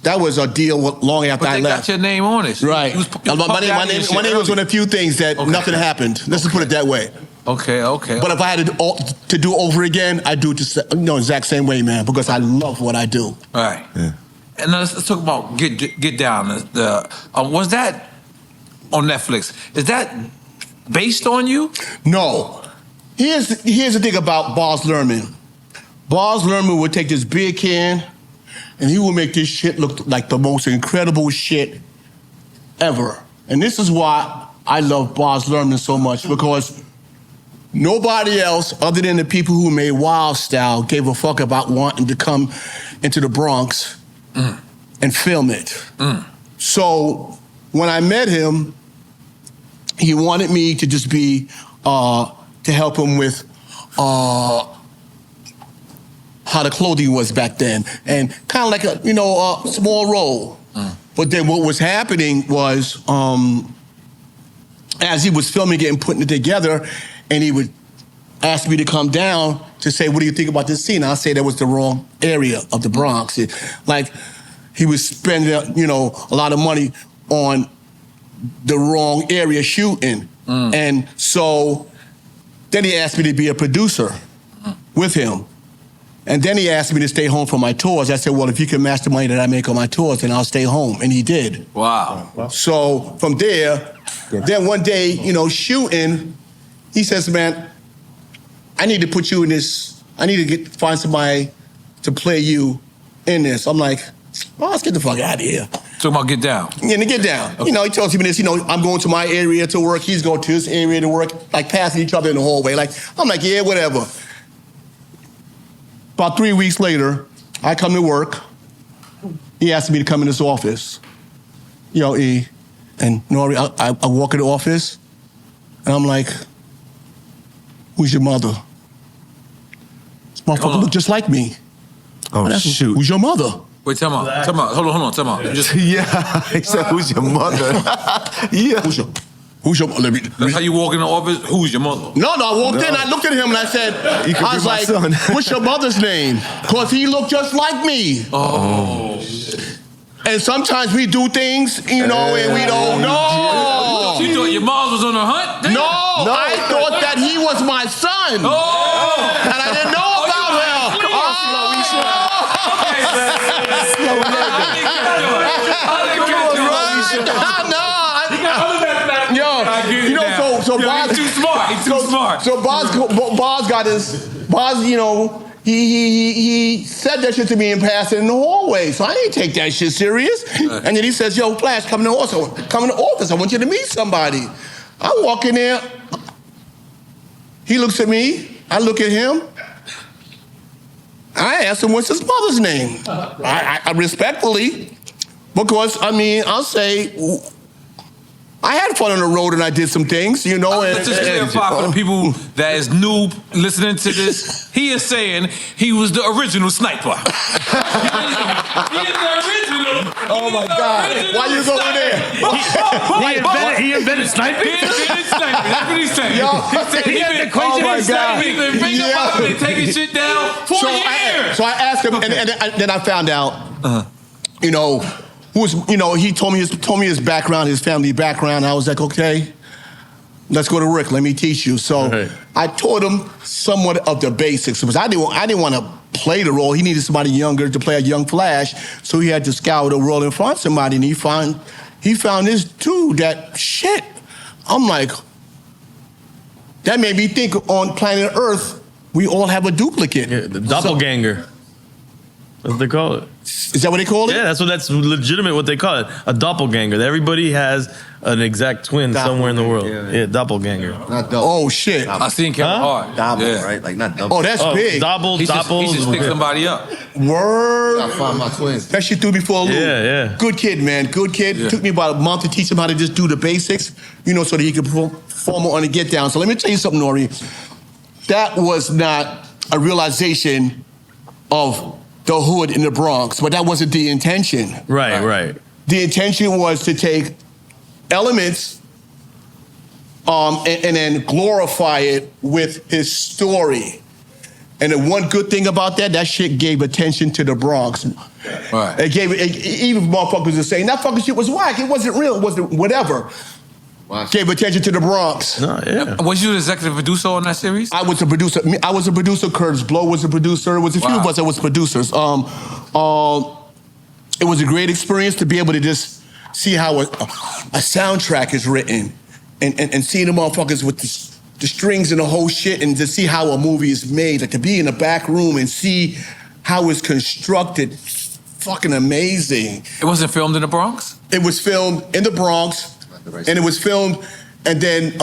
that was a deal long after I left. But they got your name on it. Right. My name was on a few things that nothing happened. Let's just put it that way. Okay. But if I had to do over again, I'd do it just exact same way, man, because I love what I do. All right. Yeah. And let's talk about Get Down. Was that on Netflix? Is that based on you? No. Here's the thing about Boz Lerman. Boz Lerman would take this beer can and he would make this shit look like the most incredible shit ever. And this is why I love Boz Lerman so much, because nobody else other than the people who made Wild Style gave a fuck about wanting to come into the Bronx and film it. So when I met him, he wanted me to just be, to help him with how the clothing was back then, and kind of like a small role. But then what was happening was, as he was filming it and putting it together, and he would ask me to come down to say, what do you think about this scene? I'll say that was the wrong area of the Bronx. Like, he was spending, a lot of money on the wrong area shooting. And so then he asked me to be a producer with him. And then he asked me to stay home for my tours. I said, well, if you can match the money that I make on my tours, then I'll stay home. And he did. Wow. So from there, then one day, shooting, he says, man, I need to put you in this. I need to find somebody to play you in this. I'm like, oh, let's get the fuck out of here. Talking about Get Down. Yeah, to Get Down. Okay. He tells me this, I'm going to my area to work. He's going to his area to work, like passing each other in the hallway. Like, I'm like, yeah, whatever. About 3 weeks later, I come to work. He asked me to come in his office. E. And Nori, I walk in the office, and I'm like, who's your mother? This motherfucker look just like me. Oh, shoot. Who's your mother? Wait, time out. Hold on, time out. Yeah, he said, who's your mother? Yeah. Who's your mother? That's how you walk in the office? Who's your mother? No, I walked in, I looked at him and I said, I was like, what's your mother's name? Because he looked just like me. Oh. And sometimes we do things, and we don't know. You thought your mom was on a hunt? No, I thought that he was my son. Oh. And I didn't know about him. So Boz, he's too smart. He's too smart. So Boz got his, he said that shit to me in passing in the hallway. So I didn't take that shit serious. And then he says, yo, Flash, come in the office. I want you to meet somebody. I walk in there. He looks at me. I look at him. I asked him, what's his mother's name? I respectfully, because, I'll say, I had fun on the road and I did some things, Let's just clarify for the people that is new listening to this. He is saying he was the original sniper. He is the original. Oh my God! Why you going there? He invented sniping. He invented sniping. That's what he's saying. He had the equation of sniping. He's been bringing up and taking shit down for years. So I asked him, and then I found out, he told me his background, his family background. I was like, okay, let's go to Rick. Let me teach you. So I taught him somewhat of the basics because I didn't want to play the role. He needed somebody younger to play a young Flash, so he had to scour the world and find somebody. And he found this dude that shit. I'm like, that made me think on planet Earth we all have a duplicate. Yeah, the doppelganger. That's what they call it. Is that what they call it? Yeah, that's legitimate what they call it. A doppelganger. Everybody has an exact twin somewhere in the world. Yeah, doppelganger. Not double. Oh shit. I seen Kevin Hart. Double, Yeah. right? Like not double. Oh, that's big. Double, He should stick somebody up. Word. I find my twins. That shit threw me for a loop. Yeah. Good kid, man. Good kid. Yeah. Took me about a month to teach him how to just do the basics, you know, so that he could perform on the get down. So let me tell you something, Nori. That was not a realization of the hood in the Bronx, but that wasn't the intention. Right. The intention was to take elements and then glorify it with his story. And the one good thing about that shit gave attention to the Bronx. Right. It gave even motherfuckers are saying that fucking shit was whack. It wasn't real. It wasn't whatever. Wow. Gave attention to the Bronx. No, yeah. Was you the executive producer on that series? I was a producer. I was a producer. Curtis Blow was a producer. There was a few of us that was producers. It was a great experience to be able to just see how a soundtrack is written and see the motherfuckers with the strings and the whole shit, and to see how a movie is made, like to be in the back room and see how it's constructed. Fucking amazing. It wasn't filmed in the Bronx? It was filmed in the Bronx, and it was filmed, and then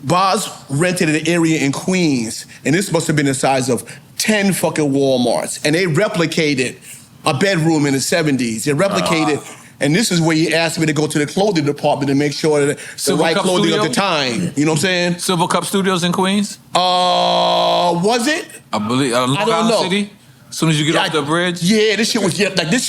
Boz rented an area in Queens, and this must have been the size of 10 fucking Walmarts, and they replicated a bedroom in the 70s. They replicated, and this is where he asked me to go to the clothing department to make sure that the Silver right Cup clothing Studio? at the time. You know what I'm saying? Silver Cup Studios in Queens? Was it? I believe, I Long don't Island know. City? As soon as you get off the bridge? Yeah, this shit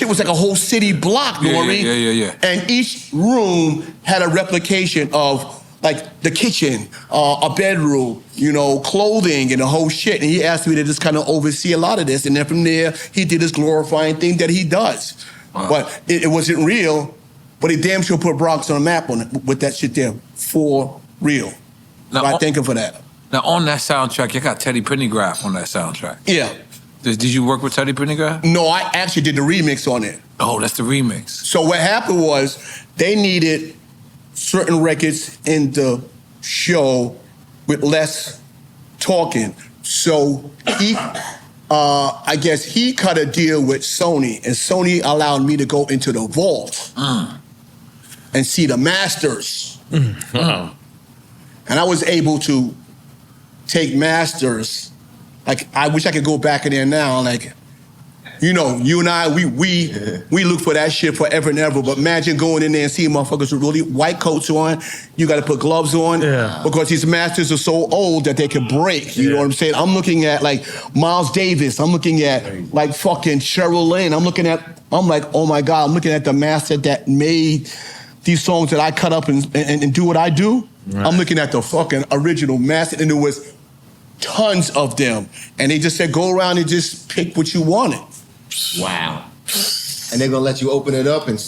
was like a whole city block, Nori. Yeah. And each room had a replication of like the kitchen, a bedroom, you know, clothing and the whole shit. And he asked me to just kind of oversee a lot of this. And then from there, he did this glorifying thing that he does. Wow. But it wasn't real, but he damn sure put Bronx on the map on it with that shit there for real. Now, So I thank him for that. Now, on that soundtrack, you got Teddy Pendergrass on that soundtrack. Yeah. Did you work with Teddy Pendergrass? No, I actually did the remix on it. Oh, that's the remix. So what happened was they needed certain records in the show with less talking. So he, I guess he cut a deal with Sony, and Sony allowed me to go into the vault and see the masters. Wow. And I was able to take masters. Like, I wish I could go back in there now. Like, you know, you and I, we look for that shit forever and ever. But imagine going in there and seeing motherfuckers with really white coats on. You got to put gloves on because these masters are so old that they can break. You know what I'm saying? I'm looking at like Miles Davis. I'm looking at like fucking Cheryl Lynn. I'm like, oh my God, I'm looking at the master that made these songs that I cut up and do what I do. Right. I'm looking at the fucking original master, and there was tons of them. And they just said, go around and just pick what you wanted. Wow. And they're gonna let you open it up and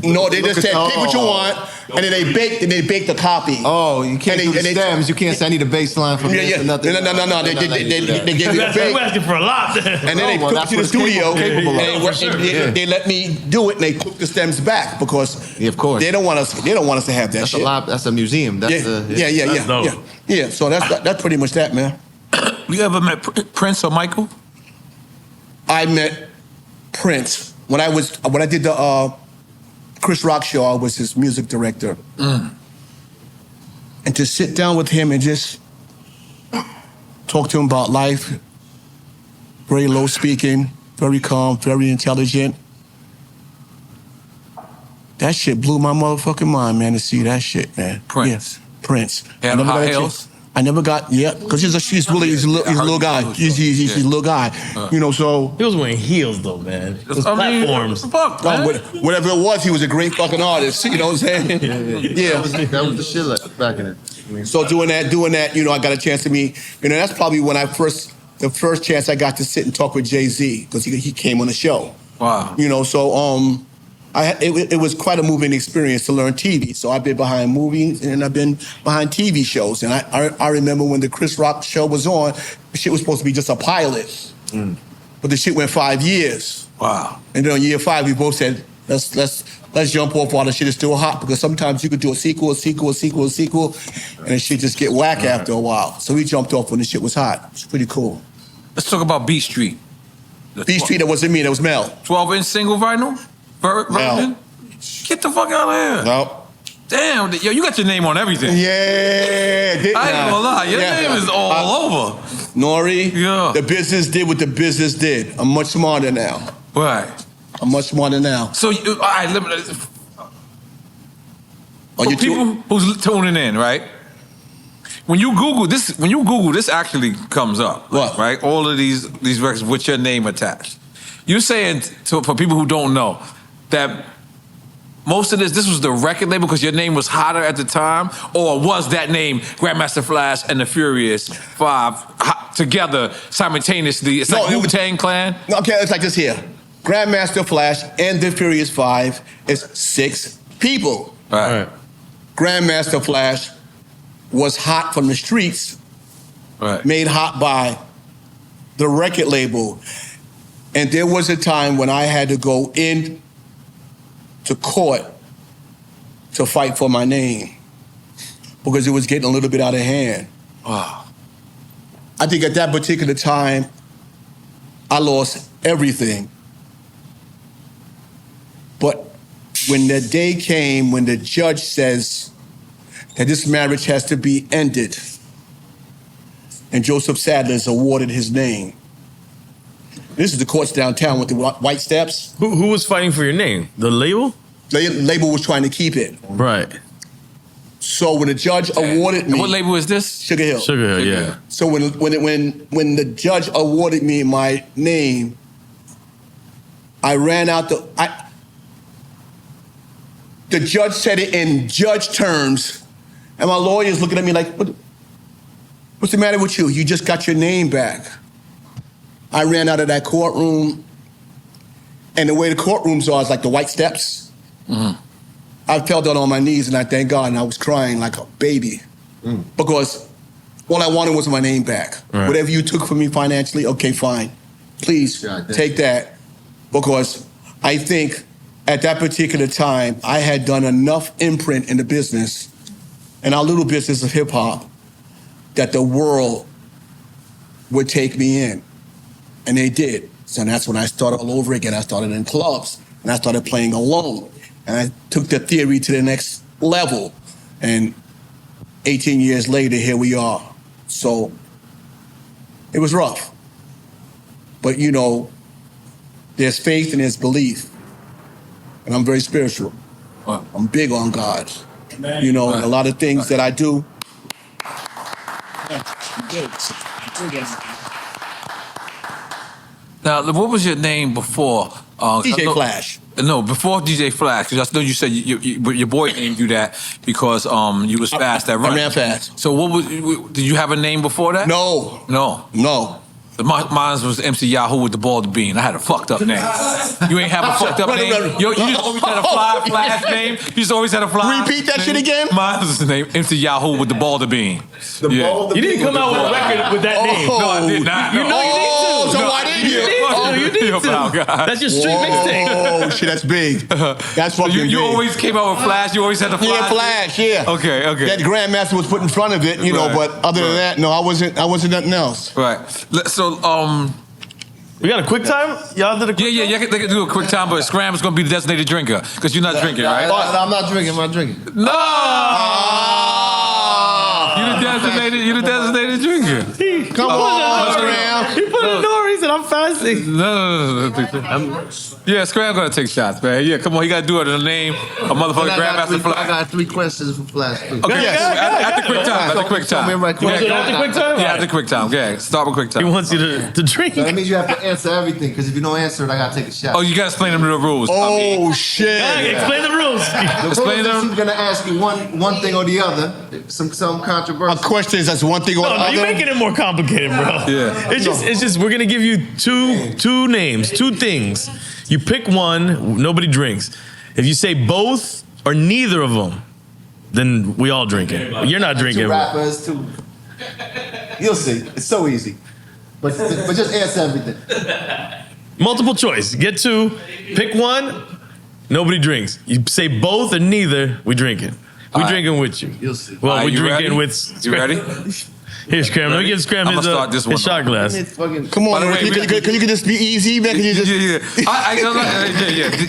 no, they just said pick what you want, and then they baked the copy. Oh, you can't do the stems. You can't say I need a bass line from this or nothing. No. They gave me a bake. We're asking for a lot. And then they took it to the studio, and they let me do it, and they took the stems back because of course they don't want us to have that shit. That's a museum. Yeah. So that's pretty much that, man. You ever met Prince or Michael? I met Prince when I did the Chris Rock show. I was his music director, and to sit down with him and just talk to him about life. Very low speaking, very calm, very intelligent. That shit blew my motherfucking mind, man. To see that shit, man. Prince. Yeah, Prince. And high heels. I never got, because he's a little guy. He's a little guy. You know, so. He was wearing heels though, man. Those platforms. Fuck, man. Whatever it was, he was a great fucking artist. You know what I'm saying? Yeah. That was the shit back in it. So doing that, you know, I got a chance to meet, you know, that's probably when the first chance I got to sit and talk with Jay-Z, because he came on the show. Wow. You know, so it was quite a moving experience to learn TV. So I've been behind movies and I've been behind TV shows. And I remember when the Chris Rock show was on, the shit was supposed to be just a pilot. But the shit went 5 years. Wow. And then on year 5, we both said, let's jump off while the shit is still hot, because sometimes you could do a sequel, and the shit just get whack after a while. So we jumped off when the shit was hot. It's pretty cool. Let's talk about Beat Street. B Street, that wasn't me, that was Mel. 12-inch single vinyl version? Get the fuck out of here. No. Damn, yo, you got your name on everything. Yeah. I ain't gonna lie, your name is all over. Nori, the business did what the business did. I'm much smarter now. Right. I'm much smarter now. So, all right, for people who's tuning in, right? When you Google this actually comes up. What? Right? All of these records with your name attached. You're saying, for people who don't know, that most of this was the record label because your name was hotter at the time? Or was that name, Grandmaster Flash and the Furious 5, together simultaneously? It's like Wu-Tang Clan? Okay, it's like this here. Grandmaster Flash and the Furious 5 is 6 people. Right. Grandmaster Flash was hot from the streets, made hot by the record label. And there was a time when I had to go in to court to fight for my name because it was getting a little bit out of hand. Wow. I think at that particular time, I lost everything. But when the day came when the judge says that this marriage has to be ended, and Joseph Sadler's awarded his name. This is the courts downtown with the white steps. Who was fighting for your name? The label? The label was trying to keep it. Right. So when the judge awarded me, and what label is this? Sugar Hill. Sugar Hill, yeah. So when the judge awarded me my name, I ran out the judge said it in judge terms, and my lawyer's looking at me like, what's the matter with you? You just got your name back. I ran out of that courtroom, and the way the courtrooms are is like the white steps. Mm-hmm. I fell down on my knees, and I thank God, and I was crying like a baby because all I wanted was my name back. Right. Whatever you took from me financially, okay, fine. Please take that, because I think at that particular time, I had done enough imprint in the business, in our little business of hip hop, that the world would take me in. And they did. So that's when I started all over again. I started in clubs, and I started playing alone. And I took the theory to the next level. And 18 years later, here we are. So it was rough. But you know, there's faith and there's belief. And I'm very spiritual. I'm big on God. You know, a lot of things that I do. Now, what was your name before? DJ Flash. No, before DJ Flash, because I know you said your boy named you that because you was fast at running. I ran fast. So did you have a name before that? No. Mine was MC Yahoo with the ball to bean. I had a fucked up name. You ain't have a fucked up name? You just always had a flash name? You just always had a fly? Repeat that shit again? Mine was the name MC Yahoo with the ball to bean. You didn't come out with a record with that name. No, I did not. You know you need to. So why didn't you? You need to. That's your street mixtape. Oh, shit, that's big. That's fucking big. You always came out with Flash? You always had the Flash? Yeah, Flash, yeah. Okay. That Grandmaster was put in front of it, you know, but other than that, no, I wasn't nothing else. Right. So, we got a quick time? Y'all did a quick time? They can do a quick time, but Scram is going to be the designated drinker because you're not drinking, right? No, I'm not drinking. I'm not drinking. No! You're the designated drinker. Come on, Scram. He put a door. He said, I'm fasting. No. Yeah, Scram going to take shots, man. Yeah, come on. He got to do it in the name of motherfucking Grandmaster Flash. I got 3 questions for Flash, too. Okay, at the quick time. At the quick time? Yeah, at the quick time. Okay, start with quick time. He wants you to drink. That means you have to answer everything, because if you don't answer it, I got to take a shot. Oh, you got to explain them the rules. Oh, shit. Explain the rules. Explain them. He's going to ask you one thing or the other, some controversial. A question is that's one thing or the other. You're making it more complicated, bro. Yeah. It's just we're going to give you two names, 2 things. You pick one, nobody drinks. If you say both or neither of them, then we all drink it. You're not drinking. 2 rappers, 2. You'll see. It's so easy. But just answer everything. Multiple choice. Get 2, pick one, nobody drinks. You say both or neither, we drink it. We drinking with you. You'll see. Well, we you drinking ready? with. You ready? Here, Scram. Let me give Scram I'ma start this one his shot glass. Come on, By the way, can you just be easy, man? Can you just...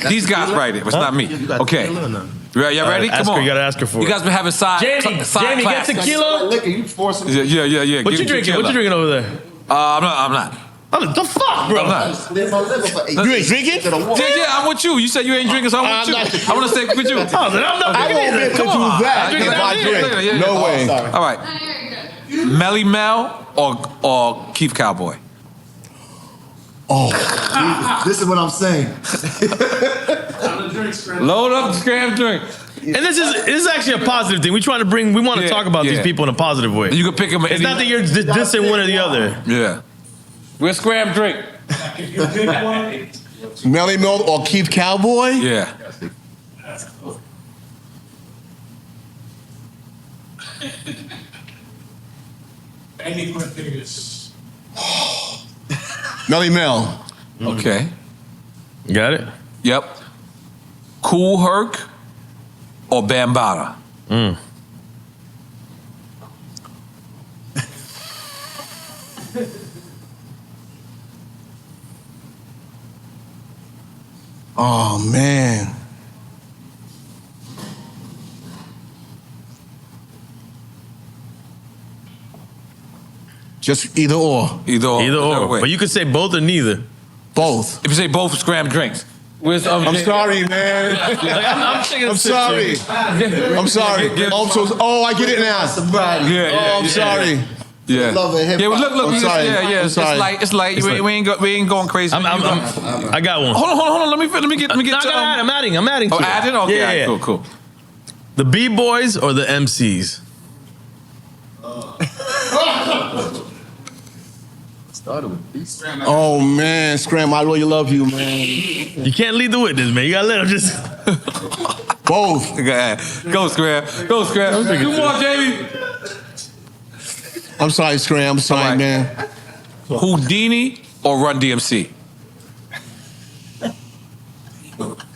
These guys write it. It's not me. Okay. Y'all ready? Come on. You gotta ask her for it. You guys been having side Jamie, side get classes. tequila. Liquor, you forcing me. Yeah. What you drinking? What you drinking over there? I'm not. The fuck, bro? I'm not. Live my liver for 8 You ain't drinking? Yeah, I'm with you. You said you ain't drinking, so I'm with you. I want to stay with you. Oh, then I'm not I won't be able to Come on. do that I'm if I drink. Yeah. No way. All right. Melly Mel or Keith Cowboy? This is what I'm saying. Load up the Scram drink. And this is actually a positive thing. We want to talk about these people in a positive way. You can pick them. It's not that you're dissing one or the other. Yeah. Where's Scram drink? Melly Mel or Keith Cowboy? Yeah. Melly Mel. Okay. Got it? Yep. Cool Herc or Bambaataa? Oh, man. Just either or. Either or. But you could say both or neither. Both. If you say both, Scram drinks. Where's I'm sorry, man. I'm sorry. I'm sorry. Oh, I get it now. I'm sorry. Yeah. Love and hip Yeah, well, look. I'm sorry. Yeah. I'm sorry. It's like we ain't going crazy. I got one. Hold on. Let me get. I'm adding. I'm adding. Oh, to it. adding? Okay, Yeah. cool. The B-boys or the MCs? Started with these. Oh, man. Scram, I really love you, man. You can't lead the witness, man. You gotta let him just. Both. Go, Scram. Come on, Jamie. I'm sorry, Scram. I'm sorry, right. man. Houdini or Run DMC?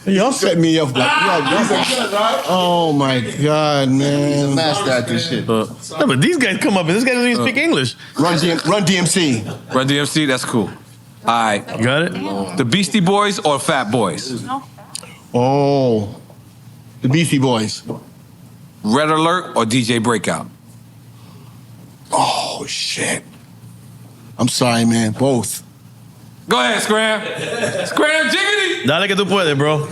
Y'all set me up like oh my God, man. Master at this shit. No, but these guys come up and this guy doesn't even speak English. Run DMC. Run DMC, that's cool. All right. You got it? The Beastie Boys or Fat Boys? Oh, the Beastie Boys. Red Alert or DJ Breakout? Oh, shit. I'm sorry, man. Both. Go ahead, Scram. Scram, jiggity. Dale que tú puedes, bro.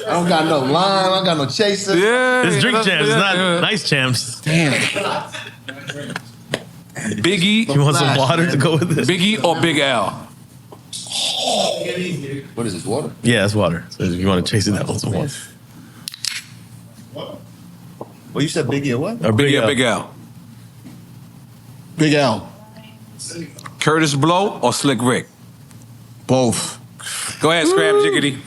I don't got no line. I don't got no chaser. Yeah. It's drink champs. It's not yeah. nice champs. Damn. Biggie. You want some water to go with this? Biggie or Big L? What is this, water? Yeah, that's water. So if you want to chase it, that was some water. Well, you said Biggie or what? Or Biggie or L. Big L? Big L. Curtis Blow or Slick Rick? Both. Go ahead, Scram, jiggity.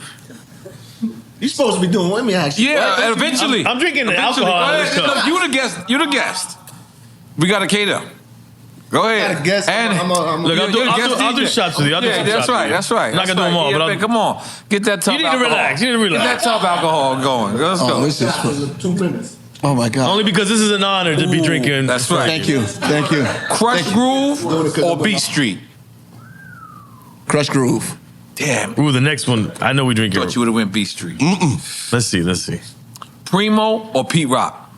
You supposed to be doing. Let me ask you. Yeah, eventually. I'm drinking the Eventually. alcohol. Go ahead. Look, you the guest. You the guest. We got to cater. Go ahead. I guess And Look, I'll do shots with you. I'll do some that's shots right. with you. That's right. I'm not that's gonna do them all, right. but Yeah, come on. Get that tough You need to alcohol. relax. You need to relax. Get that tough alcohol going. Let's go. This is 2 minutes. oh my God. Only because this is an honor to be drinking. That's right. Thank you. Crush Groove or Beat Street? Crush Groove. Damn. Ooh, the next one. I know we drink Thought it. you would have went Beat Street. Let's see. Primo or Pete Rock?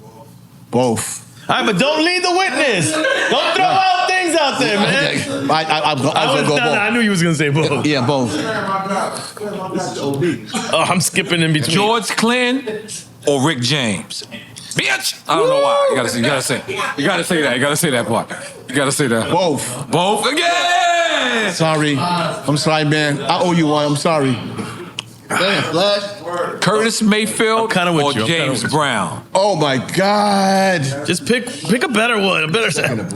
Both. All right, but don't lead the witness. Don't throw out things out there, man. I'm gonna go both. I knew you was gonna say both. Yeah, both. Oh, I'm skipping in between. George Clinton or Rick James? Bitch! I don't know why. You gotta say that. You gotta say that part. You gotta say that. Both. Both again! Sorry. I'm sorry, man. I owe you one. I'm sorry. Damn, Flash. Curtis Mayfield kinda with or you. I'm kinda James with you. Brown? Oh my God. Just pick a better one. A better sound.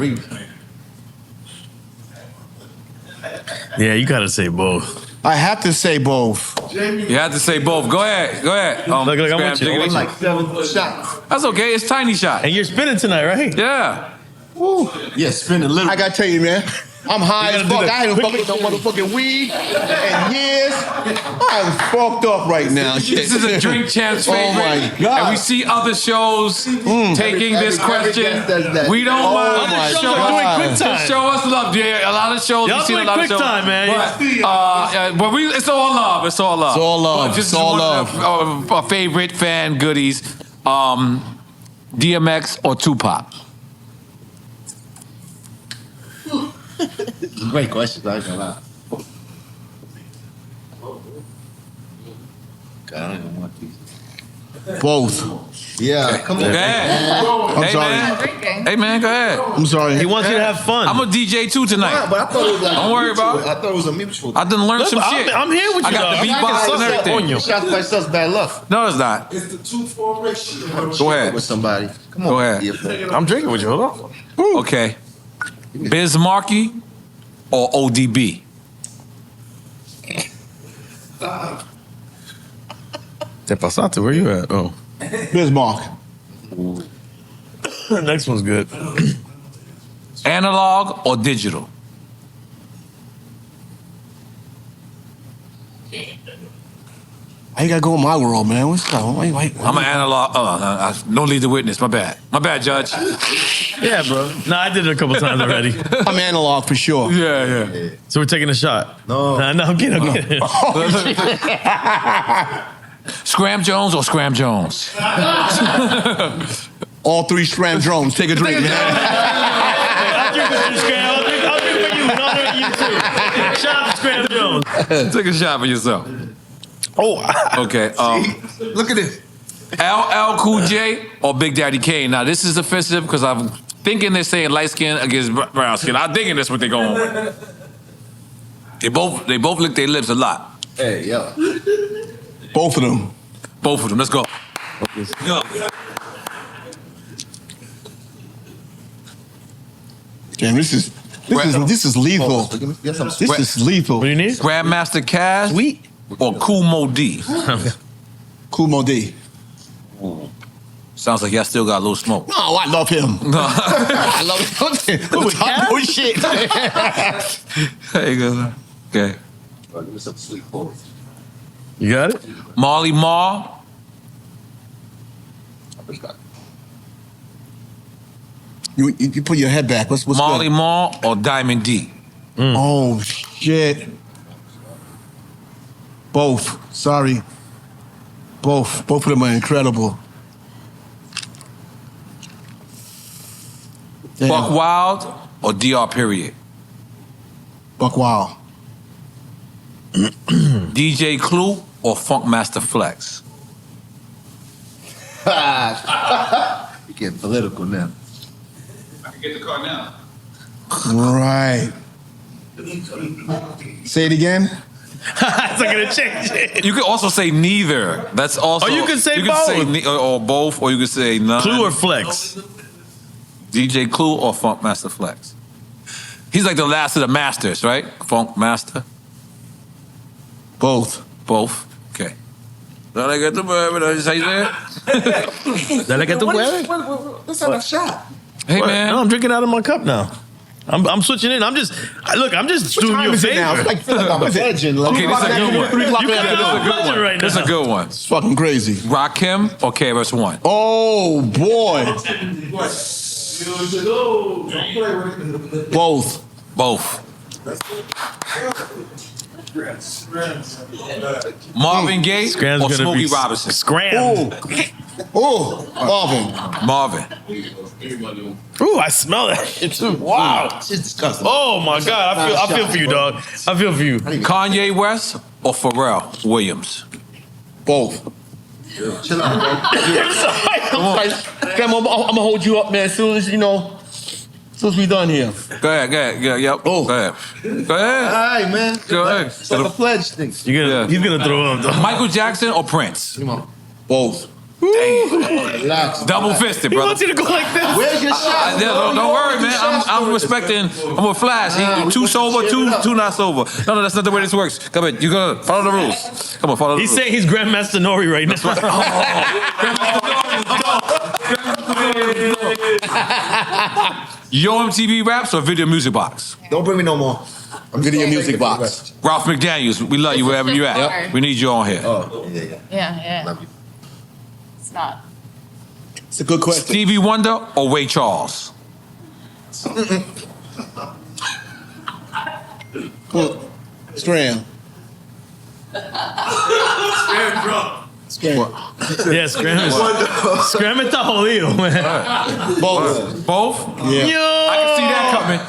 Yeah, you gotta say both. I have to say both. You have to say both. Go ahead. Look, I'm with you. Scram, Like 7 shots. That's okay. It's tiny shot. And you're spinning tonight, right? Yeah. Woo. Yeah, spinning little. I gotta tell you, man. I'm high as fuck. I haven't fucked with no motherfucking weed in years. I'm fucked up right now. This is a Drink Champs favorite. Oh my God. And we see other shows taking this question. We don't mind. my Show, God. Quick time. just show us love. Yeah, a lot of shows. Y'all We've seen a doing lot of quick shows. time, man. But it's all love. It's all love. It's all love. But this It's is all one love. of our favorite fan goodies. DMX or Tupac? Great question. I ain't gonna lie. God, I don't even want these. Both. Yeah, come on. Go ahead. I'm sorry. Hey man, go ahead. I'm sorry. He wants you to have fun. I'm a DJ too tonight. But I thought it was like Don't worry about it. I thought it was a mutual. I done learned some shit. I'm here with you. I got dog. the beatbox and everything. Shots by stuff's bad luck. No, it's not. It's the 2-4 ratio. Go ahead. With somebody. Come on. Go ahead. I'm drinking with you. Hold on. Okay. Biz Markie or ODB? Te pasaste. Where you at? Oh. Bismarck. Next one's good. Analog or digital? I ain't gotta go in my world, man. What's up? Wait. I'm an analog. Don't lead the witness. My bad. My bad, Judge. Yeah, bro. No, I did it a couple times already. I'm analog for sure. Yeah. So we're taking a shot. No. No, I'm kidding. Scram Jones or Scram Jones? All three Scram drones. Take a drink, man. I'll drink with you, Scram. I'll drink for you. And I'll drink you too. Shout out to Scram Jones. Take a shot for yourself. Oh. Okay. Look at this. LL Cool J or Big Daddy Kane? Now this is offensive because I'm thinking they're saying light skin against brown skin. I'm thinking that's what they're going with. They both lick their lips a lot. Hey, yo. Both of them. Both of them. Let's go. Go. Damn, this is lethal. Yes, I'm This is lethal. What do you need? Grandmaster Cash Sweet. or Kool Mo D? Cool Mo D. Sounds like y'all still got a little smoke. No, I love him. I love him. Oh shit. There you go. Okay. Give me some sweet boys. You got it? Marley Marl You put your head back. What's Marley good? Marl or Diamond D? Oh shit. Both. Sorry. Both of them are incredible. Damn. Buck Wild or DR Period? Buck Wild. DJ Clue or Funkmaster Flex? You're getting political now. I can get the car now. Right. Say it again. It's not gonna change it. You could also say neither. That's also. Or you could say both. Or both, or you could say none. Clue or Flex? DJ Clue or Funkmaster Flex? He's like the last of the masters, right? Funkmaster. Both. Both. Okay. Don't I get the word? Is that Did I get the weather? Let's have a shot. Hey man, No, I'm drinking out of my cup now. I'm switching in. I'm just doing you a favor. Now? It's like, feel like I'm a legend. Like, Okay, this is a good one. 3 o'clock You in the got afternoon. a pleasure right This is a now. good one. It's fucking crazy. Rakim or KRS-One? Oh boy. Both. Both. Marvin Gaye Scram's or gonna Smokey be Robinson? Scram. Oh, Marvin. Marvin. Ooh, I smell that shit too. Wow. It's disgusting. Oh my God, I feel for you, dog. I feel for you. Kanye West or Pharrell Williams? Both. Chill out, bro. I'm gonna hold you up, man. As soon as we done here. Go ahead. Yep. Oh. Go ahead. All right, man. Go ahead. It's like a pledge thing. Yeah. He's gonna throw up, dog. Michael Jackson or Prince? Come on. Both. Relax. Double fisted, He brother. wants you to go like this. Where's your shot? Don't worry, man. I'm respecting. I'm with Flash. He, two sober, two not sober. No, that's not the way this works. Come on, you gotta follow the rules. Come on, follow the He's rules. saying he's Grandmaster Nori right now. Yo MTV Raps or Video Music Box? Don't bring me no more. Video Music Box. Ralph McDaniels, we love you wherever you at. Yep. We need you on here. Yeah. Love you. It's not. It's a good question. Stevie Wonder or Ray Charles? Scram. Yeah, Scram está jodido, man. Both. Both? Yeah. Yo! I can see that coming.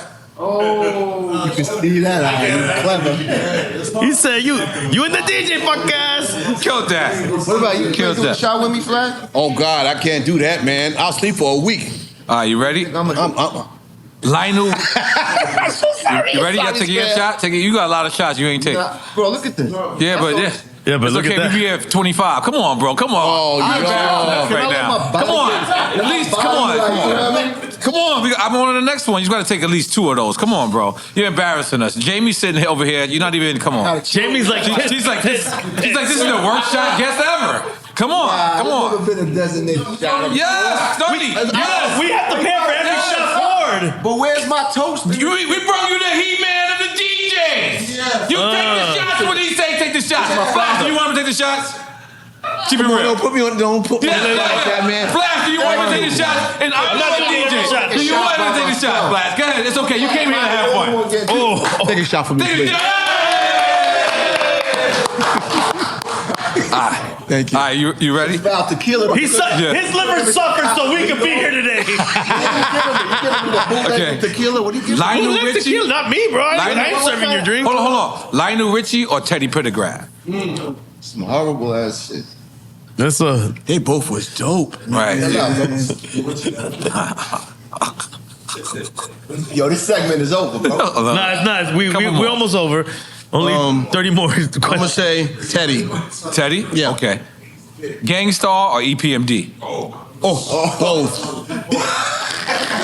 You can see that. You clever. He said, you in the DJ podcast. Killed that. What about you? Killed You do a that. shot with me, Flash? Oh God, I can't do that, man. I'll sleep for a week. All right, you ready? Lionel. You ready? You take your shot? Take it. You got a lot of shots you ain't taking. Bro, look at this. Yeah, but Yeah, but it's look okay. at that. We be at 25. Come on, bro. Come on. Oh, you right Can I let now. my body Come on. get- At least, come on. You know what I mean? Come on. I'm on to the next one. You got to take at least 2 of those. Come on, bro. You're embarrassing us. Jamie's sitting here over here. You're not even. Come on. Jamie's like, She's like this. She's like, this is the worst shot guest ever. Come on. Come on. I've never been a designated shot. Yes, 30. Yes. we have to pay for every Yes. shot forward. But where's my toast? We brought you the He-Man of the DJs. You take the shots when he say take the shots. Flash, do you want him to take the shots? Keep it real. Don't put me on. Don't put me Yeah, on like that, man. Flash, do you want him to take the shots? And I'm not the DJ. Do you want him to take the shots, Flash? Go ahead. It's okay. You came here to have fun. Take a shot for me, Take please. the shot. Thank you. All right, you ready? About tequila. His liver suffered so we could be here today. Okay. Tequila. What do you give? Lionel Who likes Richie. tequila? Not me, bro. I ain't serving your drink. Hold on. Lionel Richie or Teddy Pendergrass? Some horrible ass shit. That's They both was dope. Right. Yo, this segment is over, bro. Nah, it's not. We're almost over. Only 30 more questions. I'm gonna say Teddy. Teddy? Yeah. Okay. Gangstar or EPMD? Both.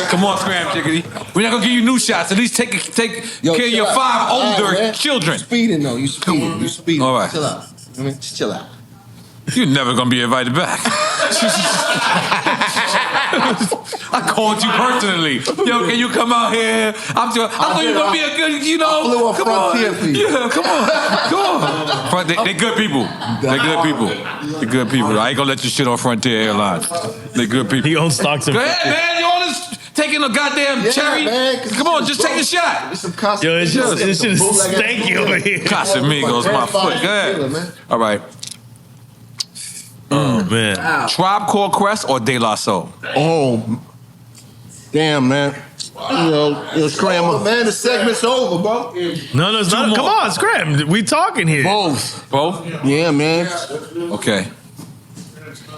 Come on, Scram Chickadee. We're not gonna give you new shots. At least take care of your 5 older children. You speeding though. You speeding. You speeding. All right. Chill out. I mean, just chill out. You're never gonna be invited back. I called you personally. Yo, can you come out here? I thought you were gonna be a good, flew off come on. Frontier for you. Yeah, come on. They good people. They're good people. They're good people. I ain't gonna let you shit on Frontier Airlines. They're good people. He owns stocks in Go ahead, man. You on this taking a goddamn cherry? Man, Come on, just take a shot. Yo, it's just stanky over here. Casamigos, my foot. Go ahead. All right. Oh, man. Tribe Called Quest or De La Soul? Oh, damn, man. Scram. Oh, man, the segment's over, bro. No, it's not. more. Come on, Scram. We talking here. Both. Both? Yeah, man. Okay.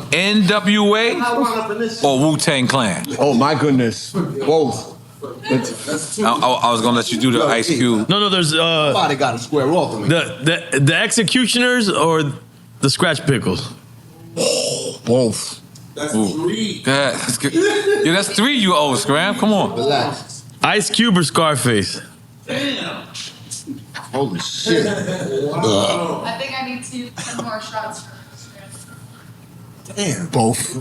NWA or Wu-Tang Clan? Oh my goodness. Both. I was gonna let you do the Ice Cube. No, there's Somebody got to square off with me. the Executioners or the Scratch Pickles. Both. That's 3. Good. That's good. Yeah, that's 3 you owe, Scram. Come on. Relax. Ice Cube or Scarface? Holy shit. I think I need to 10 more shots Damn. Both.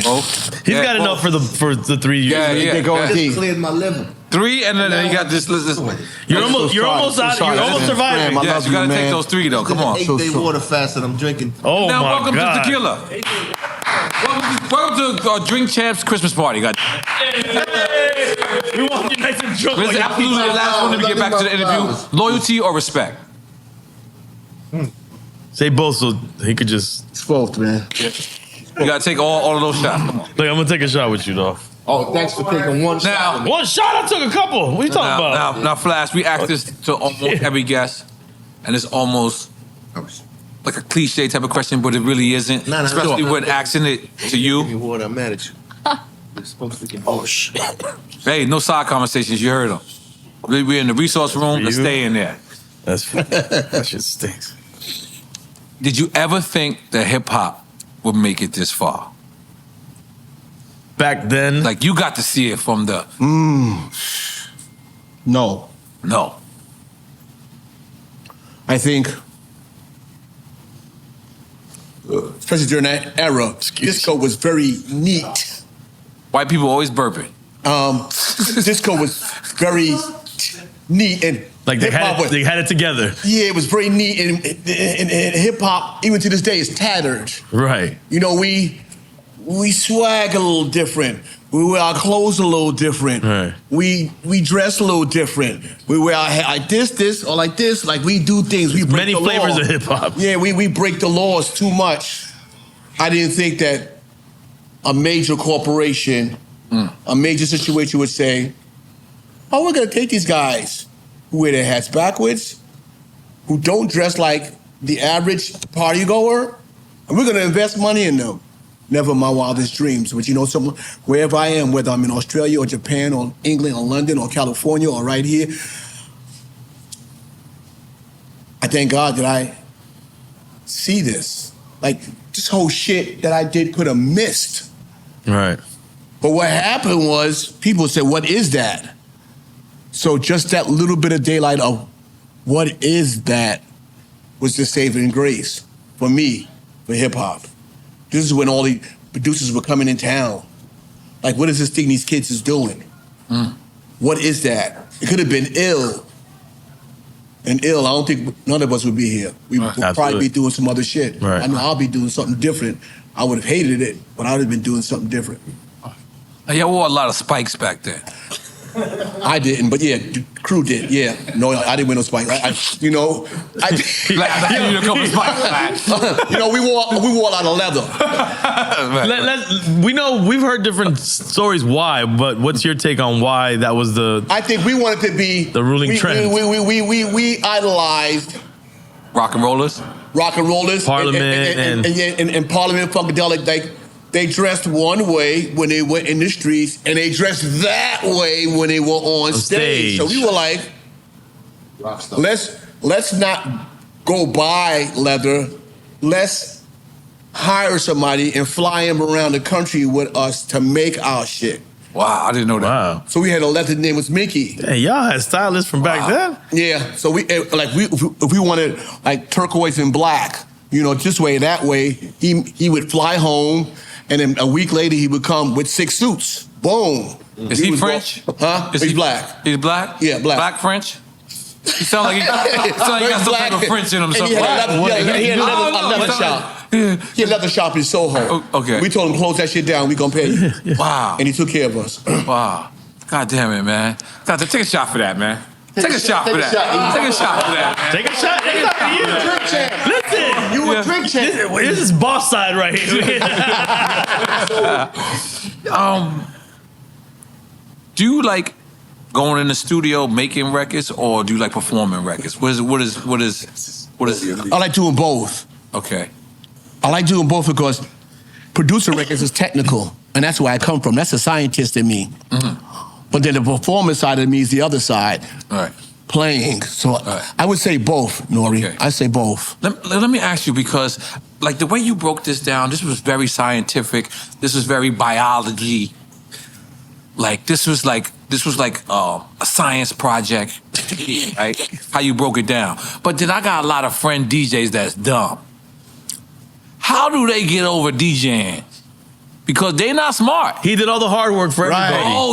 Both. He's got enough for the 3 years. Yeah. They going Just deep. cleared my liver. 3, and then you got this. You're almost surviving. I Yes, love you gotta you, take man. those 3 though. Come on. 8-day water fast that I'm drinking. Oh Now my welcome God. to Tequila. Welcome to Drink Champs Christmas Party. We want you nice and drunk. This is absolutely the last one to get back to the interview. Loyalty or respect? Say both so he could just. It's both, man. You gotta take all of those shots. Come on. Look, I'm gonna take a shot with you, though. Oh, thanks for taking one shot. Now, One shot? I took a couple. What are you talking about? now, Flash, we ask this to almost every guest, and it's almost like a cliche type of question, but it really isn't. Nah, Especially sure. when asking it to you. Water, I'm mad at you. We're supposed to get shit. Hey, no side conversations. You heard them. We're in the resource room. Let's You? stay in there. That shit stinks. Did you ever think that hip hop would make it this far? Back then, Like you got to see it from the No. no. I think, especially during that era, disco was very neat. White people always burping. Disco was very neat and like they had it together. Yeah, it was very neat and hip hop even to this day is tattered. Right. You know, we swag a little different. We wear our clothes a little different. Right. We dress a little different. We wear our hair like this, or like this. Like we do things. We break many the flavors law. of hip hop. Yeah, we break the laws too much. I didn't think that a major corporation, a major situation would say, "Oh, we're gonna take these guys who wear their hats backwards, who don't dress like the average party goer, and we're gonna invest money in them." Never my wildest dreams. But you know, wherever I am, whether I'm in Australia or Japan or England or London or California or right here, I thank God that I see this. Like, this whole shit that I did could have missed. Right. But what happened was, people said, what is that? So just that little bit of daylight of what is that was the saving grace for me, for hip hop. This is when all the producers were coming in town. Like, what is this thing these kids is doing? What is that? It could have been ill. And ill, I don't think none of us would be here. We would probably be doing some other shit. Right. I know I'll be doing something different. I would have hated it, but I would have been doing something different. Y'all wore a lot of spikes back then. I didn't, but yeah, the crew did. Yeah, no, I didn't wear no spikes. I you know, I you a couple spikes. You know, we wore a lot of leather. We know we've heard different stories why, but what's your take on why that was the? I think we wanted to be the ruling trend. We idolized rock and rollers, Parliament, and Parliament Funkadelic. Like, they dressed one way when they went in the streets, and they dressed that way when they were on stage. So we were like, let's not go buy leather. Let's hire somebody and fly him around the country with us to make our shit. Wow, I didn't know that. Wow. So we had a leather name was Mickey. Hey, y'all had stylists from back then. Yeah. So if we wanted like turquoise and black, you know, this way, that way, he would fly home. And then a week later, he would come with 6 suits. Boom. Is he French? He's black. He's black? Yeah, black. Black French? He sound like he got some type of French in him. He had a leather shop. He had a leather shop in Soho. Okay. We told him, close that shit down. We gonna pay you. Wow. And he took care of us. Wow. God damn it, man. Take a shot for that, man. Take a shot for that. Take a shot for that, man. Take a shot. Listen, you were drink champ. This is boss side right here. Do you like going in the studio making records, or do you like performing records? What is? I like doing both. Okay. I like doing both because producer records is technical, and that's where I come from. That's the scientist in me. But then the performance side of me is the other side. All right. Playing. So I would say both, Nori. Okay. I say both. Let me ask you, because like the way you broke this down, this was very scientific. This was very biology. Like this was like a science project, right? How you broke it down. But then I got a lot of friend DJs that's dumb. How do they get over DJing? Because they not smart. He did all the hard work for everybody. No,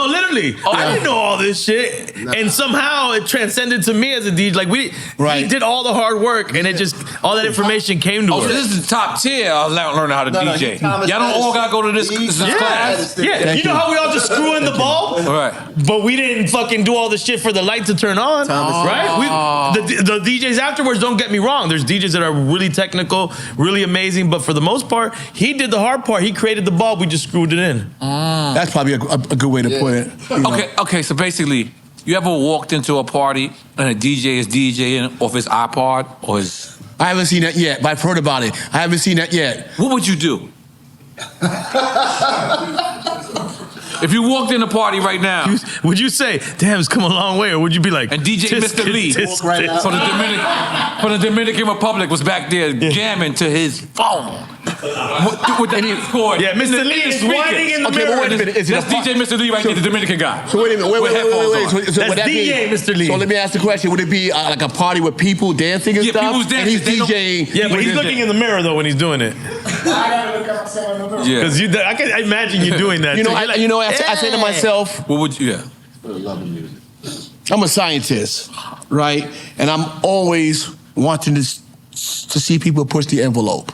literally. I didn't know all this shit. And somehow it transcended to me as a DJ. Like he did all the hard work, and it just, all that information came to us. So this is the top tier of learning how to DJ. Y'all don't all gotta go to this class? Yeah, you know how we all just screw in the ball? Right. But we didn't fucking do all the shit for the light to turn on, right? The DJs afterwards, don't get me wrong. There's DJs that are really technical, really amazing, but for the most part, he did the hard part. He created the bulb, we just screwed it in. That's probably a good way to put it. Okay, so basically, you ever walked into a party and a DJ is DJing off his iPod or his... I haven't seen that yet, but I've heard about it. I haven't seen that yet. What would you do? If you walked in a party right now... Would you say, damn, it's come a long way, or would you be like... And DJ Mr. Lee from the Dominican Republic was back there jamming to his phone. With that cord. Yeah, Mr. Lee is whining in the mirror. That's DJ Mr. Lee right there, the Dominican guy. So wait a minute, wait. So that's DJ Mr. Lee. So let me ask the question, would it be like a party with people dancing and stuff? People's dancing. And he's DJing. Yeah, but he's looking in the mirror though when he's doing it. gotta look at myself in the mirror. Yeah. Because I can imagine you doing that. You know, too. You're like, I say to myself, What would you? Yeah. I'm a scientist, right? And I'm always wanting to see people push the envelope.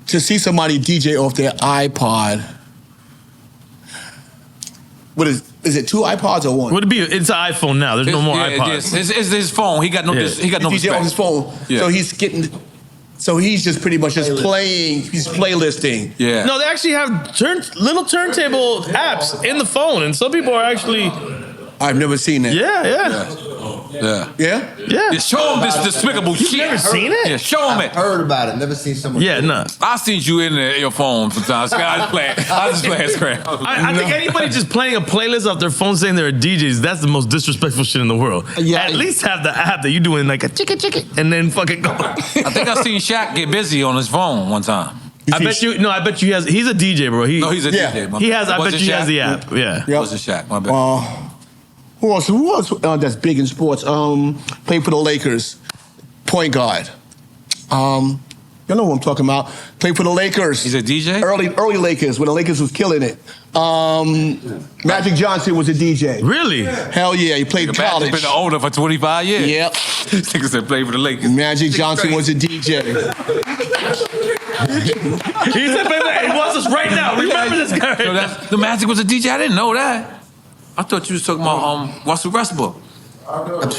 To see somebody DJ off their iPod. What is it? 2 iPods or 1? Would it be? It's an iPhone now. There's no more iPods. It's his phone. He got no. He got no DJ on his phone. Yeah. So he's getting. So he's just pretty much just playing. He's playlisting. Yeah. No, they actually have little turntable apps in the phone, and some people are actually. I've never seen that. Yeah. Yeah? Show him this despicable shit. You've never seen it? Yeah, show him it. Heard about it, never seen someone. Yeah, no. I seen you in your phone sometimes. I just play scrap. I think anybody just playing a playlist off their phone saying they're DJs, that's the most disrespectful shit in the world. Yeah. At least have the app that you're doing like a chicka and then fucking go. I think I seen Shaq get busy on his phone one time. I bet you he's a DJ, bro. He's a DJ. He has, I bet you he has the app. Yeah. Yep. Was it Shaq? My bad. Who else that's big in sports? Played for the Lakers. Point guard. You know what I'm talking about. Played for the Lakers. He's a DJ? Early Lakers, when the Lakers was killing it. Magic Johnson was a DJ. Really? Hell yeah, he played college. Been the owner for 25 years. Yep. Niggas said play for the Lakers. Magic Johnson was a DJ. He said, baby, he wants us right now. Remember this guy. The Magic was a DJ? I didn't know that. I thought you was talking about Russell Westbrook. What?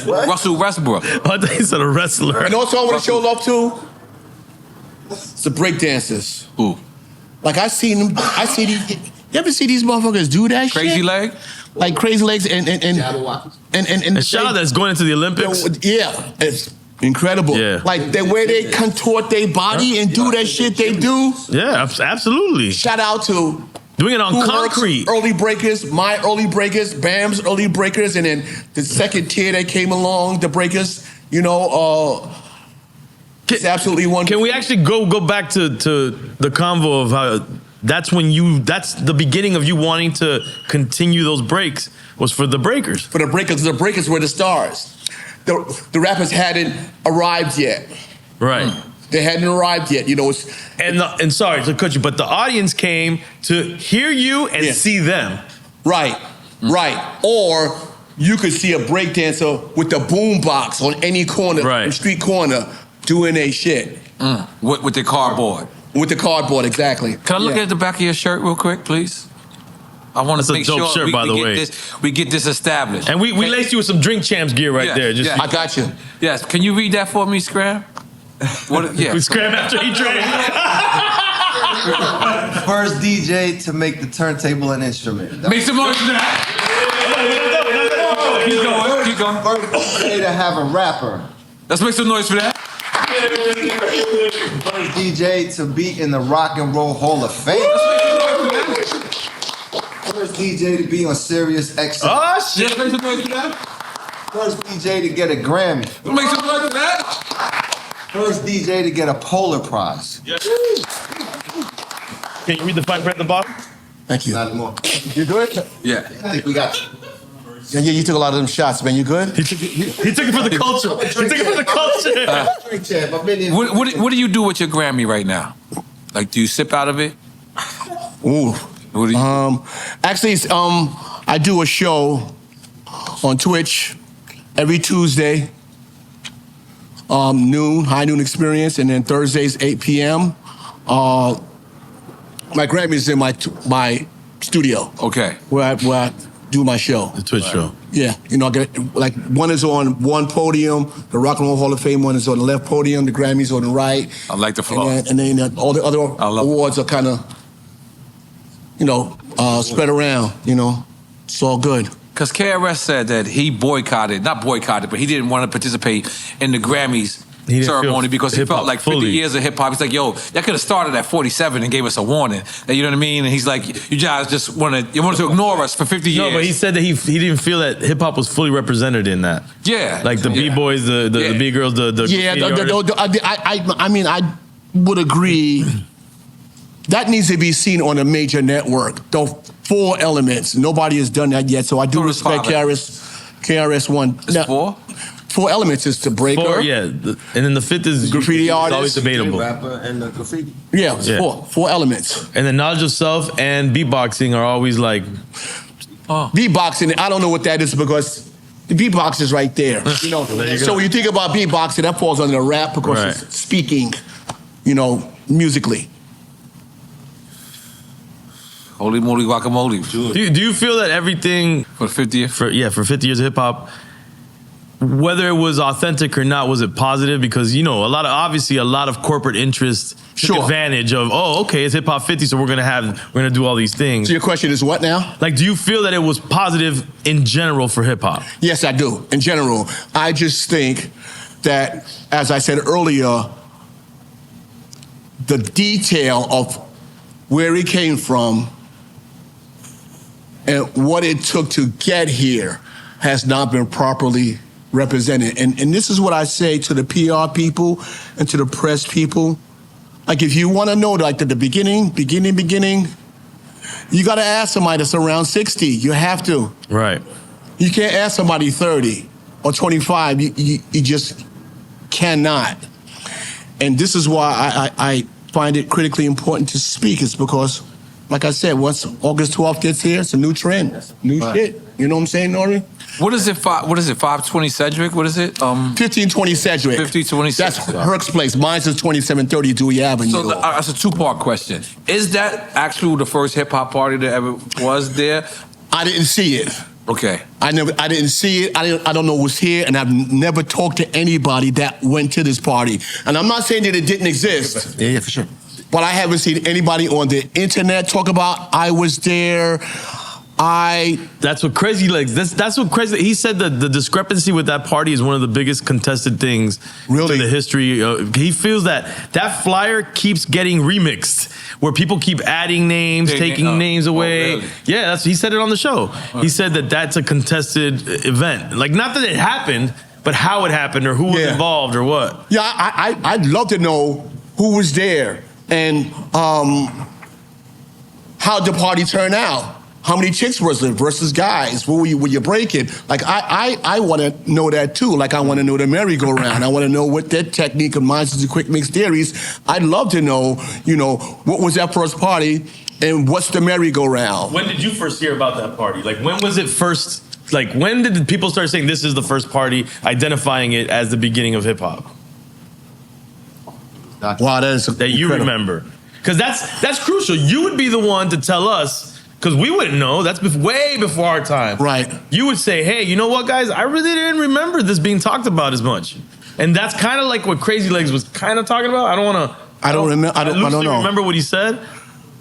Russell Westbrook. I thought he said a wrestler. You know what song would show love to? It's the breakdancers. Ooh. Like I see these. You ever see these motherfuckers do that shit? Crazy Leg? Like Crazy Legs and Shaw that's going into the Olympics. Yeah, it's incredible. Yeah. Like the way they contort their body and do that shit they do. Yeah, absolutely. Shout out to doing it on concrete. Early breakers, my early breakers, Bam's early breakers, and then the second tier that came along, the breakers. You know, it's absolutely wonderful. Can we actually go back to the convo of how that's the beginning of you wanting to continue those breaks was for the breakers. For the breakers were the stars. The rappers hadn't arrived yet. Right. They hadn't arrived yet, you know. And sorry to cut you, but the audience came to hear you and see them. Right. Or you could see a breakdancer with the boom box on any corner, street corner, doing a shit. With the cardboard. With the cardboard, exactly. Can I look at the back of your shirt real quick, please? I want to make sure shirt, by the way. We get this established. And we laced you with some Drink Champs gear right there. Just I got you. Yes. Can you read that for me, Scram? We Scram after he drank. First DJ to make the turntable an instrument. Make some noise for that. Keep going. First DJ to have a rapper. Let's make some noise for that. First DJ to be in the Rock and Roll Hall of Fame. First DJ to be on Sirius XM. Oh shit! Make some noise for that. First DJ to get a Grammy. Make some noise for that. First DJ to get a Polar Prize. Yes. Can you read the fine print at the bottom? Thank you. Not anymore. You good? Yeah. I think we got you. Yeah, you took a lot of them shots, man. You good? He took it for the culture. He took it for the culture. What do you do with your Grammy right now? Like, do you sip out of it? Ooh. What do you Actually, I do a show on Twitch every Tuesday, noon, high noon experience, and then Thursdays 8 p.m. My Grammy's in my studio. Okay. Where I do my show. The Twitch show. Yeah, you know, I get like one is on one podium, the Rock and Roll Hall of Fame one is on the left podium, the Grammys on the right. I like the flow. And then all the other awards are kind of, you know, spread around. You know, it's all good. Because KRS said that he not boycotted, but he didn't want to participate in the Grammys ceremony because he felt like 50 years of hip hop. He's like, yo, that could have started at 47 and gave us a warning. You know what I mean? And he's like, you guys just wanted to ignore us for 50 years. No, but he said that he didn't feel that hip hop was fully represented in that. Yeah. Like the B-boys, the B-girls, the I mean, I would agree. That needs to be seen on a major network. The 4 elements. Nobody has done that yet, so I do respect KRS One. It's 4? 4 elements is the breaker. 4, yeah. And then the 5th is graffiti artist, always debatable. Rapper and the graffiti. Yeah, it's 4 elements. And then knowledge of self and beatboxing are always like. Beatboxing, I don't know what that is because the beatbox is right there. You know, so when you think about beatboxing, that falls under the rap because it's speaking, you know, musically. Holy moly guacamole. Do you feel that everything for 50 years? For 50 years of hip hop, whether it was authentic or not, was it positive? Because you know, obviously a lot of corporate interests took advantage of. Oh, okay, it's hip hop 50, so we're gonna do all these things. So your question is what now? Like, do you feel that it was positive in general for hip hop? Yes, I do. In general, I just think that, as I said earlier, the detail of where he came from and what it took to get here has not been properly represented. And this is what I say to the PR people and to the press people. Like, if you want to know, like, at the beginning, you got to ask somebody that's around 60. You have to. Right. You can't ask somebody 30 or 25. You just cannot. And this is why I find it critically important to speak. It's because, like I said, once August 12th gets here, it's a new trend, new shit. You know what I'm saying, Nori? What is it? 520 Cedric? What is it? 1520 Cedric. 1520 That's Cedric. Herc's place. Mine's is 2730 Dewey Avenue. So that's a 2-part question. Is that actually the first hip hop party that ever was there? I didn't see it. Okay. I didn't see it. I don't know what's here, and I've never talked to anybody that went to this party. And I'm not saying that it didn't exist. Yeah, for sure. But I haven't seen anybody on the internet talk about I was there. That's what Crazy Legs. That's what Crazy. He said that the discrepancy with that party is one of the biggest contested things in the history. He feels that flyer keeps getting remixed, where people keep adding names, taking names away. Really? Yeah, he said it on the show. He said that that's a contested event. Like, not that it happened, but how it happened or who was involved or what. Yeah, I'd love to know who was there and how'd the party turn out. How many chicks was there versus guys? What were you breaking? Like, I want to know that too. Like, I want to know the merry-go-round. I want to know what their technique of Minds is a Quick Mix theories. I'd love to know, you know, what was that first party and what's the merry-go-round? When did you first hear about that party? Like, when was it first? Like, when did people start saying this is the first party, identifying it as the beginning of hip-hop? Wow, that you remember. Because that's crucial. You would be the one to tell us, because we wouldn't know. That's way before our time. Right. You would say, hey, you know what, guys? I really didn't remember this being talked about as much. And that's kind of like what Crazy Legs was kind of talking about. I don't know. Remember what he said?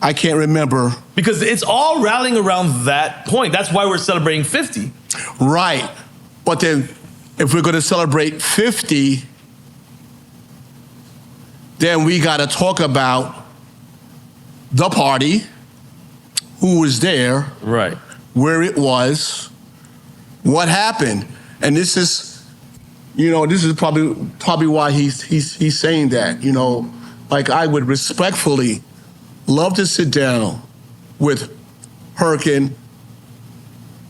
I can't remember. Because it's all rallying around that point. That's why we're celebrating 50. Right. But then if we're going to celebrate 50, then we got to talk about the party, who was there, right, where it was, what happened. And this is, you know, this is probably why he's saying that, you know. Like, I would respectfully love to sit down with Herkin,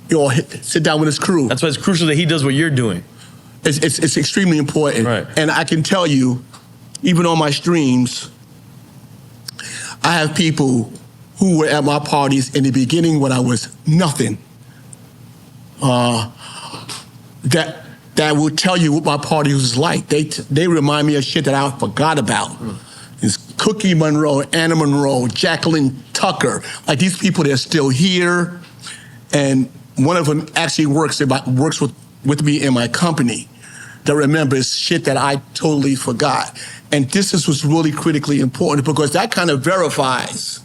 you know, sit down with his crew. That's why it's crucial that he does what you're doing. It's extremely important. Right. And I can tell you, even on my streams, I have people who were at my parties in the beginning when I was nothing, that will tell you what my party was like. They remind me of shit that I forgot about. It's Cookie Monroe, Anna Monroe, Jacqueline Tucker. Like, these people, they're still here, and one of them actually works with me in my company that remembers shit that I totally forgot. And this is what's really critically important, because that kind of verifies.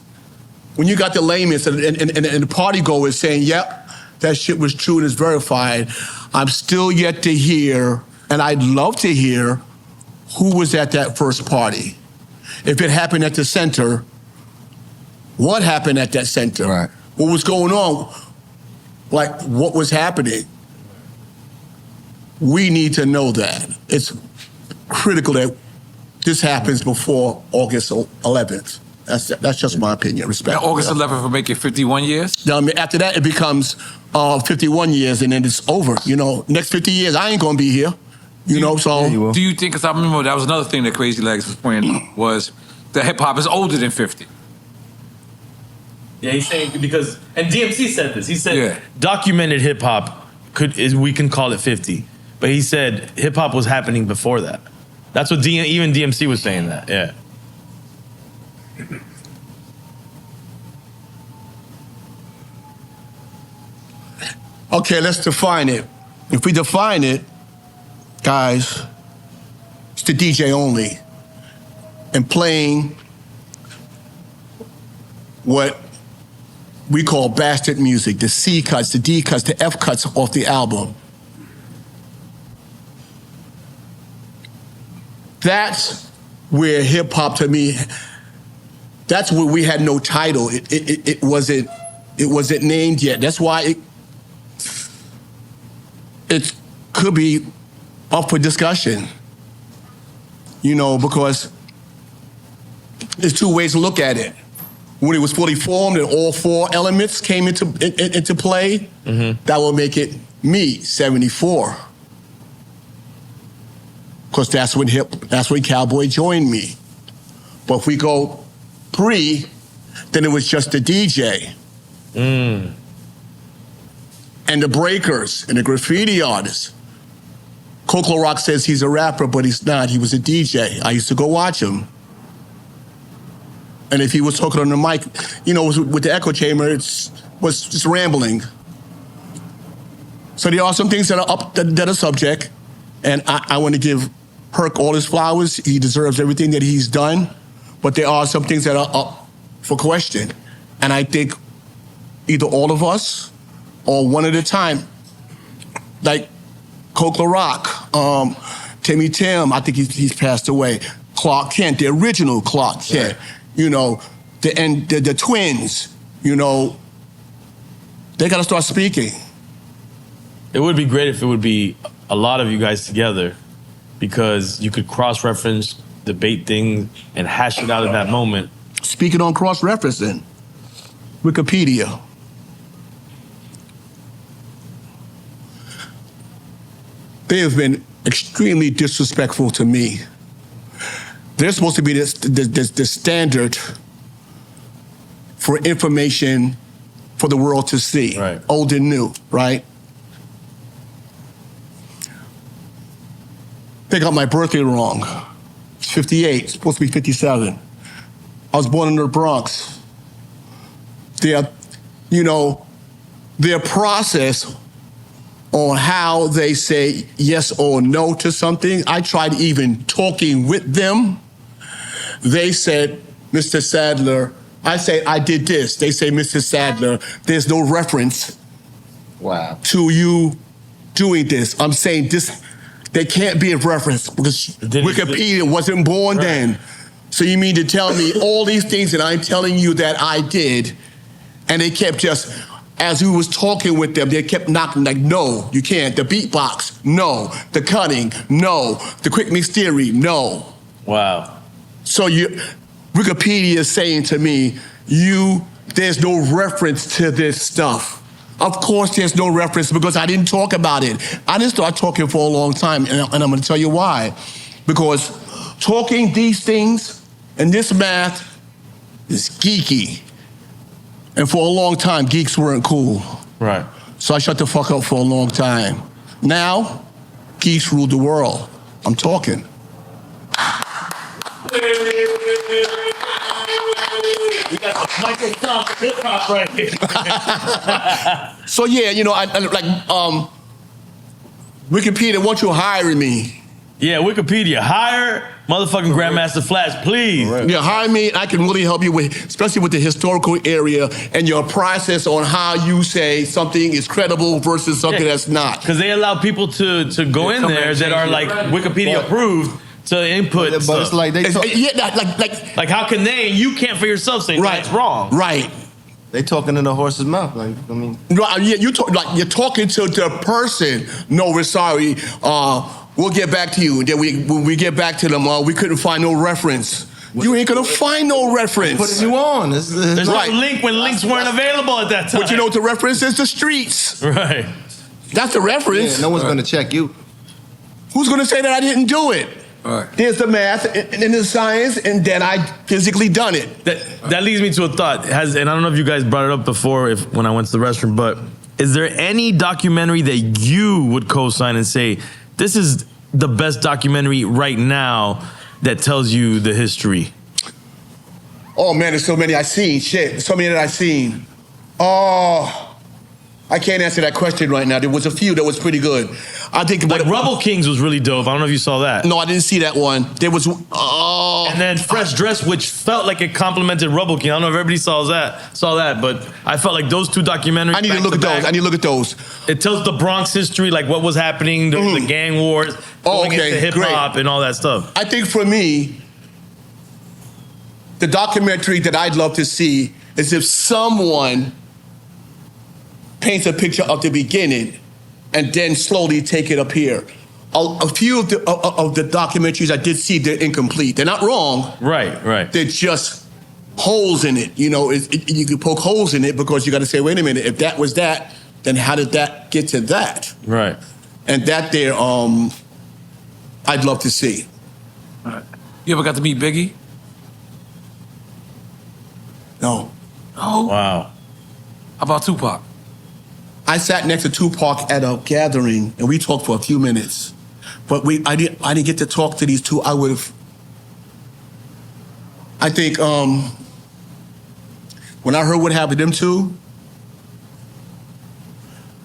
When you got the layman's and the party goers saying, yep, that shit was true and it's verified, I'm still yet to hear, and I'd love to hear, who was at that first party. If it happened at the center, what happened at that center? Right. What was going on? Like, what was happening? We need to know that. It's critical that this happens before August 11th. That's just my opinion. Respect. August 11th will make it 51 years? I mean, after that, it becomes 51 years, and then it's over. You know, next 50 years, I ain't gonna be here. You know, so. Do you think, because I remember that was another thing that Crazy Legs was pointing, was that hip hop is older than 50. Yeah, he's saying because, and DMC said this. He said Yeah. documented hip hop we can call it 50, but he said hip hop was happening before that. That's what even DMC was saying that. Yeah. Okay, let's define it. If we define it, guys, it's the DJ only. And playing what we call bastard music, the C cuts, the D cuts, the F cuts off the album. That's where hip hop, to me, that's where we had no title. It wasn't named yet. That's why it could be up for discussion. You know, because there's two ways to look at it. When it was fully formed and all four elements came into play, that will make it me, 74. Because that's when Cowboy joined me. But if we go pre, then it was just the DJ. And the breakers and the graffiti artists. Coco Rock says he's a rapper, but he's not. He was a DJ. I used to go watch him. And if he was talking on the mic, you know, with the echo chamber, it was just rambling. So there are some things that are up that are subject, and I want to give Herc all his flowers. He deserves everything that he's done, but there are some things that are up for question. And I think either all of us or one at a time, like Coco Rock, Timmy Tim, I think he's passed away. Clark Kent, the original Clark Kent. Right. You know, the twins, you know, they got to start speaking. It would be great if it would be a lot of you guys together, because you could cross-reference, debate things, and hash it out in that moment. Speaking on cross-referencing, Wikipedia. They have been extremely disrespectful to me. They're supposed to be the standard for information for the world to see, right. Old and new, right? They got my birthday wrong. It's 58, it's supposed to be 57. I was born in the Bronx. Their process on how they say yes or no to something, I tried even talking with them. They said, Mr. Sadler, I say, I did this. They say, Mr. Sadler, there's no reference to you doing this. I'm saying this, there can't be a reference because Wikipedia wasn't born then. So you mean to tell me all these things that I'm telling you that I did, and they kept just, as we was talking with them, they kept knocking like, no, you can't. The beatbox, no. The cutting, no. The quick mix theory, no. Wow. So Wikipedia is saying to me, there's no reference to this stuff. Of course there's no reference because I didn't talk about it. I didn't start talking for a long time, and I'm gonna tell you why. Because talking these things and this math is geeky. And for a long time, geeks weren't cool. Right. So I shut the fuck up for a long time. Now, geeks rule the world. I'm talking. We got some Michael Thompson hip hop right here. So yeah, you know, Wikipedia wants you hiring me. Yeah, Wikipedia, hire motherfucking Grandmaster Flash, please. Right. Yeah, hire me. I can really help you with, especially with the historical area and your process on how you say something is credible versus something that's not. Because they allow people to go in there that are like Wikipedia approved to input but stuff. It's like they like how can they? You can't for yourself say that's wrong. Right. They talking in the horse's mouth. Like, I mean, you're talking to the person. No, we're sorry. We'll get back to you. And then when we get back to them, we couldn't find no reference. You ain't gonna find no reference. Putting you on. There's no link when links weren't available at that time. But you know what the reference is? The streets. Right. That's the reference. Yeah, no one's gonna check you. Who's gonna say that I didn't do it? Right. There's the math and the science, and then I physically done it. That leads me to a thought. And I don't know if you guys brought it up before when I went to the restroom, but is there any documentary that you would co-sign and say, this is the best documentary right now that tells you the history? Oh man, there's so many I've seen. Shit, so many that I've seen. Oh, I can't answer that question right now. There was a few that was pretty good. I think like Rebel Kings was really dope. I don't know if you saw that. No, I didn't see that one. There was and then Fresh Dress, which felt like it complimented Rebel King. I don't know if everybody saw that, but I felt like those two documentaries. I need to look at those. I need to look at those. It tells the Bronx history, like what was happening, the gang wars, going into hip hop and all that stuff. I think for me, the documentary that I'd love to see is if someone paints a picture of the beginning and then slowly take it up here. A few of the documentaries I did see, they're incomplete. They're not wrong. Right. They're just holes in it. You know, you can poke holes in it because you got to say, wait a minute, if that was that, then how did that get to that? Right. And that there, I'd love to see. All right. You ever got to meet Biggie? No. Oh. Wow. How about Tupac? I sat next to Tupac at a gathering and we talked for a few minutes. But I didn't get to talk to these two. I think when I heard what happened to them two,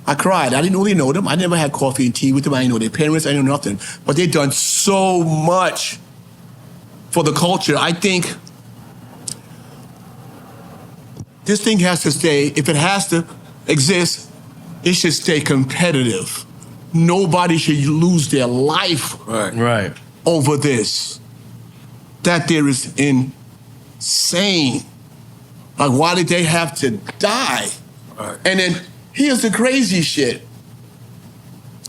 I cried. I didn't really know them. I never had coffee and tea with them. I didn't know their parents. I didn't know nothing. But they've done so much for the culture. I think this thing has to stay. If it has to exist, it should stay competitive. Nobody should lose their life over this. That there is insane. Like, why did they have to die? And then here's the crazy shit.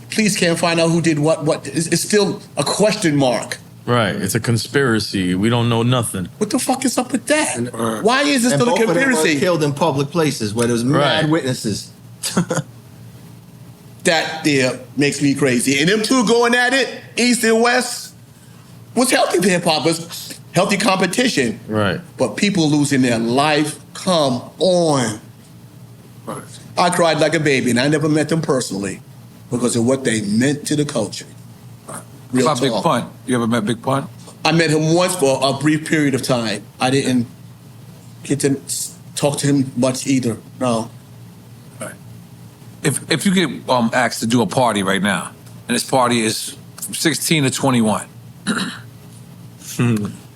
Police can't find out who did what. It's still a question mark. Right. It's a conspiracy. We don't know nothing. What the fuck is up with that? Why is it still a both of them conspiracy? were killed in public places where there's mad witnesses. That there makes me crazy. And them two going at it, East and West, was healthy for hip hop. Was healthy competition. Right. But people losing their life, come on. Right. I cried like a baby, and I never met them personally because of what they meant to the culture. Real How about Big talk. Pun? You ever met Big Pun? I met him once for a brief period of time. I didn't get to talk to him much either. No. If you get asked to do a party right now, and this party is from 16 to 21,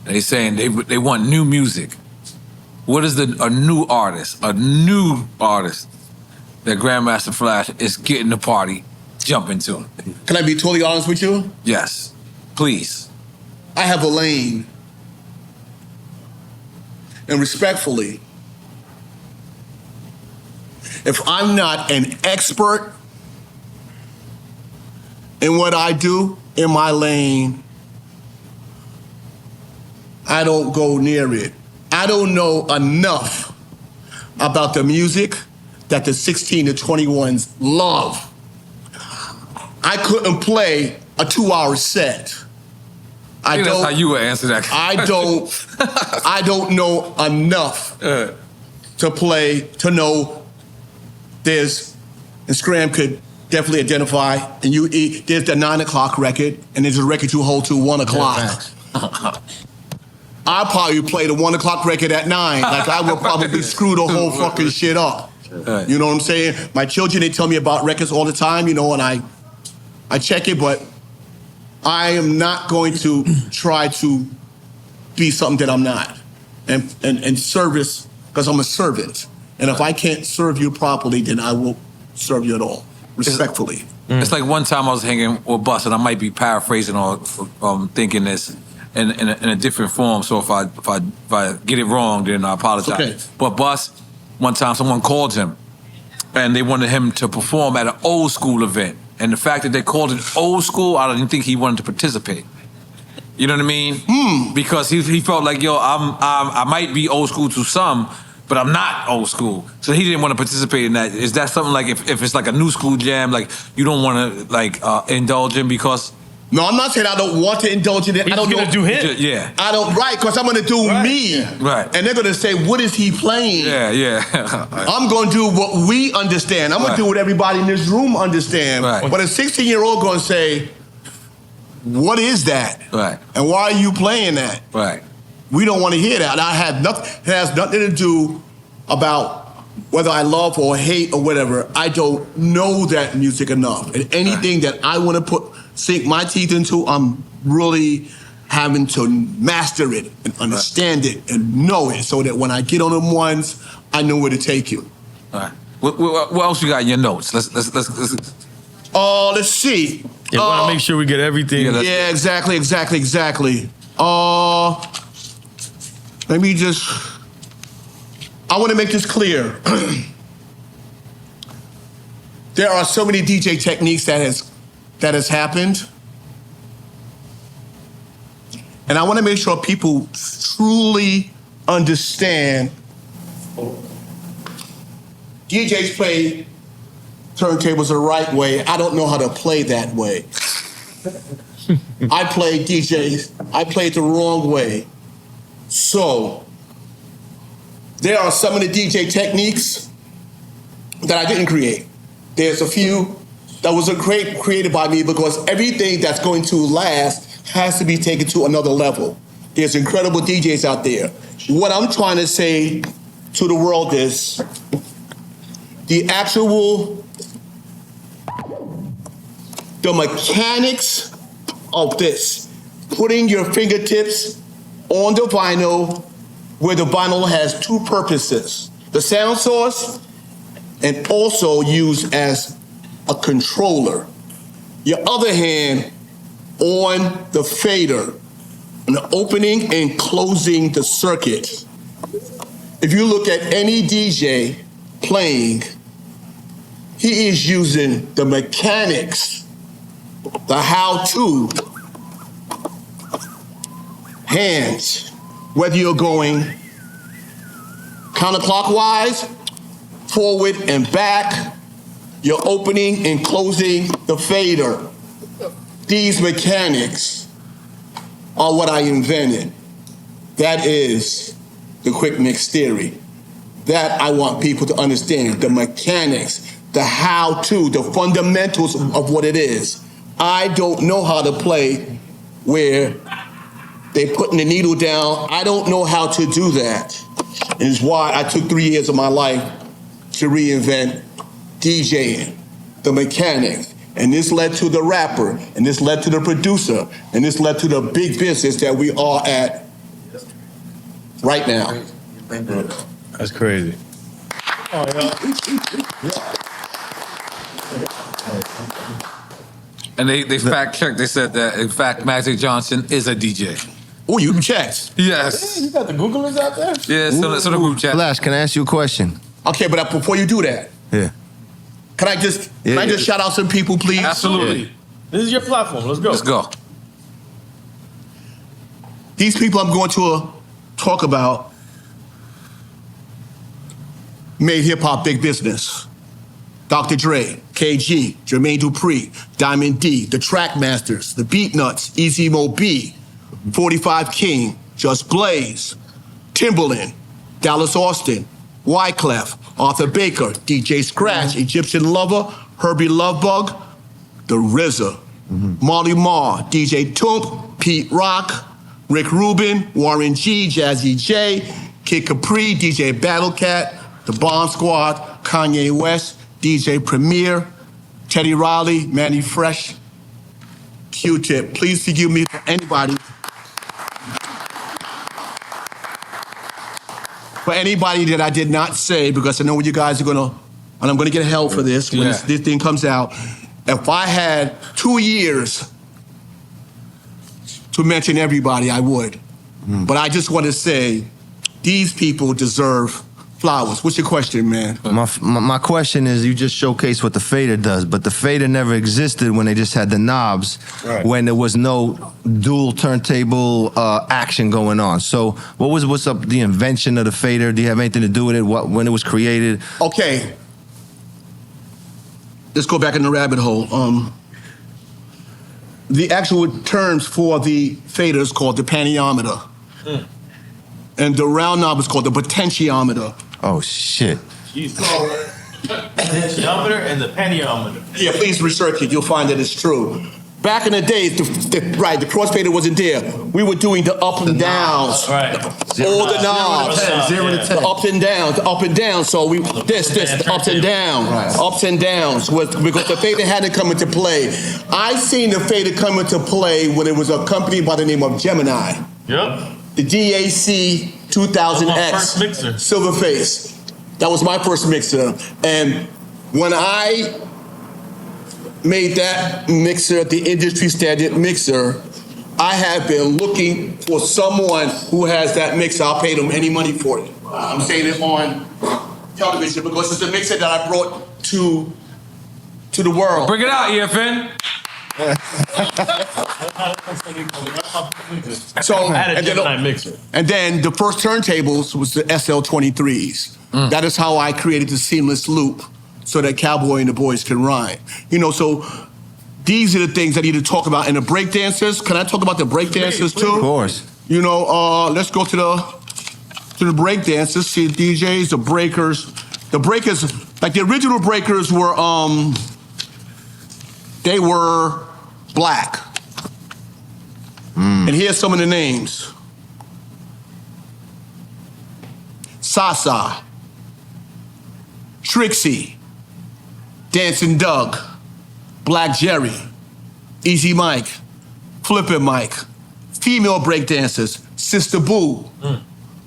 they saying they want new music. What is a new artist that Grandmaster Flash is getting the party jumping to? Can I be totally honest with you? Yes, please. I have a lane. And respectfully, if I'm not an expert in what I do in my lane, I don't go near it. I don't know enough about the music that the 16 to 21s love. I couldn't play a 2-hour set. That's how you would answer that question. I don't know enough to play, to know there's, and Scram could definitely identify, and there's the 9 o'clock record, and there's a record you hold to 1 o'clock. I'll probably play the 1 o'clock record at 9. Like, I will probably screw the whole fucking shit up. You know what I'm saying? My children, they tell me about records all the time, you know, and I check it, but I am not going to try to be something that I'm not. And service, because I'm a servant. And if I can't serve you properly, then I won't serve you at all, respectfully. It's like one time I was hanging with Bus, and I might be paraphrasing or thinking this in a different form. So if I get it wrong, then I apologize. Okay. But Bus, one time someone called him, and they wanted him to perform at an old school event. And the fact that they called it old school, I didn't think he wanted to participate. You know what I mean? Because he felt like, yo, I might be old school to some, but I'm not old school. So he didn't want to participate in that. Is that something like if it's like a new school jam, like you don't want to like indulge in because No, I'm not saying I don't want to indulge in it. I don't gonna do him. Yeah. I don't, right, because I'm going to do me. Right. And they're going to say, what is he playing? Yeah. I'm going to do what we understand. I'm going to do what everybody in this room understand. Right. But a 16-year-old going to say, what is that? Right. And why are you playing that? Right. We don't want to hear that. And it has nothing to do about whether I love or hate or whatever. I don't know that music enough. And anything that I want to sink my teeth into, I'm really having to master it and understand it and know it so that when I get on them ones, I know where to take you. All right. What else you got in your notes? Let's see. Yeah, want to make sure we get everything. Yeah, exactly. Let me just. I want to make this clear. There are so many DJ techniques that has happened. And I want to make sure people truly understand DJs play turntables the right way. I don't know how to play that way. I play it the wrong way. So, there are some of the DJ techniques that I didn't create. There's a few that was created by me because everything that's going to last has to be taken to another level. There's incredible DJs out there. What I'm trying to say to the world is the mechanics of this, putting your fingertips on the vinyl where the vinyl has two purposes, the sound source and also used as a controller. Your other hand on the fader, and opening and closing the circuit. If you look at any DJ playing, he is using the mechanics, the how-to, hands, whether you're going counterclockwise, forward and back, you're opening and closing the fader. These mechanics are what I invented. That is the quick mix theory. That I want people to understand, the mechanics, the how-to, the fundamentals of what it is. I don't know how to play where they putting the needle down. I don't know how to do that. And it's why I took 3 years of my life to reinvent DJing, the mechanics. And this led to the rapper, and this led to the producer, and this led to the big business that we are at right now. That's crazy. And they fact checked. They said that in fact Magic Johnson is a DJ. Oh, you checked? Yes. You got the Googlers out there? Yeah, so the group chat. Flash, can I ask you a question? Okay, but before you do that, Yeah. can I just shout out some people, please? Absolutely. Yeah. This is your platform. Let's go. Let's go. These people I'm going to talk about made hip-hop big business. Dr. Dre, KG, Jermaine Dupri, Diamond D, the Trackmasters, the Beatnuts, Easy Mo B, 45 King, Just Blaze, Timbaland, Dallas Austin, Wyclef, Arthur Baker, DJ Scratch, Egyptian Lover, Herbie Lovebug, The RZA, Marley Marr, DJ Toomp, Pete Rock, Rick Rubin, Warren G, Jazzy J, Kid Capri, DJ Battlecat, The Bomb Squad, Kanye West, DJ Premier, Teddy Riley, Manny Fresh, Q-Tip. Please forgive me for anybody. For anybody that I did not say, because I know you guys are gonna, and I'm gonna get hell for this when this thing comes out. If I had 2 years to mention everybody, I would. But I just want to say, these people deserve flowers. What's your question, man? My question is, you just showcased what the fader does, but the fader never existed when they just had the knobs, when there was no dual turntable action going on. So what's up the invention of the fader? Do you have anything to do with it? When it was created? Okay. Let's go back in the rabbit hole. the actual terms for the fader is called the pantiometer. And the round knob is called the potentiometer. Oh, shit. Potentiometer and the pantiometer. Yeah, please research it. You'll find that it's true. Back in the days, the cross fader wasn't there. We were doing the up and downs. Right. All the knobs. 0 to 10. The up and down, the up and down. So the ups and down, ups and downs. Because the fader hadn't come into play. I seen the fader come into play when it was a company by the name of Gemini. Yep. The DAC 2000X. First mixer. Silverface. That was my first mixer. And when I made that mixer the industry standard mixer, I have been looking for someone who has that mixer. I'll pay them any money for it. I'm saying it on television because it's a mixer that I brought to the world. Bring it out, EFN. So, mixer. And then the first turntables was the SL23s. That is how I created the seamless loop so that Cowboy and the Boys can rhyme. You know, so these are the things I need to talk about. And the breakdancers, can I talk about the breakdancers too? Of course. You know, let's go to the breakdancers, see the DJs, the breakers. The breakers, like the original breakers were, they were black. And here's some of the names. Sasa, Trixie, Dancing Doug, Black Jerry, Easy Mike, Flippin' Mike, female breakdancers, Sister Boo,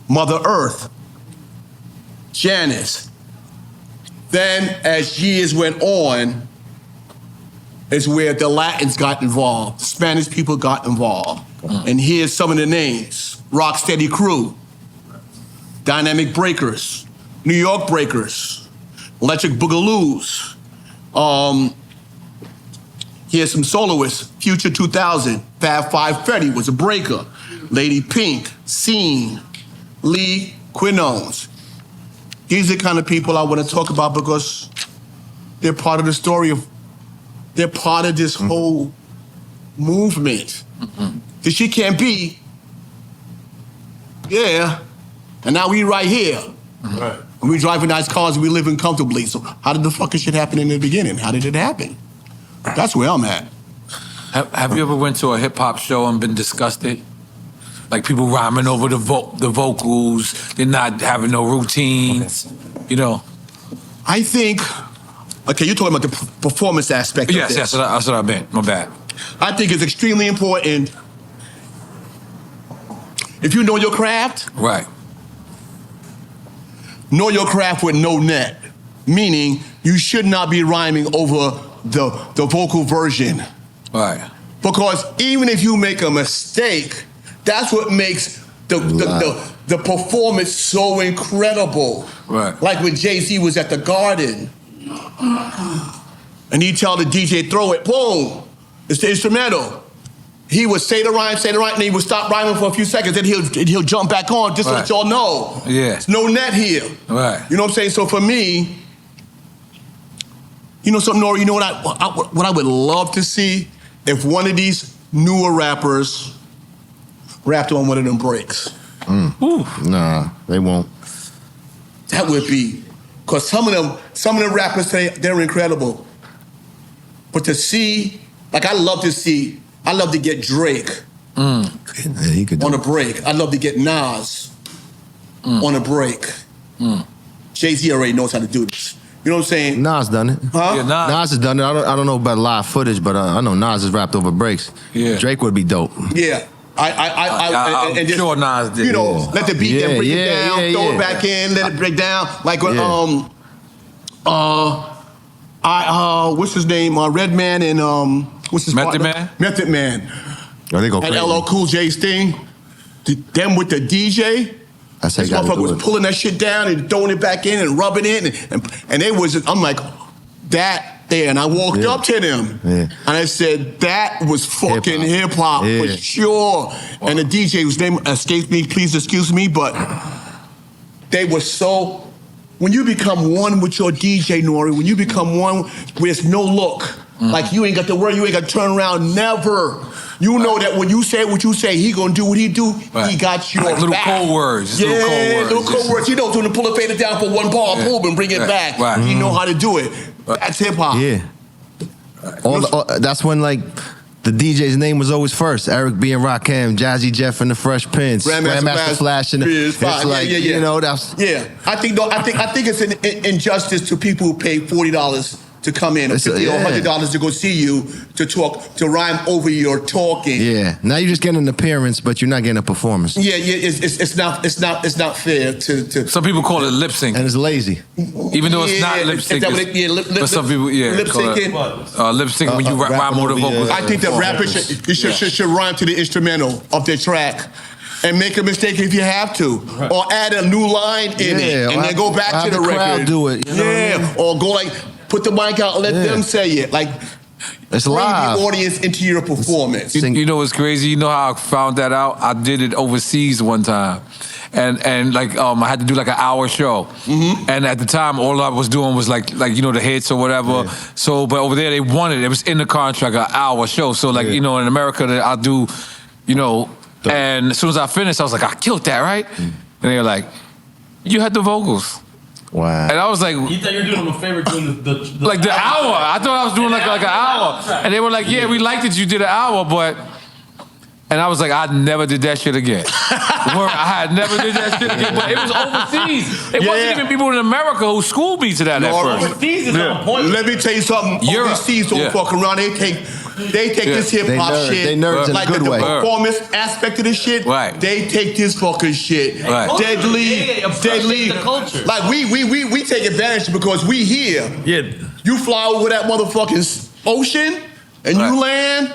Mother Earth, Janice. Then, as years went on, is where the Latins got involved, the Spanish people got involved. And here's some of the names. Rocksteady Crew, Dynamic Breakers, New York Breakers, Electric Boogaloos. Here's some soloists. Future 2000, Fab Five Freddy was a breaker. Lady Pink, Scene, Lee Quinones. These are the kind of people I want to talk about because they're part of the story of, they're part of this whole movement. Because she can't be, yeah, and now we right here. Right. And we driving nice cars and we living comfortably. So how did the fucking shit happen in the beginning? How did it happen? That's where I'm at. Have you ever went to a hip hop show and been disgusted? Like people rhyming over the vocals, they're not having no routines, you know? I think, okay, you're talking about the performance aspect of this. Yes, that's what I meant. My bad. I think it's extremely important if you know your craft. Right. Know your craft with no net, meaning you should not be rhyming over the vocal version. Right. Because even if you make a mistake, that's what makes the performance so incredible. Right. Like when Jay-Z was at the Garden, and he'd tell the DJ, throw it, boom, it's the instrumental. He would say the rhyme, and then he would stop rhyming for a few seconds, then he'll jump back on just to let y'all know. Yeah. There's no net here. Right. You know what I'm saying? So for me, you know something, Nori, you know what I would love to see? If one of these newer rappers rapped on one of them breaks. Nah, they won't. That would be, because some of them rappers today, they're incredible. But to see, like I love to get Drake He could on a break. I'd love to get Nas on a break. Jay-Z already knows how to do this. You know what I'm saying? Nas done it. Huh? Yeah, Nas has done it. I don't know about live footage, but I know Nas has rapped over breaks. Yeah. Drake would be dope. Yeah. I'm and just, sure Nas did. You know, let the beat then break it down, throw it back in, let it break down. Like when, what's his name? Redman and what's his Method partner? Man? Method Man. Oh, they go And crazy. LL Cool J's thing. Them with the DJ. That's how This you gotta motherfucker do was it. pulling that shit down and throwing it back in and rubbing it, and it was. I'm like, that there, and I walked up to them, and I said, that was fucking hip hop for sure. And the DJ, whose name escapes me, please excuse me, but they were so. When you become one with your DJ, Nori, when you become one, there's no look. Like you ain't got to worry, you ain't got to turn around, never. You know that when you say what you say, he gonna do what he do. He got your Like little back. cold words. Yeah, Little cold words. He knows when to pull a fader down for one ball, boom, and bring it back. Right. He know how to do it. That's hip hop. Yeah. That's when like the DJ's name was always first. Eric B and Rakim, Jazzy Jeff and the Fresh Prince, Grandmaster Flash, and it's like you know that's I think it's an injustice to people who pay $40 to come in, or $50 or $100 to go see you to talk, to rhyme over your talking. Yeah. Now you're just getting an appearance, but you're not getting a performance. Yeah. It's not fair to. Some people call it lip sync, and it's lazy. Even though it's not lip sync. But some people, lip syncing. Lip sync when you rhyme over the vocals. I think that rappers should rhyme to the instrumental of their track. And make a mistake if you have to, or add a new line in it, and then go back to the record. Crowd do it. You know what I mean? Or go like put the mic out and let them say it. Like it's bring live. the audience into your performance. You know what's crazy? You know how I found that out? I did it overseas one time. And like I had to do like an hour show. And at the time all I was doing was like you know the hits or whatever. So but over there they wanted it was in the contract an hour show. So like you know in America I'll do, you know, and as soon as I finished I was like I killed that, right? And they were like, you had the vocals. Wow. And I was like, you thought you were doing them a favor doing the like the hour. I thought I was doing like an hour. And they were like, yeah, we liked that you did an hour, but. And I was like, I never did that shit again. I had never did that shit again. But it was overseas. It wasn't even people in America who schooled me to that at first. Overseas is on point. Let me tell you something. Overseas don't fuck around. They take this hip hop shit. They nerds in like a good way. The performance aspect of this shit. Right. They take this fucking shit. Right. Deadly. The culture. Like we take advantage because we here. Yeah. You fly over that motherfucking ocean and you land.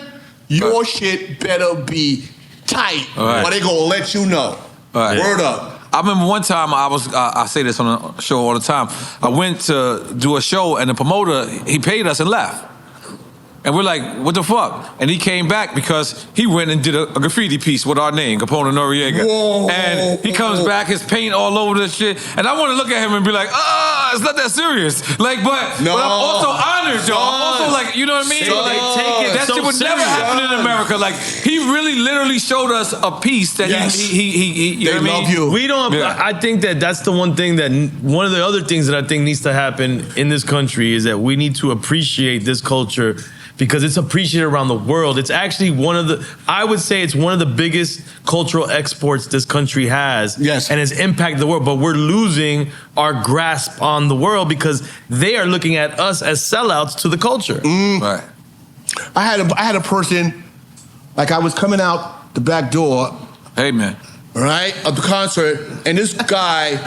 Your shit better be tight, or they gonna let you know. Word up. I remember one time I say this on a show all the time. I went to do a show and the promoter, he paid us and left. And we're like, what the fuck? And he came back because he went and did a graffiti piece with our name, Capone Noriega. Whoa. And he comes back, his paint all over the shit. And I want to look at him and be like, it's not that serious. Like, but I'm also honored, y'all. I'm also like, you know what I mean? So they take it that so shit would never serious. happen in America. Like, he really literally showed us a piece that he you know what I mean? You. We don't. I think that's the one thing that one of the other things that I think needs to happen in this country is that we need to appreciate this culture because it's appreciated around the world. It's actually I would say it's one of the biggest cultural exports this country has. Yes. And has impacted the world, but we're losing our grasp on the world because they are looking at us as sellouts to the culture. Right. I had a person, like I was coming out the back door. Hey, man. Right? Of the concert, and this guy,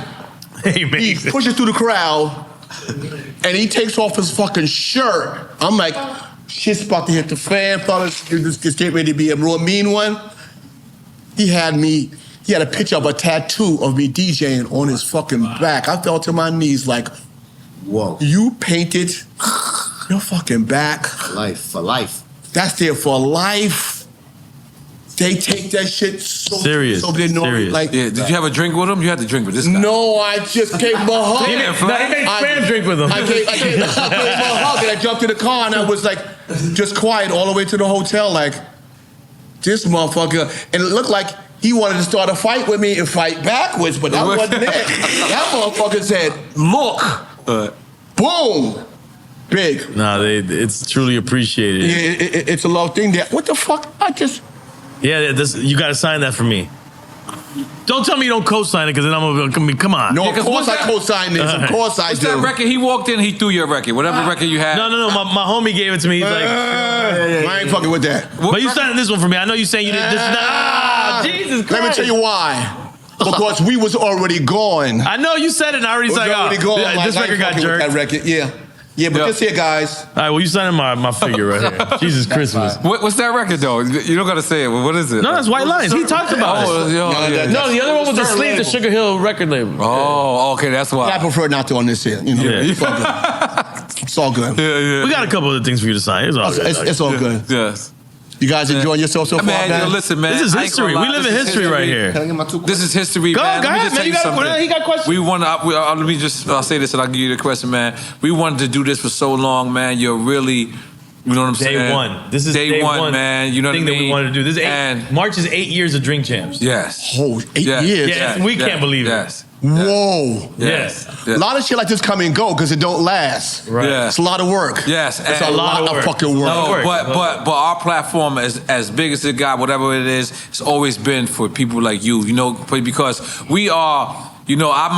he pushes through the crowd, and he takes off his fucking shirt. I'm like, shit's about to hit the fan, fellas. This is getting ready to be a real mean one. He had a picture of a tattoo of me DJing on his fucking back. I fell to my knees like, whoa. You painted your fucking back. For life. That's there for life. They take that shit so serious. So they know, serious. like, Did you have a drink with him? You had to drink with this guy. No, I just gave him a hug. Damn, Flash. He made Fran drink with him. I gave him a hug and I jumped in the car and I was like, just quiet all the way to the hotel, like, this motherfucker. And it looked like he wanted to start a fight with me and fight backwards, but that wasn't it. That motherfucker said, look, boom, big. Nah, it's truly appreciated. Yeah, it's a love thing there. What the fuck? Yeah, you got to sign that for me. Don't tell me you don't co-sign it, because then I'm going to come on. No, of course I co-sign this. Of course I do. What's that record? He walked in, he threw your record. Whatever record you had. No. My homie gave it to me. He's like, I ain't fucking with that. But you signed this one for me. I know you saying you did this. Jesus Christ. Let me tell you why. Because we was already gone. I know you said it, and I already said, this record got jerked. That record, yeah. Yeah, but this here, guys. All right, well, you signing my figure right here. Jesus Christmas. What's that record, though? You don't got to say it. What is it? No, that's White Lines. He talked about it. No, the other one was the Sleeve, the Sugar Hill record label. Oh, okay, that's why. I prefer not to on this here. You know, it's all good. We got a couple other things for you to sign. It's all good. It's all good. Yes. You guys enjoying yourself so far, man? Listen, man. This is history. We live in history right here. This is history, man. Go ahead, man. He got questions. Let me just say this and I'll give you the question, man. We wanted to do this for so long, man. You're really You know what I'm saying? Day one. This is day one, man. You know what I mean? That we wanted to do. This is March is 8 years of Drink Champs. Yes. Oh, 8 years. Yeah, we can't believe it. Whoa. Yes. A lot of shit like this come and go because it don't last. Right. Yeah. It's a lot of work. Yes. It's a lot of fucking work. No, but our platform, as big as it got, whatever it is, it's always been for people like you. You know, because we are. You know, I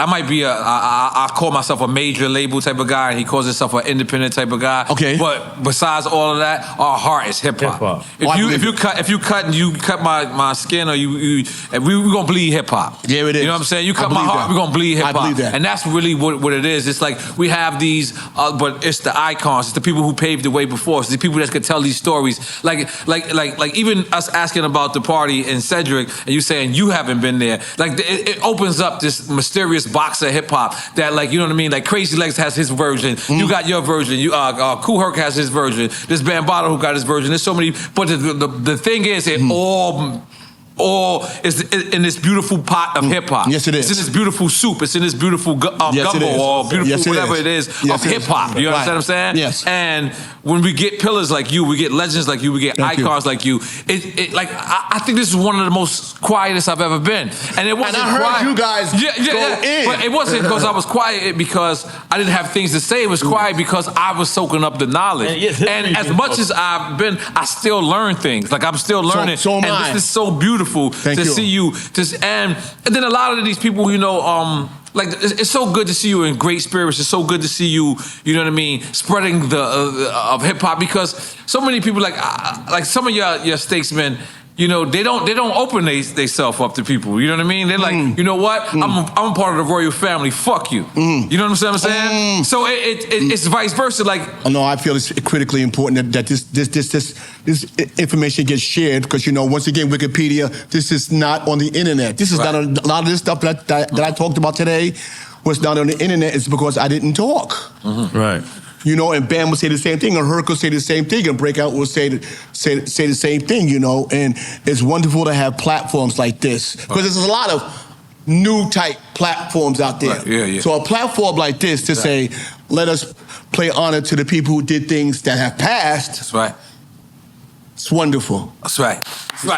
might be I call myself a major label type of guy, and he calls himself an independent type of guy. Okay. But besides all of that, our heart is hip hop. If you cut and you cut my skin, or we gonna bleed hip hop. Yeah, it is. You know what I'm saying? You cut my heart, we're gonna bleed hip hop. I believe that. And that's really what it is. It's like we have these, but it's the icons, it's the people who paved the way before us, it's the people that could tell these stories. Like even us asking about the party in Cedric, and you saying you haven't been there. Like it opens up this mysterious box of hip hop that, like, you know what I mean? Like Crazy Legs has his version. You got your version. You Kool Herc has his version. There's Bambaataa who got his version. There's so many. But the thing is, it all is in this beautiful pot of hip hop. Yes, it is. It's in this beautiful soup. It's in this beautiful gumbo or beautiful whatever it is of hip hop. You understand what I'm saying? Yes. And when we get pillars like you, we get legends like you, we get icons like you. I think this is one of the most quietest I've ever been. And it wasn't I heard quiet. you guys go in. But it wasn't because I was quiet because I didn't have things to say. It was quiet because I was soaking up the knowledge. And as much as I've been, I still learn things. Like I'm still learning. So am and I. this is so beautiful to see you. And then a lot of these people, you know, like it's so good to see you in great spirits. It's so good to see you, you know what I mean, spreading the of hip hop, because so many people like some of your statesmen, you know, they don't open themselves up to people. You know what I mean? They're like, you know what? I'm a part of the royal family. Fuck you. You know what I'm saying? So it's vice versa. Like, no, I feel it's critically important that this information gets shared, because, you know, once again, Wikipedia, this is not on the internet. This is not a lot of this stuff that I talked about today was not on the internet. It's because I didn't talk. Right. You know, and Bam will say the same thing, and Herc will say the same thing, and Breakout will say the same thing, you know. And it's wonderful to have platforms like this, because there's a lot of new type platforms out there. Right. So a platform like this to say, let us play honor to the people who did things that have passed. That's right. It's wonderful. That's right. Before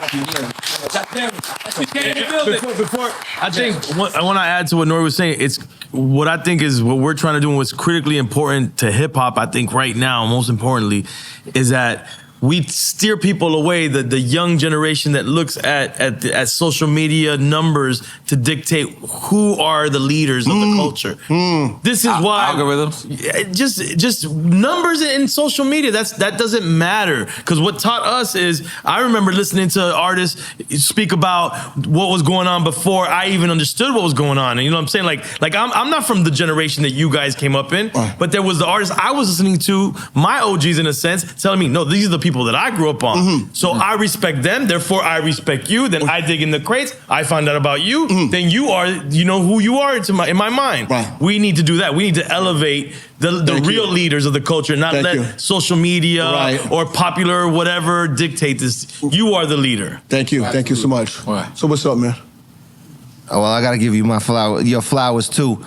I think I want to add to what Nori was saying. It's what I think is what we're trying to do, and what's critically important to hip hop. I think right now, most importantly, is that we steer people away, the young generation that looks at social media numbers to dictate who are the leaders of the culture. This is why algorithms. Just numbers in social media. That doesn't matter, because what taught us is, I remember listening to artists speak about what was going on before I even understood what was going on. And you know what I'm saying? Like I'm not from the generation that you guys came up in, but there was the artists I was listening to, my OGs in a sense, telling me, no, these are the people that I grew up on. So I respect them, therefore I respect you. Then I dig in the crates, I find out about you, then you know who you are in my mind. We need to do that. We need to elevate the real leaders of the culture, not let social media or popular whatever dictate this. You are the leader. Thank you. Thank you so much. So what's up, man? Well, I gotta give you your flowers too.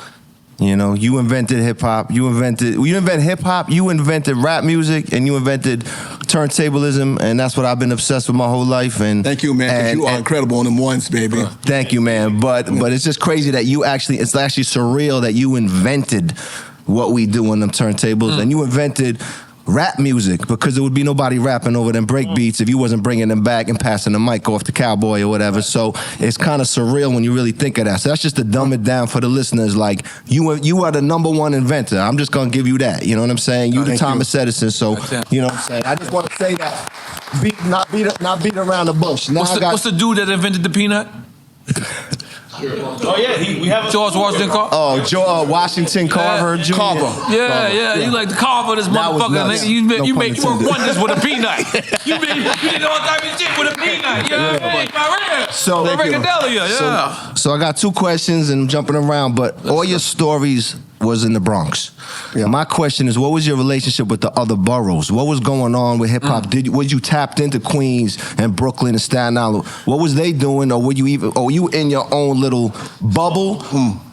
You know, you invented hip hop. You invented hip hop. You invented rap music, and you invented turntablism, and that's what I've been obsessed with my whole life. And thank you, man. Because you are incredible on them ones, baby. Thank you, man. But it's just crazy that it's actually surreal that you invented what we do on them turntables, and you invented rap music, because there would be nobody rapping over them break beats if you wasn't bringing them back and passing the mic off to Cowboy or whatever. So it's kind of surreal when you really think of that. So that's just to dumb it down for the listeners. Like, you are the #1 inventor. I'm just gonna give you that. You know what I'm saying? You the Thomas Edison. So you know what I'm saying. I just want to say that. Not beat around the bush. Now What's the dude that invented the peanut? Oh yeah, we have George Washington Carver. Oh, George Washington Carver Jr. Yeah. You like the Carver, this motherfucker. Nigga. You make wonders with a peanut. you did all type of shit with a peanut. You know what I mean? So I got 2 questions, and I'm jumping around, but all your stories was in the Bronx. My question is, what was your relationship with the other boroughs? What was going on with hip hop? Was you tapped into Queens and Brooklyn and Staten Island? What was they doing, or were you in your own little bubble?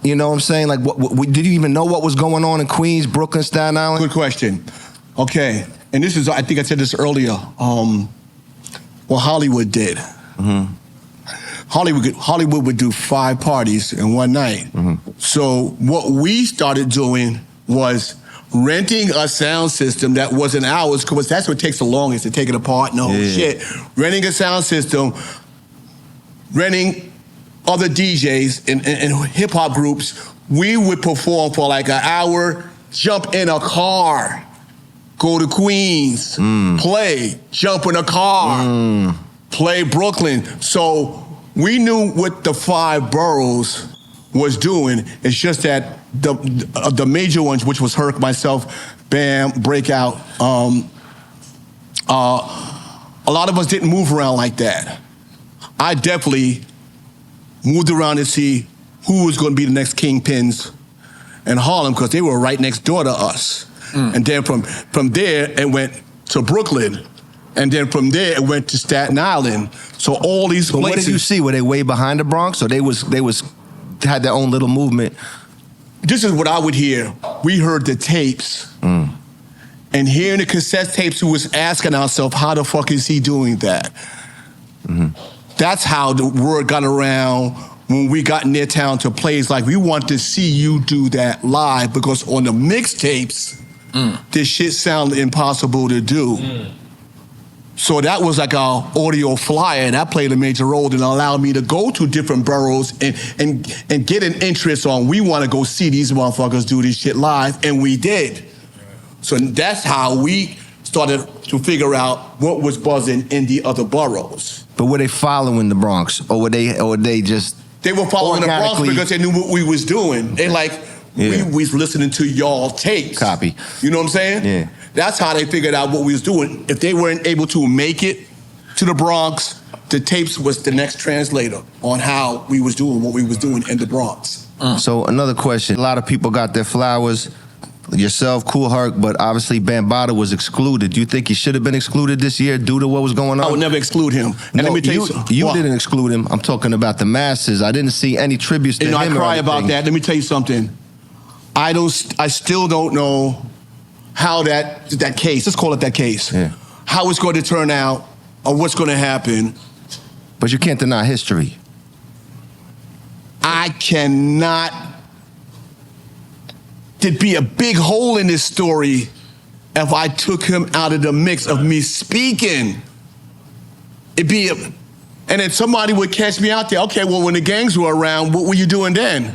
You know what I'm saying? Like, what did you even know what was going on in Queens, Brooklyn, Staten Island? Good question. Okay, and this is, I think I said this earlier, what Hollywood did. Hollywood would do 5 parties in one night. So what we started doing was renting a sound system that wasn't ours, because that's what takes the longest to take it apart and the whole shit. Renting a sound system, renting other DJs and hip hop groups. We would perform for like an hour, jump in a car, go to Queens, play, jump in a car, play Brooklyn. So we knew what the 5 boroughs was doing. It's just that the major ones, which was Herc, myself, Bam, Breakout, a lot of us didn't move around like that. I definitely moved around to see who was going to be the next kingpins in Harlem, because they were right next door to us. And then from there, it went to Brooklyn. And then from there, it went to Staten Island. So all these places. What did you see? Were they way behind the Bronx, or they had their own little movement? This is what I would hear. We heard the tapes. And hearing the cassette tapes, we was asking ourselves, how the fuck is he doing that? That's how the word got around when we got in their town to plays like, we want to see you do that live, because on the mixtapes, this shit sounded impossible to do. So that was like our audio flyer, and that played a major role and allowed me to go to different boroughs and get an interest on, we want to go see these motherfuckers do this shit live, and we did. So that's how we started to figure out what was buzzing in the other boroughs. But were they following the Bronx, or were they just? They were following the Bronx because they knew what we was doing. They like, we was listening to y'all tapes. Copy. You know what I'm saying? Yeah. That's how they figured out what we was doing. If they weren't able to make it to the Bronx, the tapes was the next translator on how we was doing what we was doing in the Bronx. So another question. A lot of people got their flowers. Yourself, Kool Herc, but obviously Bambaataa was excluded. Do you think he should have been excluded this year due to what was going on? I would never exclude him. And no, let me tell you didn't exclude him. I'm talking about the masses. I didn't see any tributes to him. I cry about that. Let me tell you something. I still don't know how that case, let's call it that case, how it's going to turn out or what's going to happen. But you can't deny history. I cannot. There'd be a big hole in this story if I took him out of the mix of me speaking. And then somebody would catch me out there. Okay, well, when the gangs were around, what were you doing then?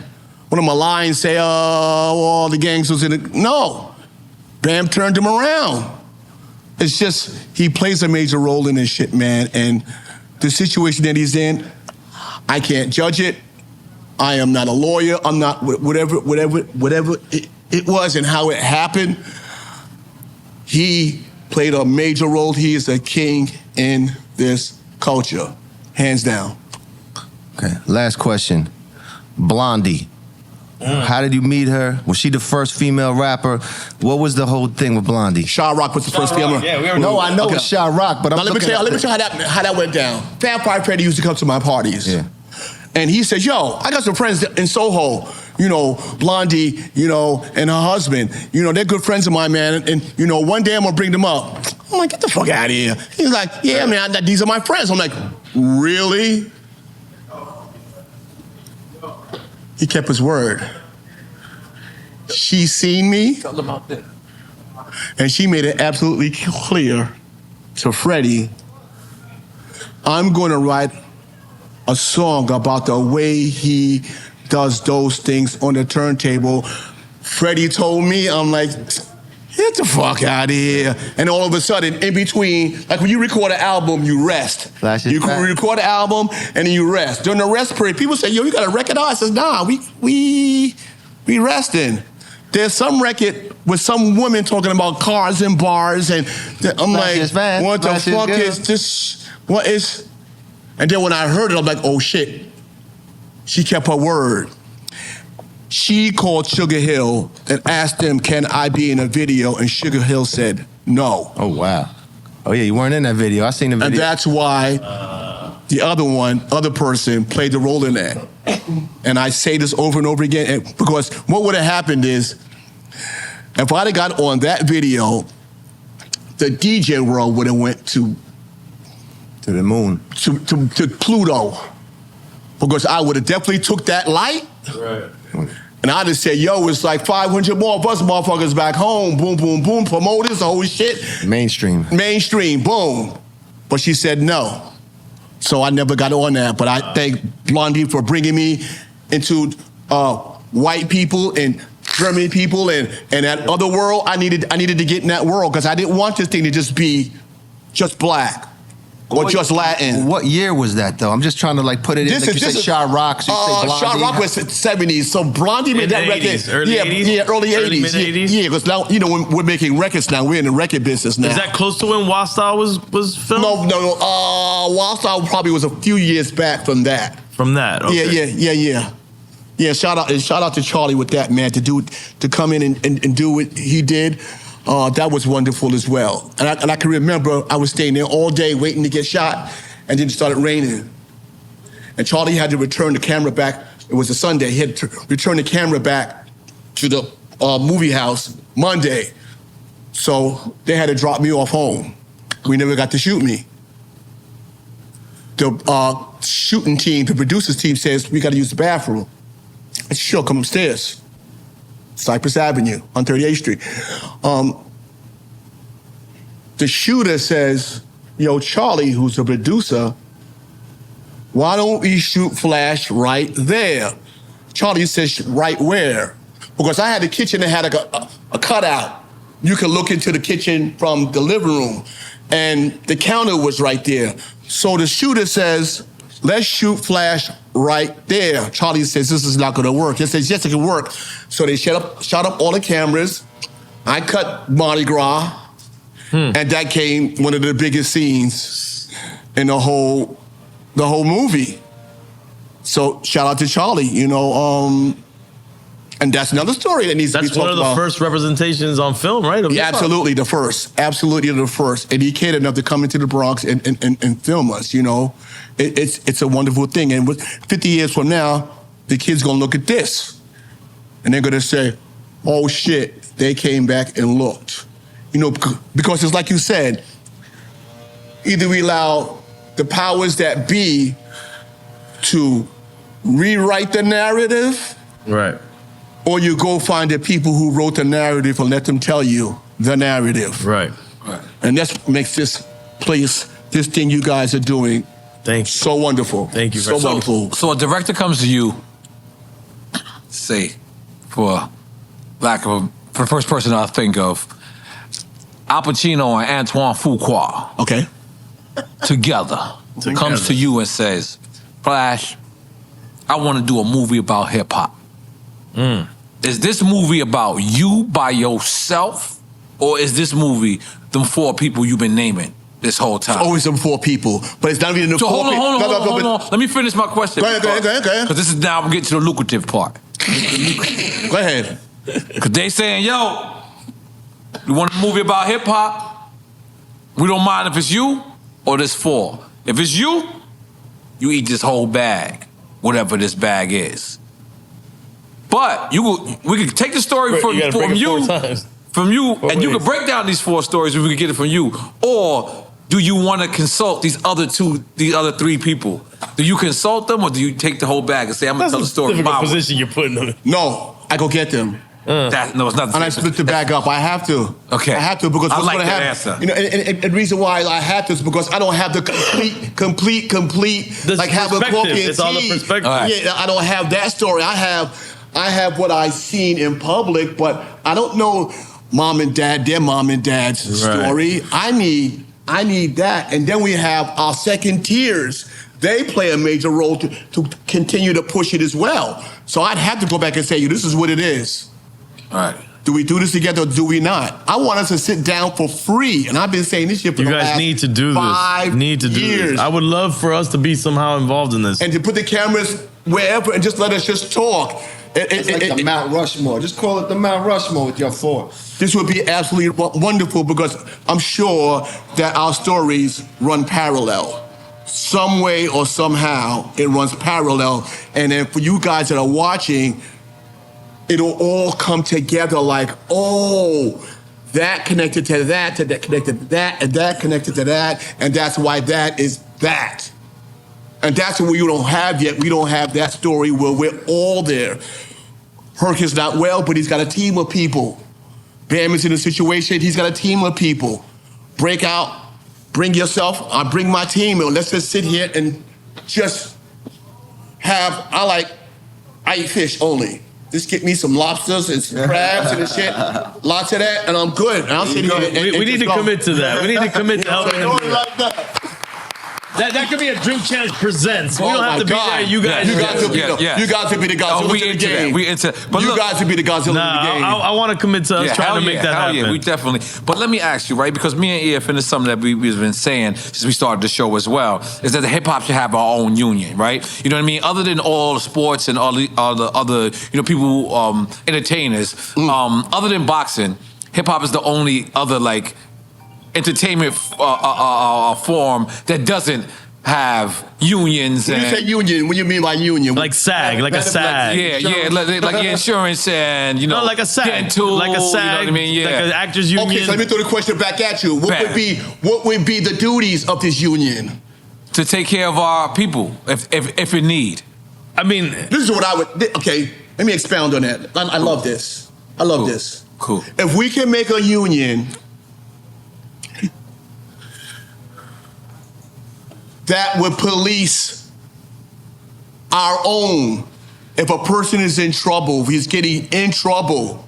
When I'm a lie and say, all the gangs was in it. No. Bam turned him around. It's just, he plays a major role in this shit, man. And the situation that he's in, I can't judge it. I am not a lawyer. I'm not whatever it was and how it happened. He played a major role. He is a king in this culture, hands down. Okay, last question. Blondie. How did you meet her? Was she the first female rapper? What was the whole thing with Blondie? Sha Rock was the first female. No, I know it's Sha Rock, but let me tell you how that went down. Vampire Freddy used to come to my parties. Yeah. And he said, yo, I got some friends in Soho, Blondie, and her husband. They're good friends of mine, man. And, one day I'm going to bring them up. I'm like, get the fuck out of here. He's like, yeah, man, these are my friends. I'm like, really? He kept his word. She seen me. Tell them out there. And she made it absolutely clear to Freddie, I'm going to write a song about the way he does those things on the turntable. Freddie told me, I'm like, get the fuck out of here. And all of a sudden, in between, like when you record an album, you rest. You record an album, and then you rest. During the rest period, people say, yo, you got a record out? I says, nah, we resting. There's some record with some woman talking about cars and bars, and I'm like, what the fuck is this? What is... And then when I heard it, I'm like, oh shit. She kept her word. She called Sugar Hill and asked them, can I be in a video? And Sugar Hill said no. Oh, wow. Oh, yeah, you weren't in that video. I seen the video. And that's why the other person played the role in that. And I say this over and over again, because what would have happened is, if I'd have got on that video, the DJ world would have went to the moon, to Pluto, because I would have definitely took that light. Right. And I just said, yo, it's like 500 more of us motherfuckers back home. Boom, boom, boom. Promoters, the whole shit. Mainstream. Mainstream, boom. But she said no. So I never got on that. But I thank Blondie for bringing me into white people and German people and that other world. I needed to get in that world because I didn't want this thing to just be just black. Or just Latin. What year was that, though? I'm just trying to like put it in. Like you say Sha Rock, so you say Blondie. Sha Rock was 70s, so Blondie made that record. Early 80s? Yeah, early 80s. Mid-80s? Yeah, because now, you know, when we're making records now, we're in the record business now. Is that close to when Wild Style was filmed? No. Wild Style probably was a few years back from that. From that, okay. Yeah. Yeah, shout out to Charlie with that, man, to come in and do what he did. That was wonderful as well. And I can remember I was staying there all day waiting to get shot, and then it started raining. And Charlie had to return the camera back. It was a Sunday. He had to return the camera back to the movie house Monday. So they had to drop me off home. We never got to shoot me. The shooting team, the producers team says, we got to use the bathroom. I said, sure, come upstairs. Cypress Avenue on 38th Street. The shooter says, yo, Charlie, who's the producer, why don't we shoot Flash right there? Charlie says, right where? Because I had a kitchen that had like a cutout. You could look into the kitchen from the living room, and the counter was right there. So the shooter says, let's shoot Flash right there. Charlie says, this is not gonna work. He says, yes, it can work. So they shot up all the cameras. I cut Mardi Gras, and that came one of the biggest scenes in the whole movie. So shout out to Charlie, you know, and that's another story that needs to be talked about. That's one of the first representations on film, right? Yeah, absolutely the first. Absolutely the first. And he cared enough to come into the Bronx and film us, you know. It's a wonderful thing. And with 50 years from now, the kids gonna look at this. And they're gonna say, oh shit, they came back and looked. You know, because it's like you said, either we allow the powers that be to rewrite the narrative, right, or you go find the people who wrote the narrative and let them tell you the narrative. Right. And that's what makes this place, this thing you guys are doing, so wonderful. Thank you. So wonderful. So a director comes to you, say, for the first person I think of, Al Pacino and Antoine Fuqua. Okay. Together. Comes to you and says, Flash, I want to do a movie about hip hop. Is this movie about you by yourself, or is this movie them 4 people you've been naming this whole time? It's always them 4 people, but it's not even the 4 people. Hold on. Let me finish my question. Go ahead. Because this is now I'm getting to the lucrative part. Go ahead. Because they saying, yo, you want a movie about hip hop? We don't mind if it's you or this 4. If it's you, you eat this whole bag, whatever this bag is. But we could take the story from you, and you could break down these 4 stories and we could get it from you. Or do you want to consult these other 3 people? Do you consult them, or do you take the whole bag and say, I'm going to tell the story? That's a difficult position you're putting them in. No, I go get them. No, it's not. And I split the bag up. I have to. Okay. I have to because I what's like going to that happen? answer. You know, and the reason why I have to is because I don't have the complete like have a coffee and it's all the tea. perspective. Yeah, I don't have that story. I have what I've seen in public, but I don't know their mom and dad's story. I need that, and then we have our second tiers. They play a major role to continue to push it as well. So I'd have to go back and say, this is what it is. All right. Do we do this together or do we not? I want us to sit down for free, and I've been saying this shit for you the guys last need to do this. 5 years. I would love for us to be somehow involved in this. And to put the cameras wherever and just let us just talk. It's like the Mount Rushmore. Just call it the Mount Rushmore with your 4. This would be absolutely wonderful because I'm sure that our stories run parallel. Some way or somehow it runs parallel. And then for you guys that are watching, it'll all come together like, oh, that connected to that, to that connected to that, and that connected to that, and that's why that is that. And that's what we don't have yet. We don't have that story where we're all there. Herc is not well, but he's got a team of people. Bam is in a situation, he's got a team of people. Break out, bring yourself, I bring my team, and let's just sit here and just have, I eat fish only. Just get me some lobsters and some crabs and shit. Lots of that, and I'm good. And I'll sit here and we need to commit to that. We need to commit to helping them. Like that. That could be a Drink Challenge presents. We don't have to be there. You guys will be the Godzilla we of the game. We into. But you look, guys will be the Godzilla of the game. I want to commit to us trying to make that happen. Yeah, we definitely. But let me ask you, right? Because me and EFN is something that we've been saying since we started the show as well. Is that the hip hop should have our own union, right? You know what I mean? Other than all the sports and all the other, people, entertainers. Other than boxing, hip hop is the only other entertainment form that doesn't have unions. When you say union, what do you mean by union? Like SAG, like a SAG. Like insurance and like a SAG, dental, like a SAG, you know what I mean? Yeah, like an actors union. Okay, so let me throw the question back at you. What would be the duties of this union? To take care of our people, if in need. I mean, this is what I would. Okay, let me expound on that. I love this. I love this. Cool. If we can make a union that would police our own. If a person is in trouble, if he's getting in trouble,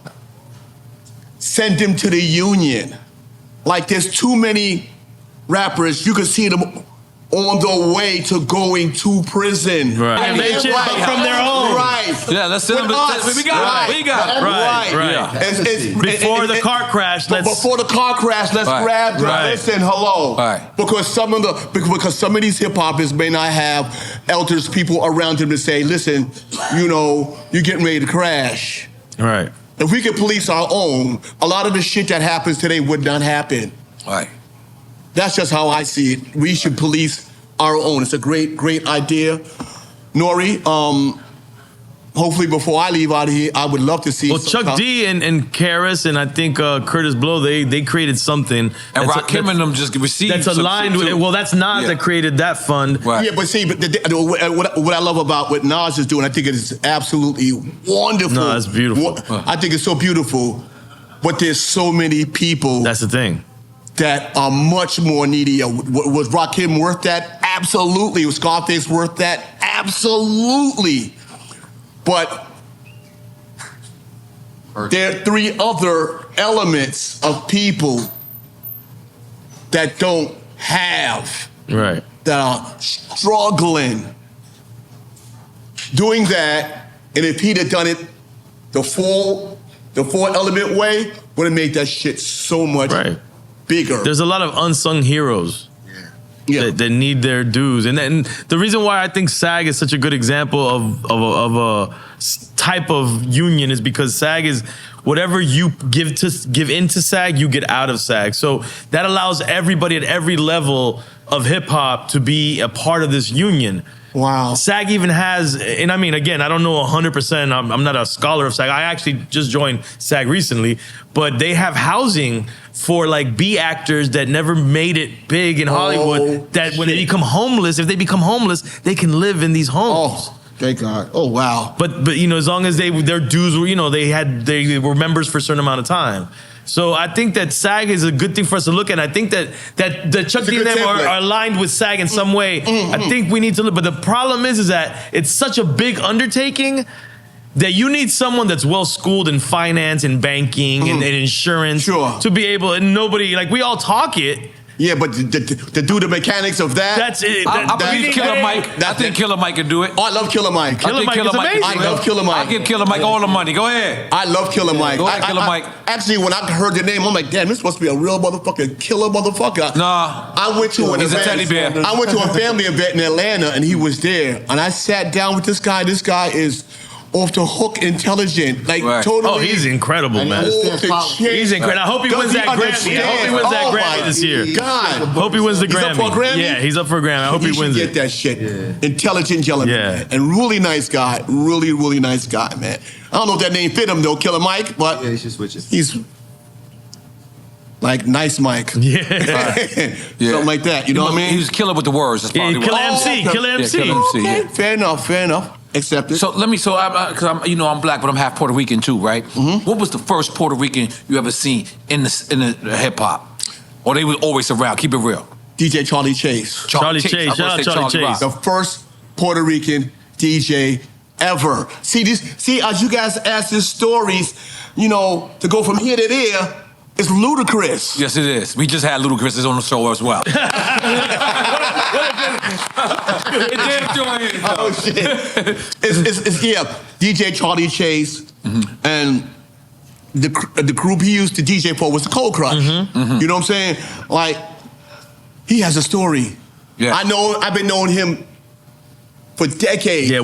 send him to the union. Like there's too many rappers, you can see them on the way to going to prison. Right. From their own. Right. Yeah, let's send them. We got it. Right. Before the car crash, let's grab them. Listen, hello. Right. Because some of these hip hoppers may not have elders, people around them to say, listen, you're getting ready to crash. Right. If we could police our own, a lot of the shit that happens today would not happen. Right. That's just how I see it. We should police our own. It's a great, great idea. Nori, hopefully before I leave out of here, I would love to see. Well, Chuck D and Karis and I think Curtis Blow, they created something. And Rakim and them just received. That's aligned with. Well, that's Nas that created that fund. Right. Yeah, but see, what I love about what Nas is doing, I think it is absolutely wonderful. No, it's beautiful. I think it's so beautiful, but there's so many people. That's the thing. That are much more needy. Was Rakim worth that? Absolutely. Was Scarface worth that? Absolutely. But there are three other elements of people that don't have. Right. That are struggling. Doing that, and if he'd have done it the four element way, would have made that shit so much bigger. There's a lot of unsung heroes that need their dues. And the reason why I think SAG is such a good example of a type of union is because SAG is whatever you give into SAG, you get out of SAG. So that allows everybody at every level of hip hop to be a part of this union. Wow. SAG even has, and I mean, again, I don't know 100%, I'm not a scholar of SAG. I actually just joined SAG recently, but they have housing for B actors that never made it big in Hollywood, that when they become homeless, if they become homeless, they can live in these homes. Oh, thank God. Oh, wow. But as long as their dues were, they were members for a certain amount of time. So I think that SAG is a good thing for us to look at. I think that the Chuck D and them are aligned with SAG in some way. I think we need to look. But the problem is that it's such a big undertaking that you need someone that's well schooled in finance and banking and insurance to be able. And nobody we all talk it. Yeah, but to do the mechanics of that. That's it. I believe Killer Mike. I think Killer Mike can do it. Oh, I love Killer Mike. Killer Mike is amazing. I love Killer Mike. I give Killer Mike all the money. Go ahead. I love Killer Mike. Go ahead, Killer Mike. Actually, when I heard the name, I'm like, damn, this must be a real motherfucking killer motherfucker. Nah. I went to He's a teddy bear. I went to a family event in Atlanta, and he was there. And I sat down with this guy. This guy is off the hook intelligent. Totally. Oh, he's incredible, man. He's incredible. I hope he wins that Grammy. I hope he wins that Grammy this year. God. Hope he wins the Grammy. He's up for a Grammy? Yeah, he's up for a Grammy. I hope he wins get that shit. Intelligent gentleman. Man. And really nice guy. Really, really nice guy, man. I don't know if that name fit him though, Killer Mike, but yeah, he should switch it. He's like Nice Mike. Yeah. Something like that. You know what I mean? He was killer with the words. That's probably Killer why. MC, Killer MC. Killer MC. Okay, Yeah. fair enough. Accepted. So let me. So because I'm black, but I'm half Puerto Rican too, right? What was the first Puerto Rican you ever seen in the hip hop? Or they were always around? Keep it real. DJ Charlie Chase. Charlie Chase. Shout out Charlie Chase. The first Puerto Rican DJ ever. See, as you guys ask these stories, you know, to go from here to there, it's ludicrous. Yes, it is. We just had Ludacris on the show as well. Oh shit! It's DJ Charlie Chase, and the group he used to DJ for was the Cold Crush. You know what I'm saying? Like, he has a story. Yeah. I've been knowing him for decades. Yeah,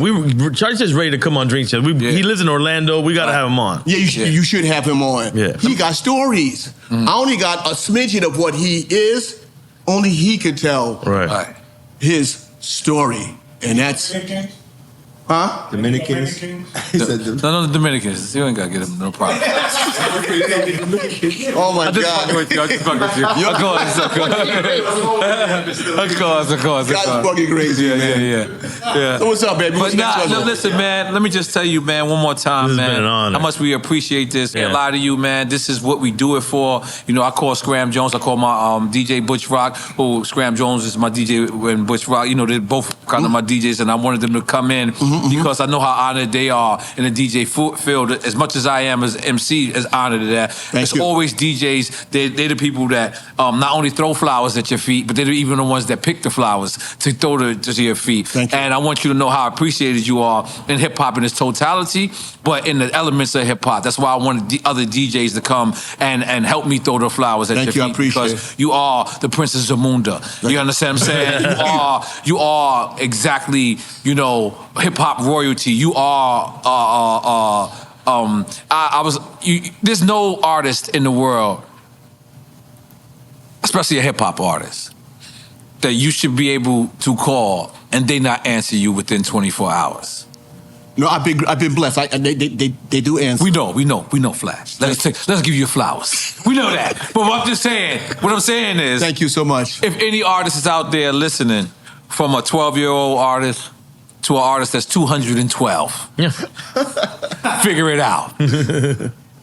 Charlie Chase ready to come on Drink Champs. He lives in Orlando. We got to have him on. Yeah, you should have him on. Yeah. He got stories. I only got a smidgen of what he is. Only he could tell his story. And that's... Huh? Dominicans? He said No, the Dominicans. You ain't got to get them, no problem. Oh my God. I just fucking with you. Of course. God's fucking crazy, Yeah. So what's up, baby? But listen, man, let me just tell you, man, one more time, This has man, been an honor. how much we appreciate this. Yeah. A lot of you, man, this is what we do it for. You know, I call Scram Jones, I call my DJ Butch Rock, who Scram Jones is my DJ and Butch Rock. You know, they're both kind of my DJs, and I wanted them to come in because I know how honored they are in the DJ field. As much as I am as MC, as honored to that. It's always DJs, they're the people that not only throw flowers at your feet, but they're even the ones that pick the flowers to throw to your feet. And I want you to know how appreciated you are in hip hop in its totality, but in the elements of hip hop. That's why I wanted the other DJs to come and help me throw the flowers at your feet. I appreciate because you are the Princess Zamunda. You understand what I'm saying? You are exactly, you know, hip hop royalty. You are there's no artist in the world, especially a hip hop artist, that you should be able to call and they not answer you within 24 hours. No, I've been blessed. They do answer. We know, Flash. Let's give you flowers. We know that. But what I'm saying is, thank you so much. If any artist is out there listening, from a 12-year-old artist to an artist that's 212, figure it out.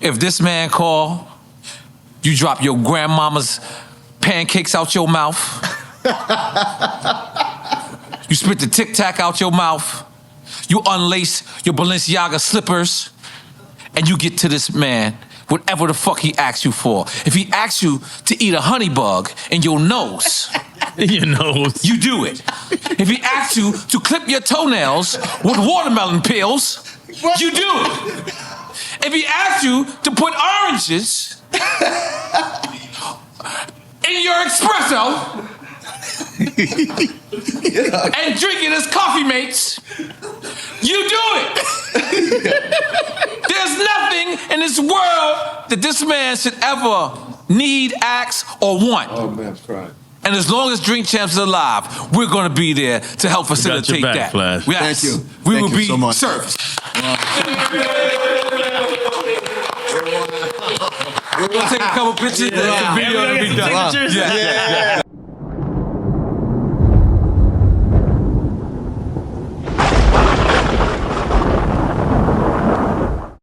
If this man call, you drop your grandmama's pancakes out your mouth. You spit the Tic Tac out your mouth. You unlace your Balenciaga slippers, and you get to this man whatever the fuck he asks you for. If he asks you to eat a honey bug in your nose, you do it. If he asks you to clip your toenails with watermelon peels, you do it. If he asks you to put oranges in your espresso and drink it as coffee mates, you do it. There's nothing in this world that this man should ever need, ask, or want. Oh, man, I'm crying. And as long as Drink Champs is alive, we're going to be there to help facilitate back, that. Flash. Yes. Thank you. We Thank will you be so much. served. We're going to take a couple pictures. The video will be done. Pictures? Yeah.